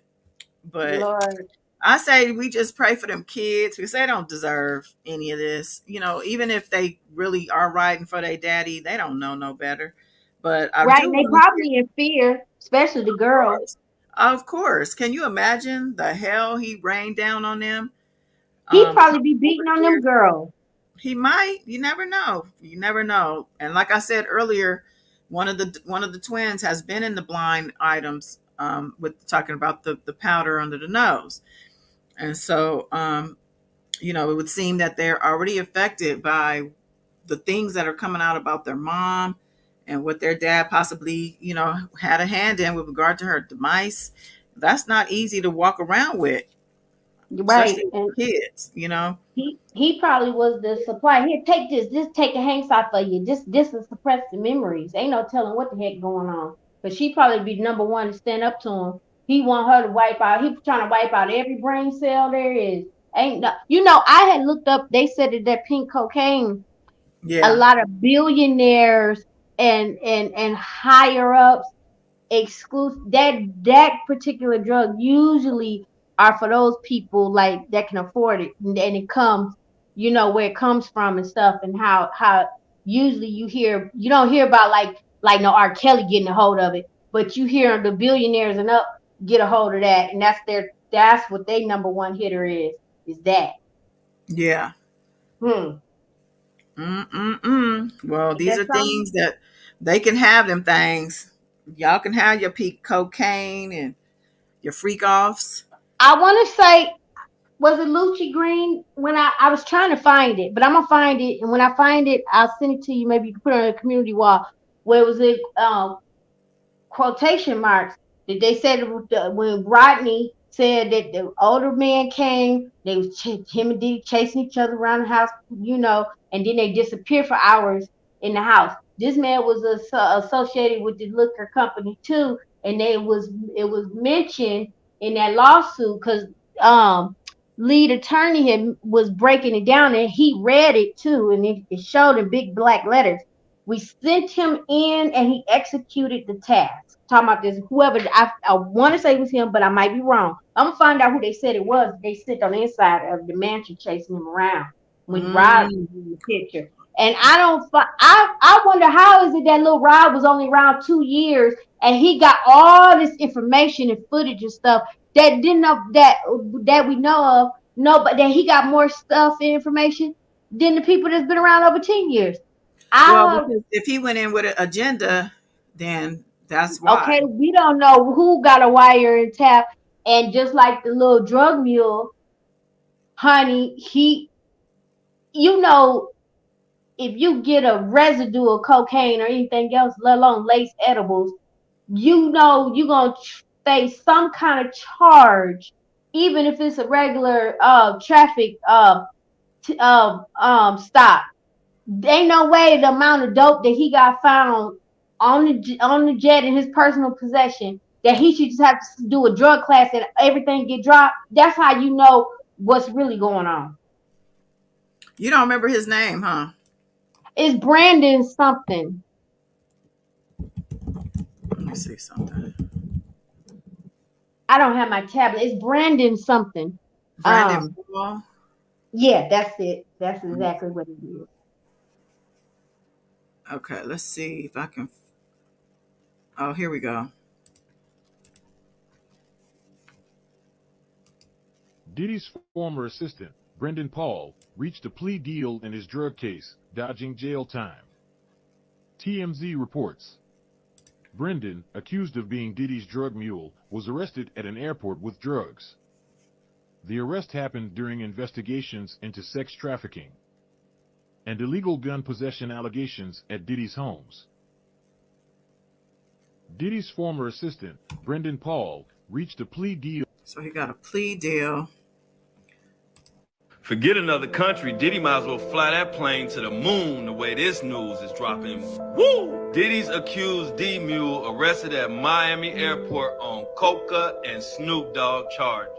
But Lord. I say we just pray for them kids because they don't deserve any of this. Even if they really are riding for their daddy, they don't know no better. But they probably in fear, especially the girls. Of course. Can you imagine the hell he rained down on them? He'd probably be beating on them girls. He might. You never know. You never know. And like I said earlier, one of the twins has been in the blind items with talking about the powder under the nose. And so, it would seem that they're already affected by the things that are coming out about their mom and what their dad possibly, had a hand in with regard to her demise. That's not easy to walk around with. Right. And kids, He probably was the supply. Here, take this. Just take a hang side for you. This will suppress the memories. Ain't no telling what the heck going on. But she probably be number one to stand up to him. He want her to wipe out. He trying to wipe out every brain cell there is. I had looked up. They said that pink cocaine. Yeah. A lot of billionaires and higher ups exclusive that particular drug usually are for those people like that can afford it, and it comes, where it comes from and stuff, and how usually you don't hear about like no R. Kelly getting a hold of it, but you hear the billionaires and up get a hold of that, and that's what they number one hitter is that. Yeah. Well, these are things that they can have them things. Y'all can have your peak cocaine and your freak offs. I want to say, was it Lucci Green? When I was trying to find it, but I'm gonna find it, and when I find it, I'll send it to you. Maybe you can put it on a community wall. Where it was it quotation marks that they said when Rodney said that the older man came, they was him and Diddy chasing each other around the house, and then they disappeared for hours in the house. This man was associated with the liquor company too, and it was mentioned in that lawsuit because lead attorney was breaking it down, and he read it too, and it showed in big black letters. We sent him in, and he executed the task. Talking about this, whoever I want to say it was him, but I might be wrong. I'm gonna find out who they said it was. They sit on the inside of the mansion chasing him around when Rod was in the picture. And I wonder how is it that little Rod was only around 2 years and he got all this information and footage and stuff that didn't know that we know of. No, but that he got more stuff and information than the people that's been around over 10 years. Because if he went in with an agenda, then that's why. Okay, we don't know who got a wire and tap. And just like the little drug mule, honey, if you get a residue of cocaine or anything else, let alone lace edibles, you're going to face some kind of charge, even if it's a regular traffic stop. Ain't no way the amount of dope that he got found on the jet in his personal possession that he should just have to do a drug class and everything get dropped. That's how you know what's really going on. You don't remember his name, huh? It's Brandon something. Let me see something. I don't have my tablet. It's Brandon something. Brandon Paul? Yeah, that's it. That's exactly what it is. Okay, let's see if I can. Oh, here we go. Diddy's former assistant, Brendan Paul, reached a plea deal in his drug case, dodging jail time. TMZ reports. Brendan, accused of being Diddy's drug mule, was arrested at an airport with drugs. The arrest happened during investigations into sex trafficking and illegal gun possession allegations at Diddy's homes. Diddy's former assistant, Brendan Paul, reached a plea deal. So he got a plea deal. Forget another country. Diddy might as well fly that plane to the moon the way this news is dropping. Woo! Diddy's accused D-Mule arrested at Miami airport on coca and Snoop Dogg charges.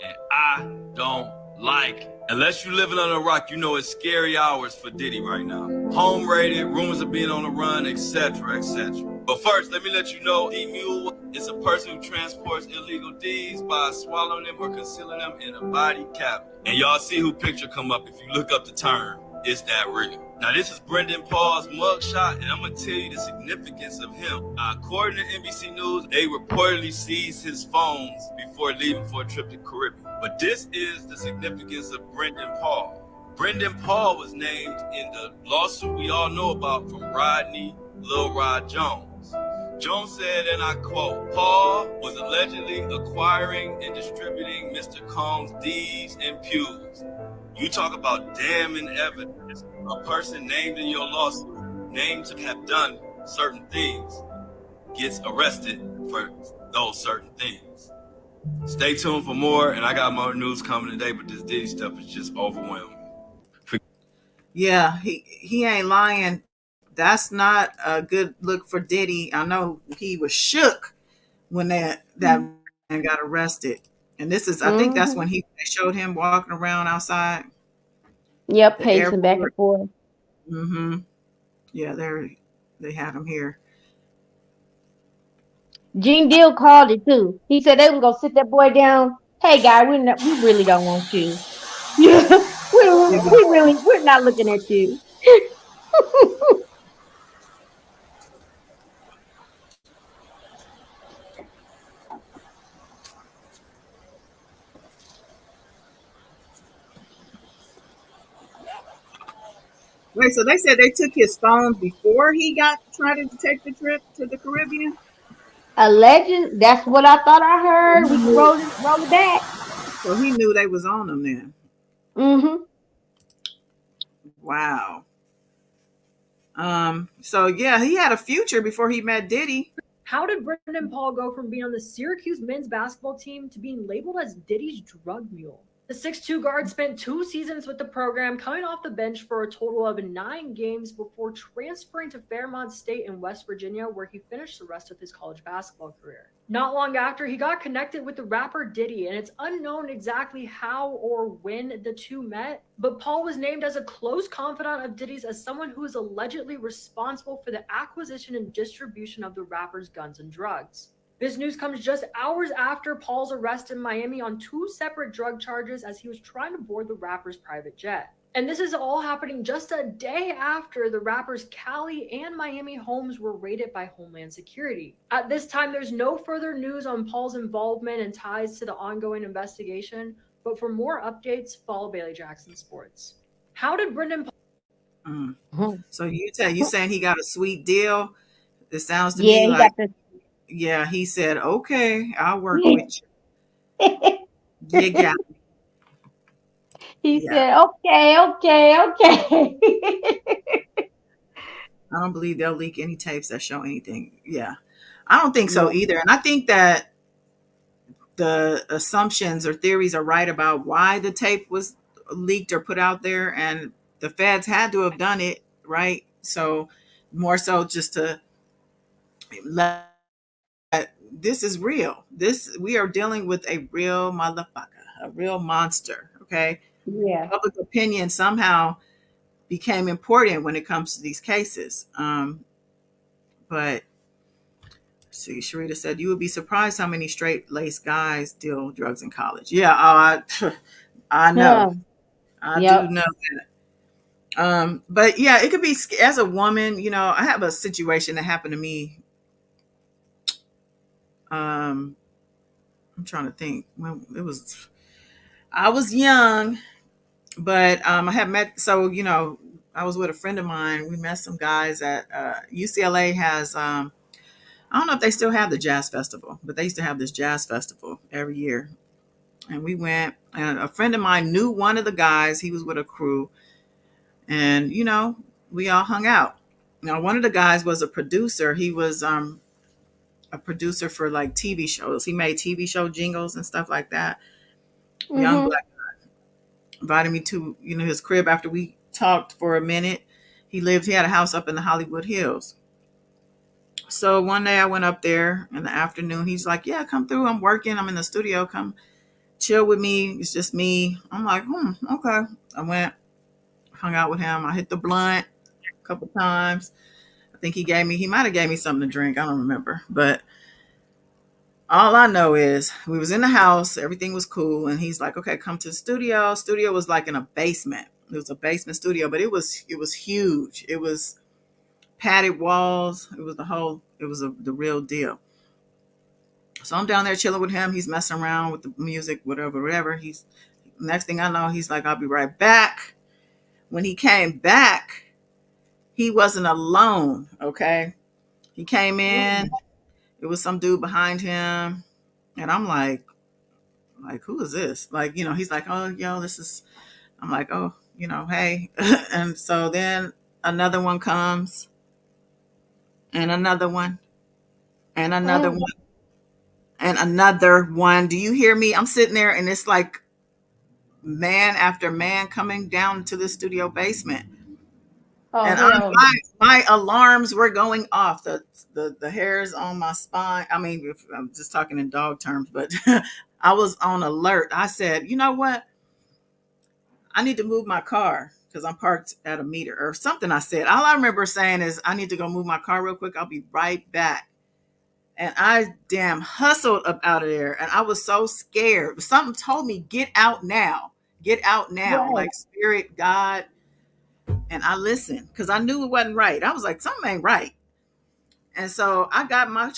And I don't like it. Unless you living on a rock, you know it's scary hours for Diddy right now. Home raided, rumors of being on the run, etc., etc. But first, let me let you know, D-Mule is a person who transports illegal Ds by swallowing them or concealing them in a body cavity. And y'all see who picture come up if you look up the term. It's that real. Now, this is Brendan Paul's mugshot, and I'm going to tell you the significance of him. According to NBC News, they reportedly seized his phones before leaving for a trip to Caribbean. But this is the significance of Brendan Paul. Brendan Paul was named in the lawsuit we all know about from Rodney Lil Rod Jones. Jones said, and I quote, Paul was allegedly acquiring and distributing Mr. Combs' D's and Q's. You talk about damning evidence. A person named in your lawsuit, named to have done certain things, gets arrested for those certain things. Stay tuned for more, and I got more news coming today, but this Diddy stuff is just overwhelming. Yeah, he ain't lying. That's not a good look for Diddy. I know he was shook when that man got arrested. And this is, I think that's when they showed him walking around outside. Yep, pacing back and forth. Mm-hmm. Yeah, they had him here. Gene Deal called it too. He said they was gonna sit that boy down. Hey, guy, we really don't want you. we're not looking at you. Wait, so they said they took his phone before he tried to take the trip to the Caribbean? A legend. That's what I thought I heard. We can roll it back. So he knew they was on him then. Mm-hmm. Wow. So yeah, he had a future before he met Diddy. How did Brendan Paul go from being on the Syracuse men's basketball team to being labeled as Diddy's drug mule? The 6'2" guard spent 2 seasons with the program, coming off the bench for a total of 9 games before transferring to Fairmont State in West Virginia, where he finished the rest of his college basketball career. Not long after, he got connected with the rapper Diddy, and it's unknown exactly how or when the two met, but Paul was named as a close confidant of Diddy's as someone who is allegedly responsible for the acquisition and distribution of the rapper's guns and drugs. This news comes just hours after Paul's arrest in Miami on 2 separate drug charges as he was trying to board the rapper's private jet. And this is all happening just a day after the rapper's Cali and Miami homes were raided by Homeland Security. At this time, there's no further news on Paul's involvement and ties to the ongoing investigation, but for more updates, follow Bailey Jackson Sports. How did Brendan Paul... So you saying he got a sweet deal? It sounds to me like... Yeah, he said, okay, I'll work with you. You got me. He said, okay. I don't believe they'll leak any tapes that show anything. Yeah, I don't think so either. And I think that the assumptions or theories are right about why the tape was leaked or put out there, and the feds had to have done it, right? So more so just to let this is real. This we are dealing with a real motherfucker, a real monster. Okay. Yeah. Public opinion somehow became important when it comes to these cases. But see, Sharita said you would be surprised how many straight laced guys deal drugs in college. Yeah, I know. Yeah. I do Yep. know that. But yeah, it could be as a woman, you know, I have a situation that happened to me. I'm trying to think when it was, I was young, but I had met, so, you know, I was with a friend of mine. We met some guys at UCLA has, I don't know if they still have the jazz festival, but they used to have this jazz festival every year. And we went, and a friend of mine knew one of the guys. He was with a crew, and, you know, we all hung out. Now, one of the guys was a producer. He was a producer for like TV shows. He made TV show jingles and stuff like that. Young Mm-hmm. black guy invited me to, you know, his crib after we talked for a minute. He had a house up in the Hollywood Hills. So one day I went up there in the afternoon. He's like, yeah, come through. I'm working. I'm in the studio. Come chill with me. It's just me. I'm like, okay. I went, hung out with him. I hit the blunt a couple times. I think he might have gave me something to drink. I don't remember. But all I know is we was in the house. Everything was cool. And he's like, okay, come to the studio. Studio was like in a basement. It was a basement studio, but it was huge. It was padded walls. It was the real deal. So I'm down there chilling with him. He's messing around with the music, whatever. Next thing I know, he's like, I'll be right back. When he came back, he wasn't alone. Okay. He came in, it was some dude behind him. And I'm like, who is this? Like, you know, he's like, oh, yo, I'm like, oh, you know, hey. And so then another one comes, and another one, and another one, and another one. Do you hear me? I'm sitting there, and it's like man after man coming down to the studio basement. Oh, And hell. my alarms were going off. The hairs on my spine. I mean, if I'm just talking in dog terms, but I was on alert. I said, you know what? I need to move my car because I'm parked at a meter or something. I said, all I remember saying is, I need to go move my car real quick. I'll be right back. And I damn hustled up out of there. And I was so scared. Something told me, get out now. Get out now. Right. Like spirit, God. And I listened because I knew it wasn't right. I was like, something ain't right. And so I got my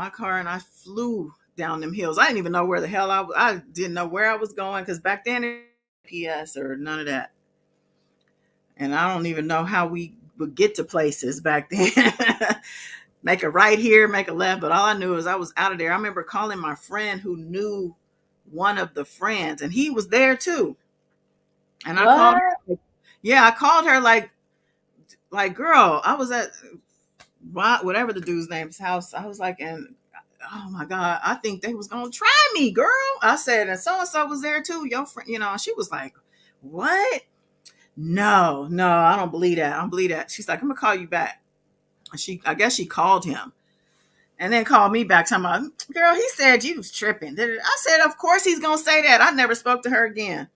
car, and I flew down them hills. I didn't even know where the hell I didn't know where I was going because back then it PS or none of that. And I don't even know how we would get to places back then. Make a right here, make a left. But all I knew is I was out of there. I remember calling my friend who knew one of the friends, and he was there too. And I called her. Yeah, I called her like, girl, I was at whatever the dude's name's house. I was like, and oh my God, I think they was gonna try me, girl. I said, and so was there too, your friend, you know. She was like, what? No, I don't believe that. I don't believe that. She's like, I'm gonna call you back. I guess she called him and then called me back talking about, girl, he said you was tripping. I said, of course he's gonna say that. I never spoke to her again.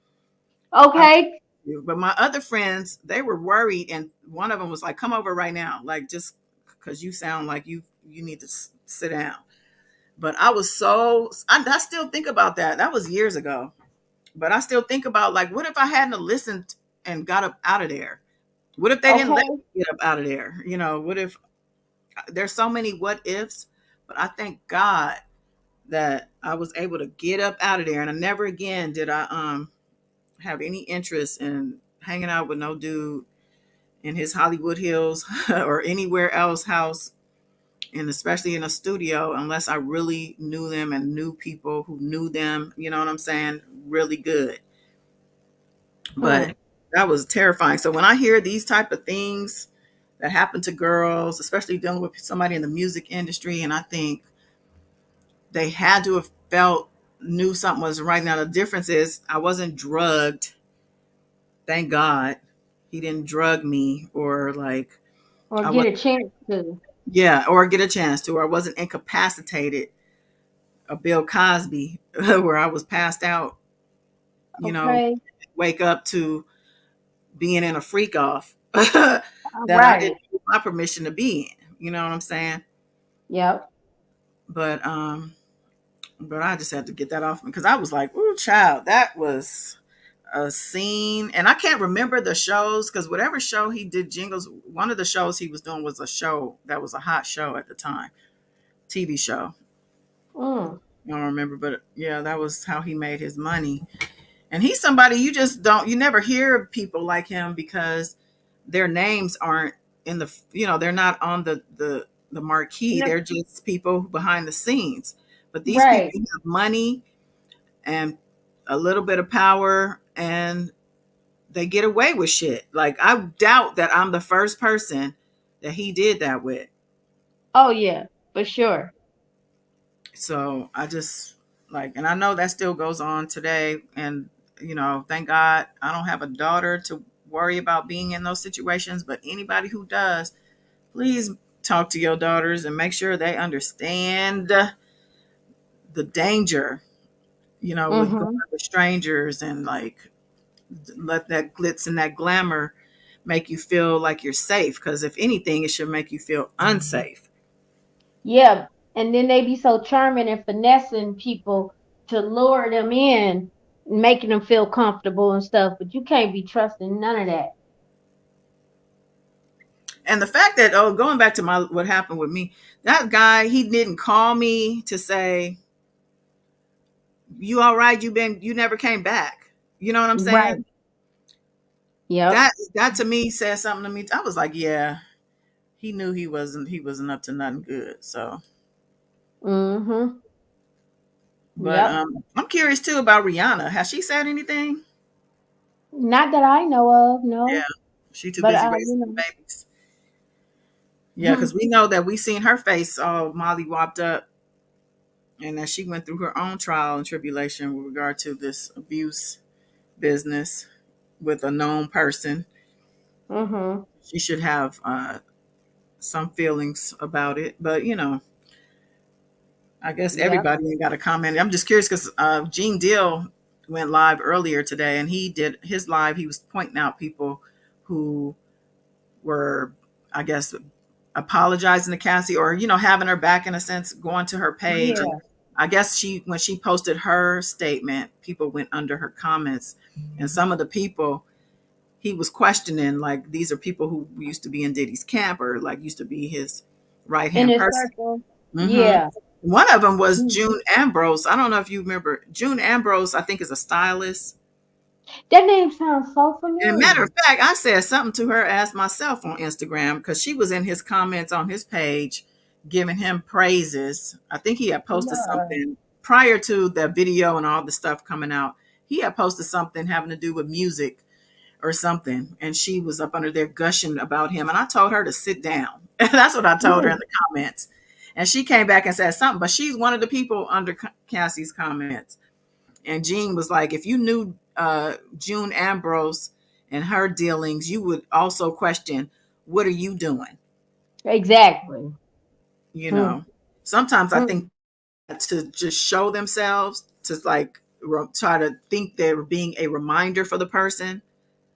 Okay. But my other friends, they were worried, and one of them was like, come over right now, like, just because you sound like you need to sit down. But I was I still think about that. That was years ago. But I still think about, like, what if I hadn't listened and got up out of there? What if they didn't let me get up out of there? You know, what if there's so many what ifs? But I thank God that I was able to get up out of there. And I never again did I have any interest in hanging out with no dude in his Hollywood Hills or anywhere else house, and especially in a studio, unless I really knew them and knew people who knew them, you know what I'm saying, really good. But that was terrifying. So when I hear these type of things that happen to girls, especially dealing with somebody in the music industry, and I think they had to have felt knew something was right. Now the difference is I wasn't drugged. Thank God he didn't drug me or like Or I get was, a chance to. yeah, or get a chance to, or I wasn't incapacitated. A Bill Cosby where I was passed out, Okay. wake up to being in a freak off that I Right. didn't give my permission to be in. You know what I'm saying? Yep. But I just had to get that off me because I was like, "Ooh, child, that was a scene." And I can't remember the shows because whatever show he did jingles, one of the shows he was doing was a show that was a hot show at the time, TV show. Mm. I don't remember, but yeah, that was how he made his money. And he's somebody you never hear of people like him because their names aren't in they're not on the marquee. No, They're just people behind the scenes. But these people right. have money and a little bit of power and they get away with shit. Like I doubt that I'm the first person that he did that with. Oh yeah, for sure. So I just and I know that still goes on today. And, thank God I don't have a daughter to worry about being in those situations. But anybody who does, please talk to your daughters and make sure they understand the danger, with going Mm-hmm. with strangers and let that glitz and that glamour make you feel like you're safe. Because if anything, it should make you feel unsafe. Yeah. And then they be so charming and finessing people to lure them in, making them feel comfortable and stuff. But you can't be trusting none of that. And the fact that, going back to what happened with me, that guy, he didn't call me to say, "You all right? You never came back." You know what I'm Right. saying? Yep. That to me said something to me. I was like, yeah, he knew he wasn't up to nothing good. So, Mm-hmm. but Yep. I'm curious too about Rihanna. Has she said anything? Not that I know of, Yeah, no. she too But busy raising the babies. Yeah, because we know that we seen her face all mollywopped up, and that she went through her own trial and tribulation with regard to this abuse business with a known person. Mm-hmm. She should have some feelings about it, but I guess Yep. everybody ain't got a comment. I'm just curious because Gene Deal went live earlier today, and he did his live. He was pointing out people who were, I guess, apologizing to Cassie or having her back in a sense, going to her page, and Yeah. I guess when she posted her statement, people went under her comments, and some of the people he was questioning, like these are people who used to be in Diddy's camp or used to be his right In hand his person. circle. hmm Yeah. One of them was Mm. June Ambrose. I don't know if you remember June Ambrose. I think is a stylist. That name sounds so And matter familiar. of fact, I said something to her as myself on Instagram because she was in his comments on his page giving him praises. I think he had posted Lord. something prior to the video and all the stuff coming out. He had posted something having to do with music or something. And she was up under there gushing about him. And I told her to sit down. That's what I told her in the comments. And she came back and said something, but she's one of the people under Cassie's comments. And Jean was like, if you knew June Ambrose and her dealings, you would also question, what are you doing? Exactly. Hmm. Sometimes I Hmm. think to just show themselves, to try to think they're being a reminder for the person.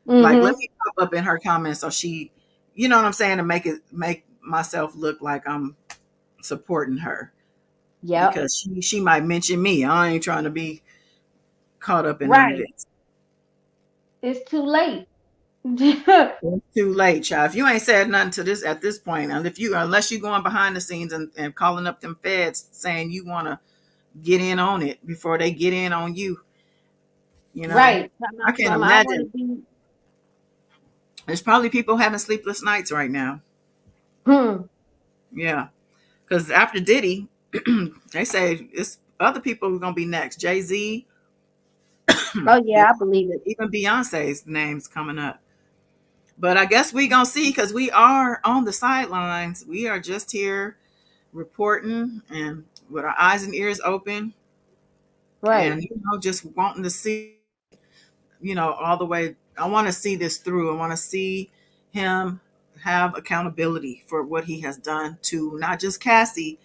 Like, let Mm-hmm. me pop up in her comments so she, you know what I'm saying, to make myself look like I'm supporting her Yep. because she might mention me. I ain't trying to be caught up in none of Right. this. It's too late. It's too late, child. If you ain't said nothing to this at this point, and unless you going behind the scenes and calling up them feds saying you want to get in on it before they get in on you, Right. I can't I want to imagine. be. There's probably people having sleepless nights right now. Hmm. Yeah. Because after Diddy, they say it's other people who are gonna be next. Jay-Z, Oh yeah, I believe it. even Beyonce's name's coming up. But I guess we gonna see because we are on the sidelines. We are just here reporting and with our eyes and ears open. Right. And just wanting to see, all the way. I want to see this through. I want to see him have accountability for what he has done to not just Cassie,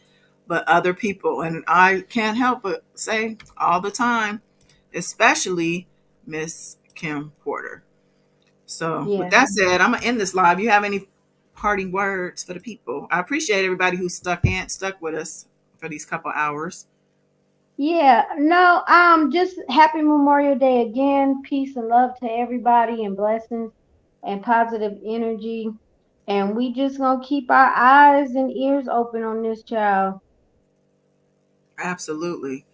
but other people. And I can't help but say all the time, especially Miss Kim Porter. So with that said, I'm gonna end this live. You have any parting words for the people? I appreciate everybody who stuck with us for these couple hours. Yeah, no, just happy Memorial Day again. Peace and love to everybody and blessings and positive energy. And we just gonna keep our eyes and ears open on this child. Absolutely.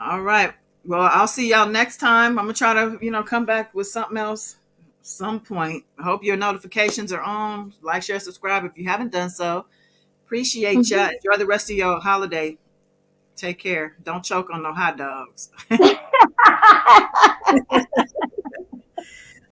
All right. Well, I'll see y'all next time. I'm gonna try to, come back with something else some point. I hope your notifications are on. Like, share, subscribe if you haven't done so. Appreciate ya. Enjoy the rest of your holiday. Take care. Don't choke on no hot dogs.